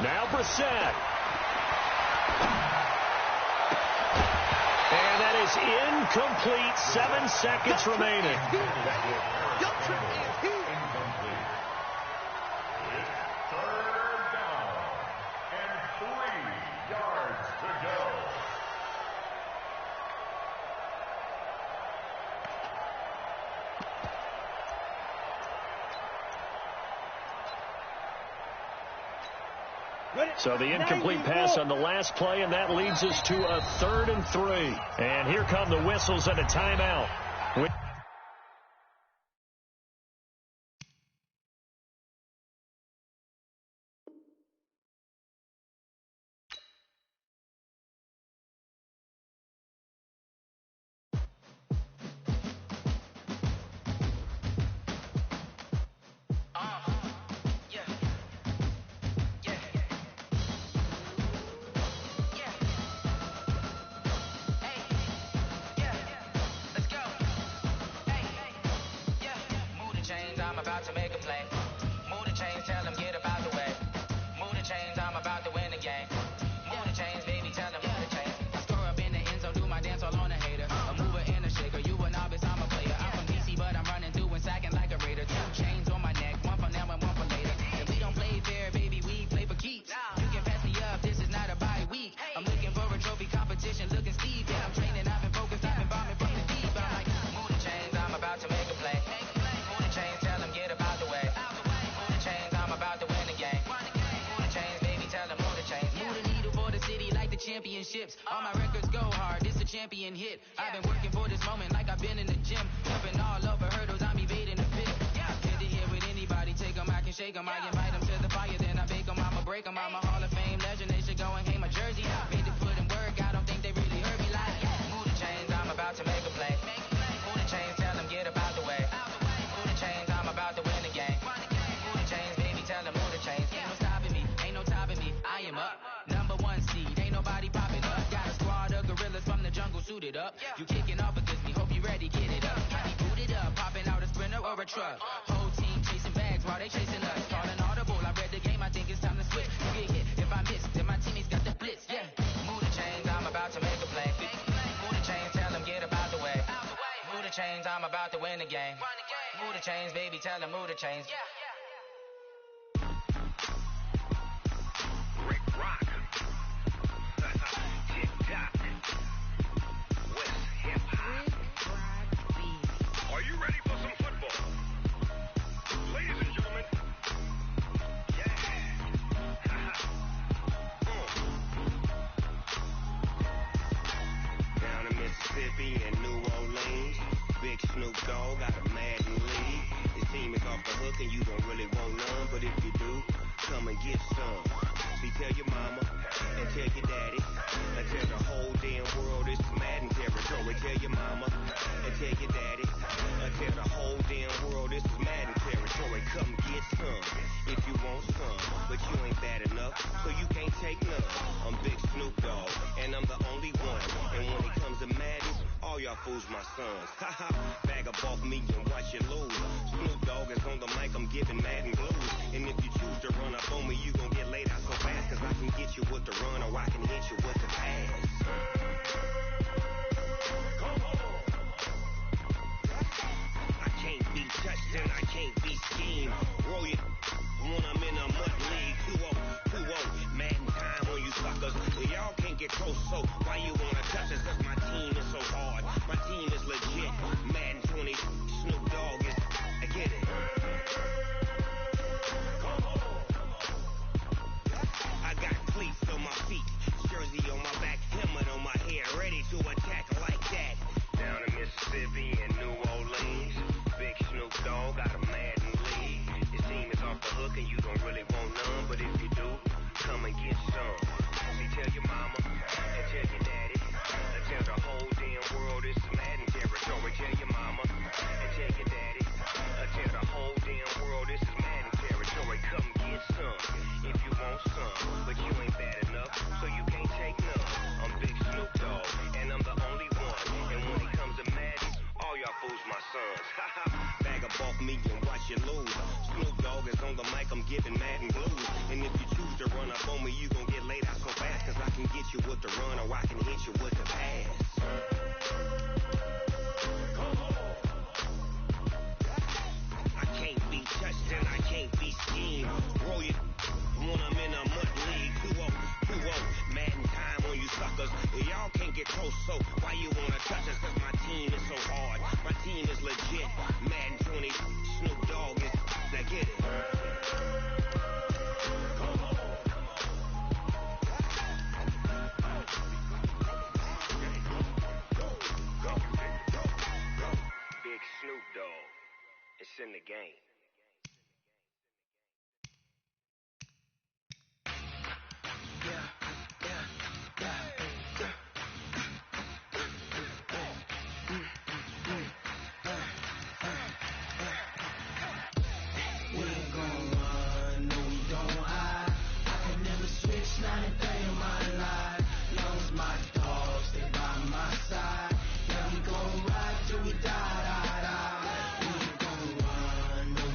Now Brissett. And that is incomplete. 7 seconds remaining. Incomplete. It's 3rd down and 3 yards to go. So the incomplete pass on the last play, and that leads us to a 3rd and 3. And here come the whistles and a timeout. about to make a play. Move the chains, tell them get about the way. Move the chains, I'm about to win the game. Move the chains, baby, tell them move the chains. I score up in the end zone, do my dance all on a hater. A mover and a shaker, you a novice, I'm a player. I'm from DC, but I'm running through and sacking like a raider. 2 chains on my neck, one for now and one for later. And we don't play fair, baby, we play for keeps. You can pass me up, this is not a bye week. I'm looking for a trophy competition, looking steep. Yeah, I'm training, I've been focused, I've been bombing from the deep. I'm like, move the chains, I'm about to make a play. Move the chains, tell them get about the way. Move the chains, I'm about to win the game. Move the chains, baby, tell them move the chains. Move the needle for the city like the championships. All my records go hard, this a champion hit. I've been working for this moment like I've been in the gym. Jumping all over hurdles, I'm evading the pit. Get to here with anybody, take them, I can shake them. I invite them to the fire, then I bake them, I'ma break them. I'm a Hall of Fame legend, they should go and hang my jersey. Made to put in work, I don't think they really heard me like, move the chains, I'm about to make a play. Move the chains, tell them get about the way. Move the chains, I'm about to win the game. Move the chains, baby, tell them move the chains. Ain't no stopping me, ain't no topping me, I am up. Number 1 seed, ain't nobody popping up. Got a squad of gorillas from the jungle suited up. You kicking off against me, hope you ready, get it up. I be booted up, popping out a Sprinter or a truck. Whole team chasing bags while they chasing us. Calling audible, I read the game, I think it's time to switch. You get hit, if I miss, then my teammates got the blitz, yeah. Move the chains, I'm about to make a play. Move the chains, tell them get about the way. Move the chains, I'm about to win the game. Move the chains, baby, tell them move the chains. Rick Rock. Tick-tock. West hip-hop. Are you ready for some football? Ladies and gentlemen. Yeah. Down in Mississippi and New Orleans, Big Snoop Dogg got a Madden league. His team is off the hook and you don't really want none, but if you do, come and get some. See, tell your mama and tell your daddy and tell the whole damn world this is Madden territory. Tell your mama and tell your daddy and tell the whole damn world this is Madden territory. Come get some if you want some, but you ain't bad enough, so you can't take none. I'm Big Snoop Dogg and I'm the only one. And when it comes to Madden, all y'all fools my sons. Haha, bag up off me and watch you lose. Snoop Dogg is on the mic, I'm giving Madden blues. And if you choose to run up on me, you gon' get laid out so fast, cause I can get you with the run or I can hit you with the pass. I can't be touched and I can't be schemed. Roll it when I'm in a mud league. 2-0, Madden time on you suckers. Y'all can't get close, so why you wanna touch us? Cause my team is so hard, my team is legit. Madden 20, Snoop Dogg is, I get it. I got cleats on my feet, jersey on my back, helmet on my head, ready to attack like that. Down in Mississippi and New Orleans, Big Snoop Dogg got a Madden league. His team is off the hook and you don't really want none, but if you do, come and get some. See, tell your mama and tell your daddy and tell the whole damn world this is Madden territory. Tell your mama and tell your daddy and tell the whole damn world this is Madden territory. Come get some if you want some, but you ain't bad enough, so you can't take none. I'm Big Snoop Dogg and I'm the only one. And when it comes to Madden, all y'all fools my sons. Haha, bag up off me and watch you lose. Snoop Dogg is on the mic, I'm giving Madden blues. And if you choose to run up on me, you gon' get laid out so fast, cause I can get you with the run or I can hit you with the pass. I can't be touched and I can't be schemed. Roll it when I'm in a mud league. 2-0, Madden time on you suckers. Y'all can't get close, so why you wanna touch us? Cause my team is so hard, my team is legit. Madden 20, Snoop Dogg is, now get it. Big Snoop Dogg, it's in the game. Yeah, we gon' ride till we die, die, die. We gon' run, no,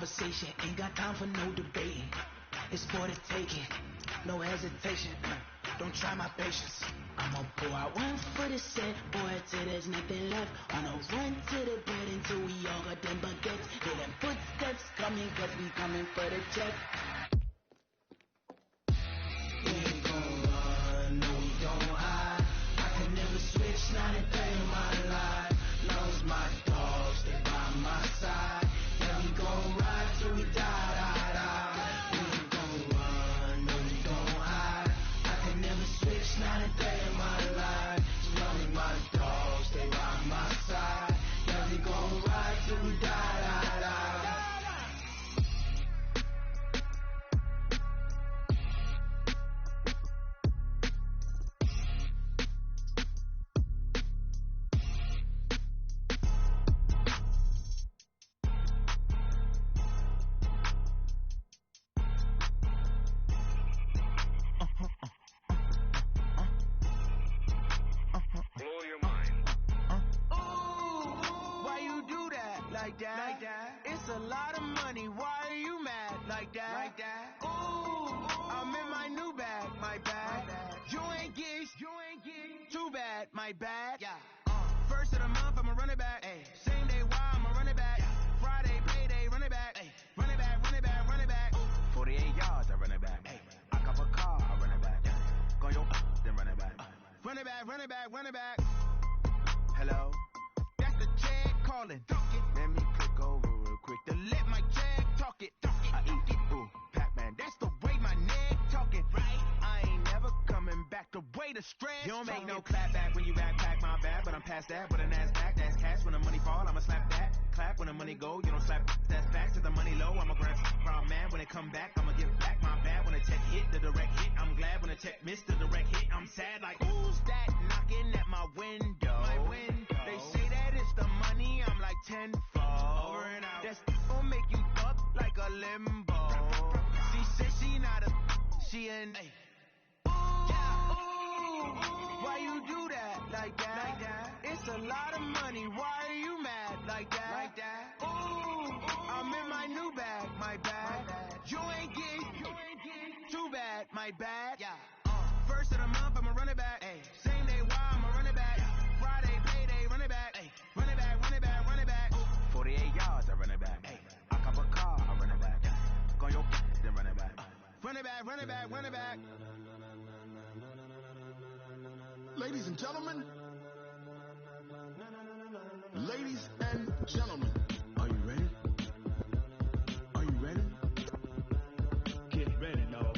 conversation, ain't got time for no debating. It's for the taking, no hesitation. Don't try my patience. I'ma pour out one for the set, boy, till there's nothing left. On a run to the bread until we all got them baguettes. Hear them footsteps coming, cause we coming for the check. We ain't gon' run, no we don't hide. I can never switch, not a day in my life. Long as my dogs, they by my side. Yeah, we gon' ride till we die, die, die. We ain't gon' run, no we don't hide. I can never switch, not a day in my life. As long as my dogs, they by my side. Yeah, we gon' ride till we die, die, die. Blow your mind. Ooh, why you do that like that? Like that? It's a lot of money. Why are you mad like that? Like that? Ooh, I'm in my new bag, my bag. You ain't geeks, too bad, my bad. Yeah. First of the month, I'ma run it back. Ay. Same day, why I'ma run it back. Friday, payday, run it back. Ay. Run it back, run it back, run it back. 48 yards, I run it back. Ay. I cop a car, I run it back. Go your then run it back. Run it back, run it back, run it back. Hello? That's the check calling. Let me click over real quick. To let my check talk it. I eat it. Ooh, Pac-Man. That's the way my neck talking, right? I ain't never coming back. The way the stress. You don't make no clap back when you backpack, my bad, but I'm past that. With an ass back, that's cash. When the money fall, I'ma slap that. Clap when the money go, you don't slap. That's back to the money low. I'ma grab problem man when it come back. I'ma give back my bad when the check hit the direct hit. I'm glad when the check missed the direct hit. I'm sad like who's that knocking at my window? My window. They say that it's the money. I'm like tenfold. Over and out. That's gon' make you up like a limbo. She said she not a, she an. Ooh, why you do that like that? Like that? It's a lot of money. Why are you mad like that? Like that? Ooh, I'm in my new bag, my bag. You ain't geek, too bad, my bad. Yeah. First of the month, I'ma run it back. Ay. Same day, why I'ma run it back. Friday, payday, run it back. Ay. Run it back, run it back, run it back. 48 yards, I run it back. Ay. I cop a car, I run it back. Go your then run it back. Run it back, run it back, run it back. Ladies and gentlemen. Ladies and gentlemen. Are you ready? Are you ready? Get ready, no.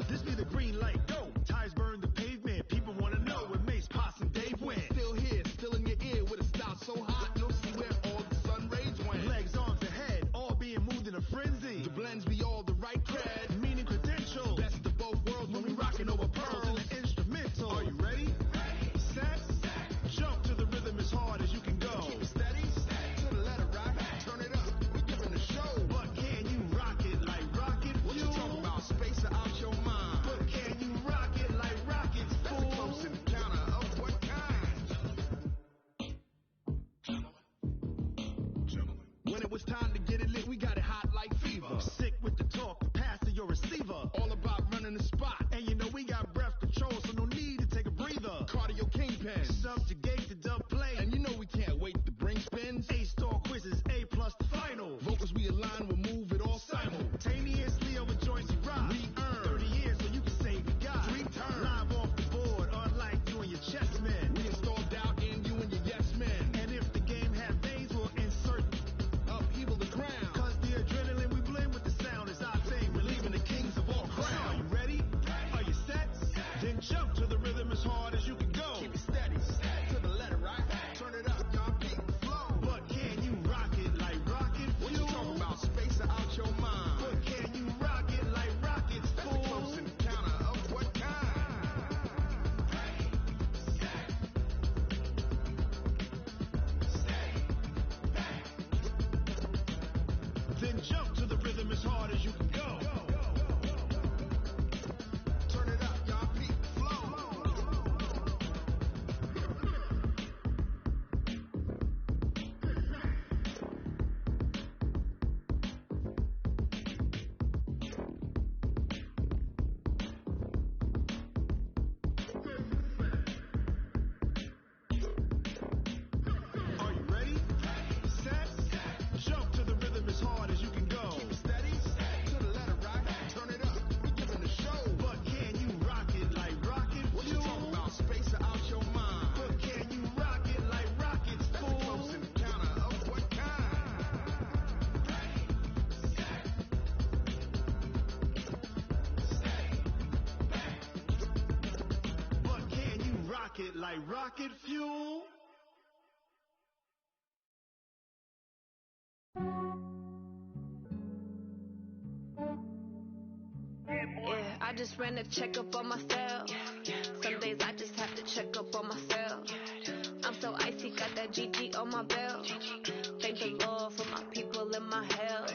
This be the green light, go. Tires burn the pavement. People wanna know where Mace, Pops, and Dave went. Still here, still in your ear with a style so hot, you'll see where all the sun rays went. Legs, arms, and head, all being moved in a frenzy. The blends be all the right cred, meaning credential. Best of both worlds when we rockin' over pearls in the instrumental. Are you ready? Set, jump to the rhythm as hard as you can go. Keep it steady, to the letter rock, turn it up. We're giving a show. But can you rock it like rocket? What you talking about? Space or out your mind? But can you rock it like rockets? That's a close encounter of what kind? When it was time to get it lit, we got it hot like fever. Sick with the talk, pass to your receiver. All about running the spot. And you know we got breath control, so no need to take a breather. Cardio kingpin, subjugate the dub play. And you know we can't wait to bring spins. A-star quizzes, A+ the final. Vocals we align, we'll move it all simultaneously over joints you rock. We earn 30 years, so you can say we got 3 turns. Live off the board, unlike you and your chess men. We install doubt in you and your yes men. And if the game has veins, we'll insert upheaval the ground. Cause the adrenaline we blend with the sound is our thing. We're leaving the kings of all crowns. Are you ready? Are you set? Then jump to the rhythm as hard as you can go. Keep it steady, to the Jump to the rhythm as hard as you can go. Turn it up, y'all. Peak flow. Are you ready? Set. Jump to the rhythm as hard as you can go. Keep steady. To the letter rock. Turn it up. We giving the show. But can you rock it like rocket? What you talking about? Space out your mind. But can you rock it like rockets? That's a close encounter of what kind? But can you rock it like rocket fuel? Yeah, I just ran a checkup on myself. Some days I just have to check up on myself. I'm so icy, got that GG on my belt. Thank the Lord for my people in my health.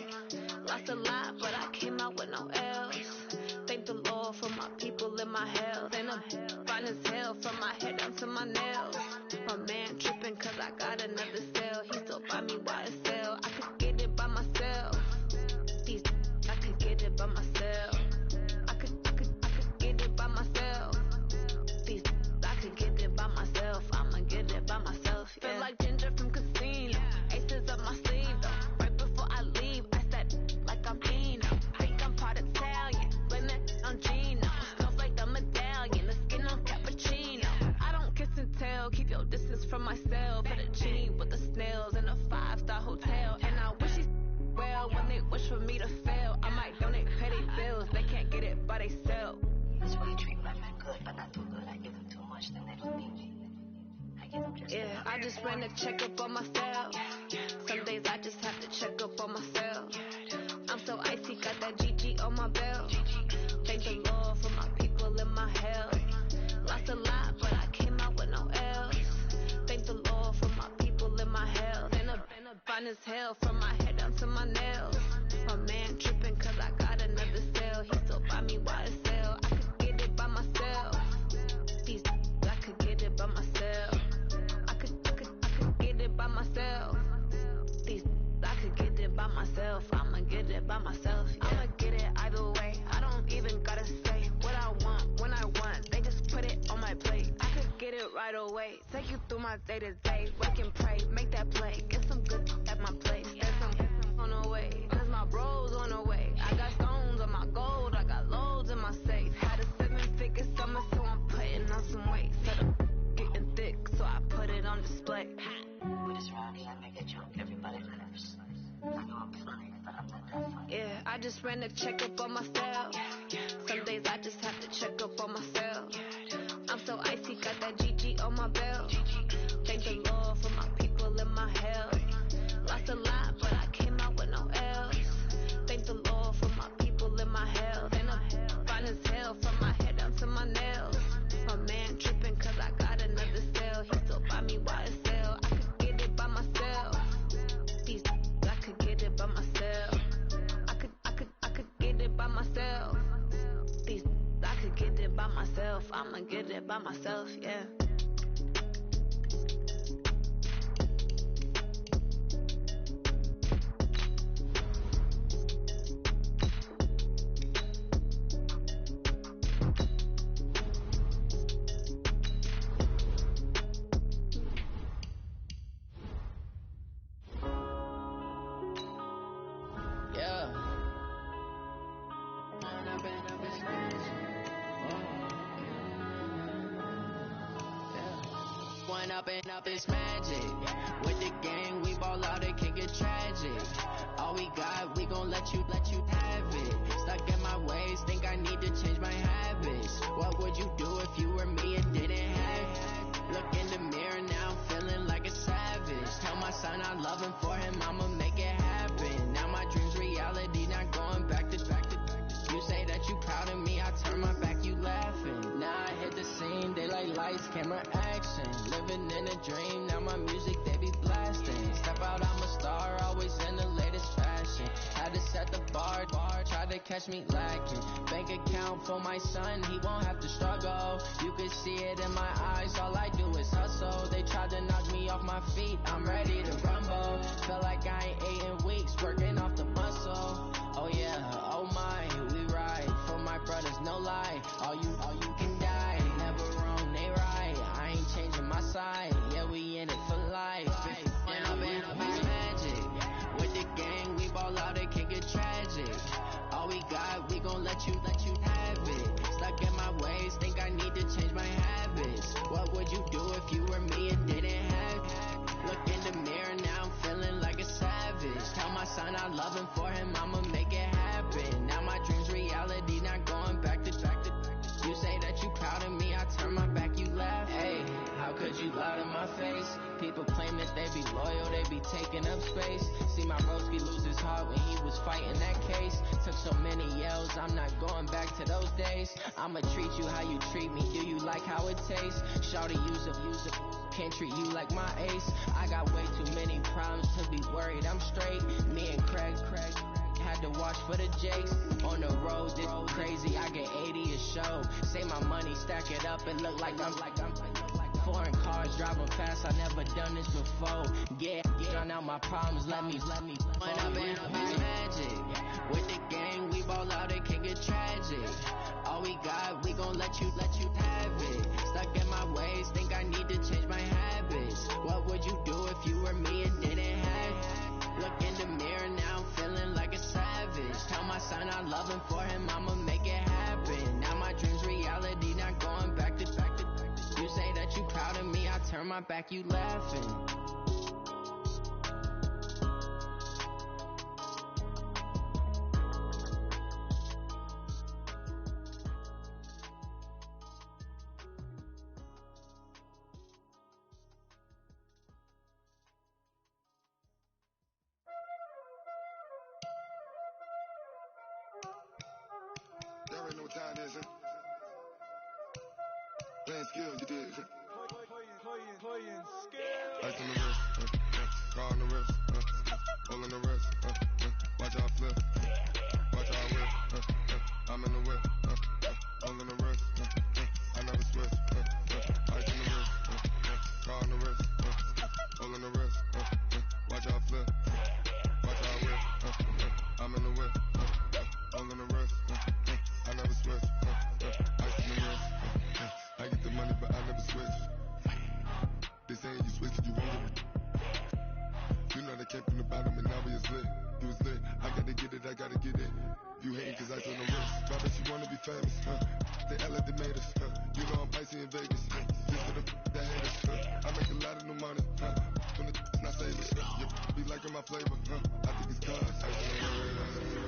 Lost a lot, but I came out with no L's. Thank the Lord for my people in my health. And I'm fine as hell from my head down to my nails. My man tripping cause I got another cell. He still buy me YSL. I could get it by myself. These I could get it by myself. I could get it by myself. These I could get it by myself. I'ma get it by myself. Yeah. Feel like Ginger from Casino. Aces up my sleeve though. Right before I leave, I said like I'm Pino. Think I'm part Italian. Blame that on Gino. Smells like the medallion. The skin on cappuccino. I don't kiss and tell. Keep your distance from myself. Fettuccine with the snails in a 5-star hotel. And I wish he well when they wish for me to fail. I might donate petty bills. They can't get it by themselves. That's why you treat my men good, but not too good. I give them too much, then they don't need me. I give them just Yeah, I just ran a checkup on myself. Some days I just have to check up on myself. I'm so icy, got that GG on my belt. Thank the Lord for my people in my health. Lost a lot, but I came out with no L's. Thank the Lord for my people in my health. And I'm fine as hell from my head down to my nails. My man tripping cause I got another cell. He still buy me YSL. I could get it by myself. These I could get it by myself. I could get it by myself. These I could get it by myself. I'ma get it by myself. Yeah. I'ma get it either way. I don't even gotta say what I want when I want. They just put it on my plate. I could get it right away. Take you through my day to day. Wake and pray, make that play. Get some good at my place. There's some on the way. Cause my bros on the way. I got stones on my gold. I got loads in my safe. Had a 7-figure summer, so I'm putting on some weight. Set up getting thick, so I put it on display. With this round here, I make it jump everybody nerves. I know I'm flying, but I'm not that funny. Yeah, I just ran a checkup on myself. Some days I just have to check up on myself. I'm so icy, got that GG on my belt. Thank the Lord for my people in my health. Lost a lot, but I came out with no L's. Thank the Lord for my people in my health. And I'm fine as hell from my head down to my nails. My man tripping cause I got another cell. He still buy me YSL. I could get it by myself. These I could get it by myself. I could get it by myself. These I could get it by myself. I'ma get it by myself, yeah. Up is magic. With the gang, we ball out, it can get tragic. All we got, we gon' let you have it. Stuck in my ways, think I need to change my habits. What would you do if you were me and didn't have it? Look in the mirror now, I'm feeling like a savage. Tell my son I love him, for him I'ma make it happen. Now my dream's reality, not going back to. You say that you proud of me, I turn my back, you laughing. Now I hit the scene, daylight lights, camera action. Living in a dream, now my music they be blasting. Step out, I'm a star, always in the latest fashion. Had to catch me lacking. Bank account for my son, he won't have to struggle. You can see it in my eyes, all I do is hustle. They tried to knock me off my feet, I'm ready to rumble. Feel like I ain't ate in weeks, working off the muscle. Oh yeah, oh my, we ride for my brothers, no lie. All you can die, never wrong, they right. I ain't changing my side, yeah, we in it for life. And I've been magic with the gang, we ball out, it can get tragic. All we got, we gon' let you have it. Stuck in my ways, think I need to change my habits. What would you do if you were me and didn't have it? Look in the mirror, now I'm feeling like a savage. Tell my son I love him, for him I'ma make it happen. Now my dream's reality, not going back to. You say that you proud of me, I turn my back, you laugh. Hey, how could you lie to my face? People claim that they be loyal, they be taking up space. See my broski lose his heart when he was fighting that case. Took so many yells, I'm not going back to those days. I'ma treat you how you treat me, do you like how it tastes? Shawty, use it, can't treat you like my ace. I got way too many problems to be worried, I'm straight. Me and Craig had to watch for the Jakes. On the road, this crazy, I get 80 a show. Say my money, stack it up, and look like I'm foreign cars, driving fast, I never done this before. Yeah, drown out my problems, let me When I've been magic with the gang, we ball out, it can get tragic. All we got, we gon' let you have it. Stuck in my ways, think I need to change my habits. What would you do if you were me and didn't have it? Look in the mirror, now I'm feeling like a savage. Tell my son I love him, for him I'ma make it happen. Now my dream's reality, not going back to. You say that you proud of me, I turn my back, you laughing. Y'all already know what time it is, huh? Playing skills, you did. Playing skills. Ice on the wrist, car on the wrist, pull on the wrist, watch out flip, watch out whip, I'm in the whip, pull on the wrist, I never switch, ice on the wrist, car on the wrist, pull on the wrist, watch out flip, watch out whip, I'm in the whip, pull on the wrist, I never switch, ice on the wrist, I get the money but I never switch. They saying you switch it, you won't get it. You know they came from the bottom and now we is lit. You was lit, I gotta get it, I gotta get it. You hating cause I told the wrist. But I bet you wanna be famous, They act like they made us, You know I'm icy in Vegas, Just for the haters, I make a lot of new money, When the not savers, You be liking my flavor, I think it's cause ice on the wrist.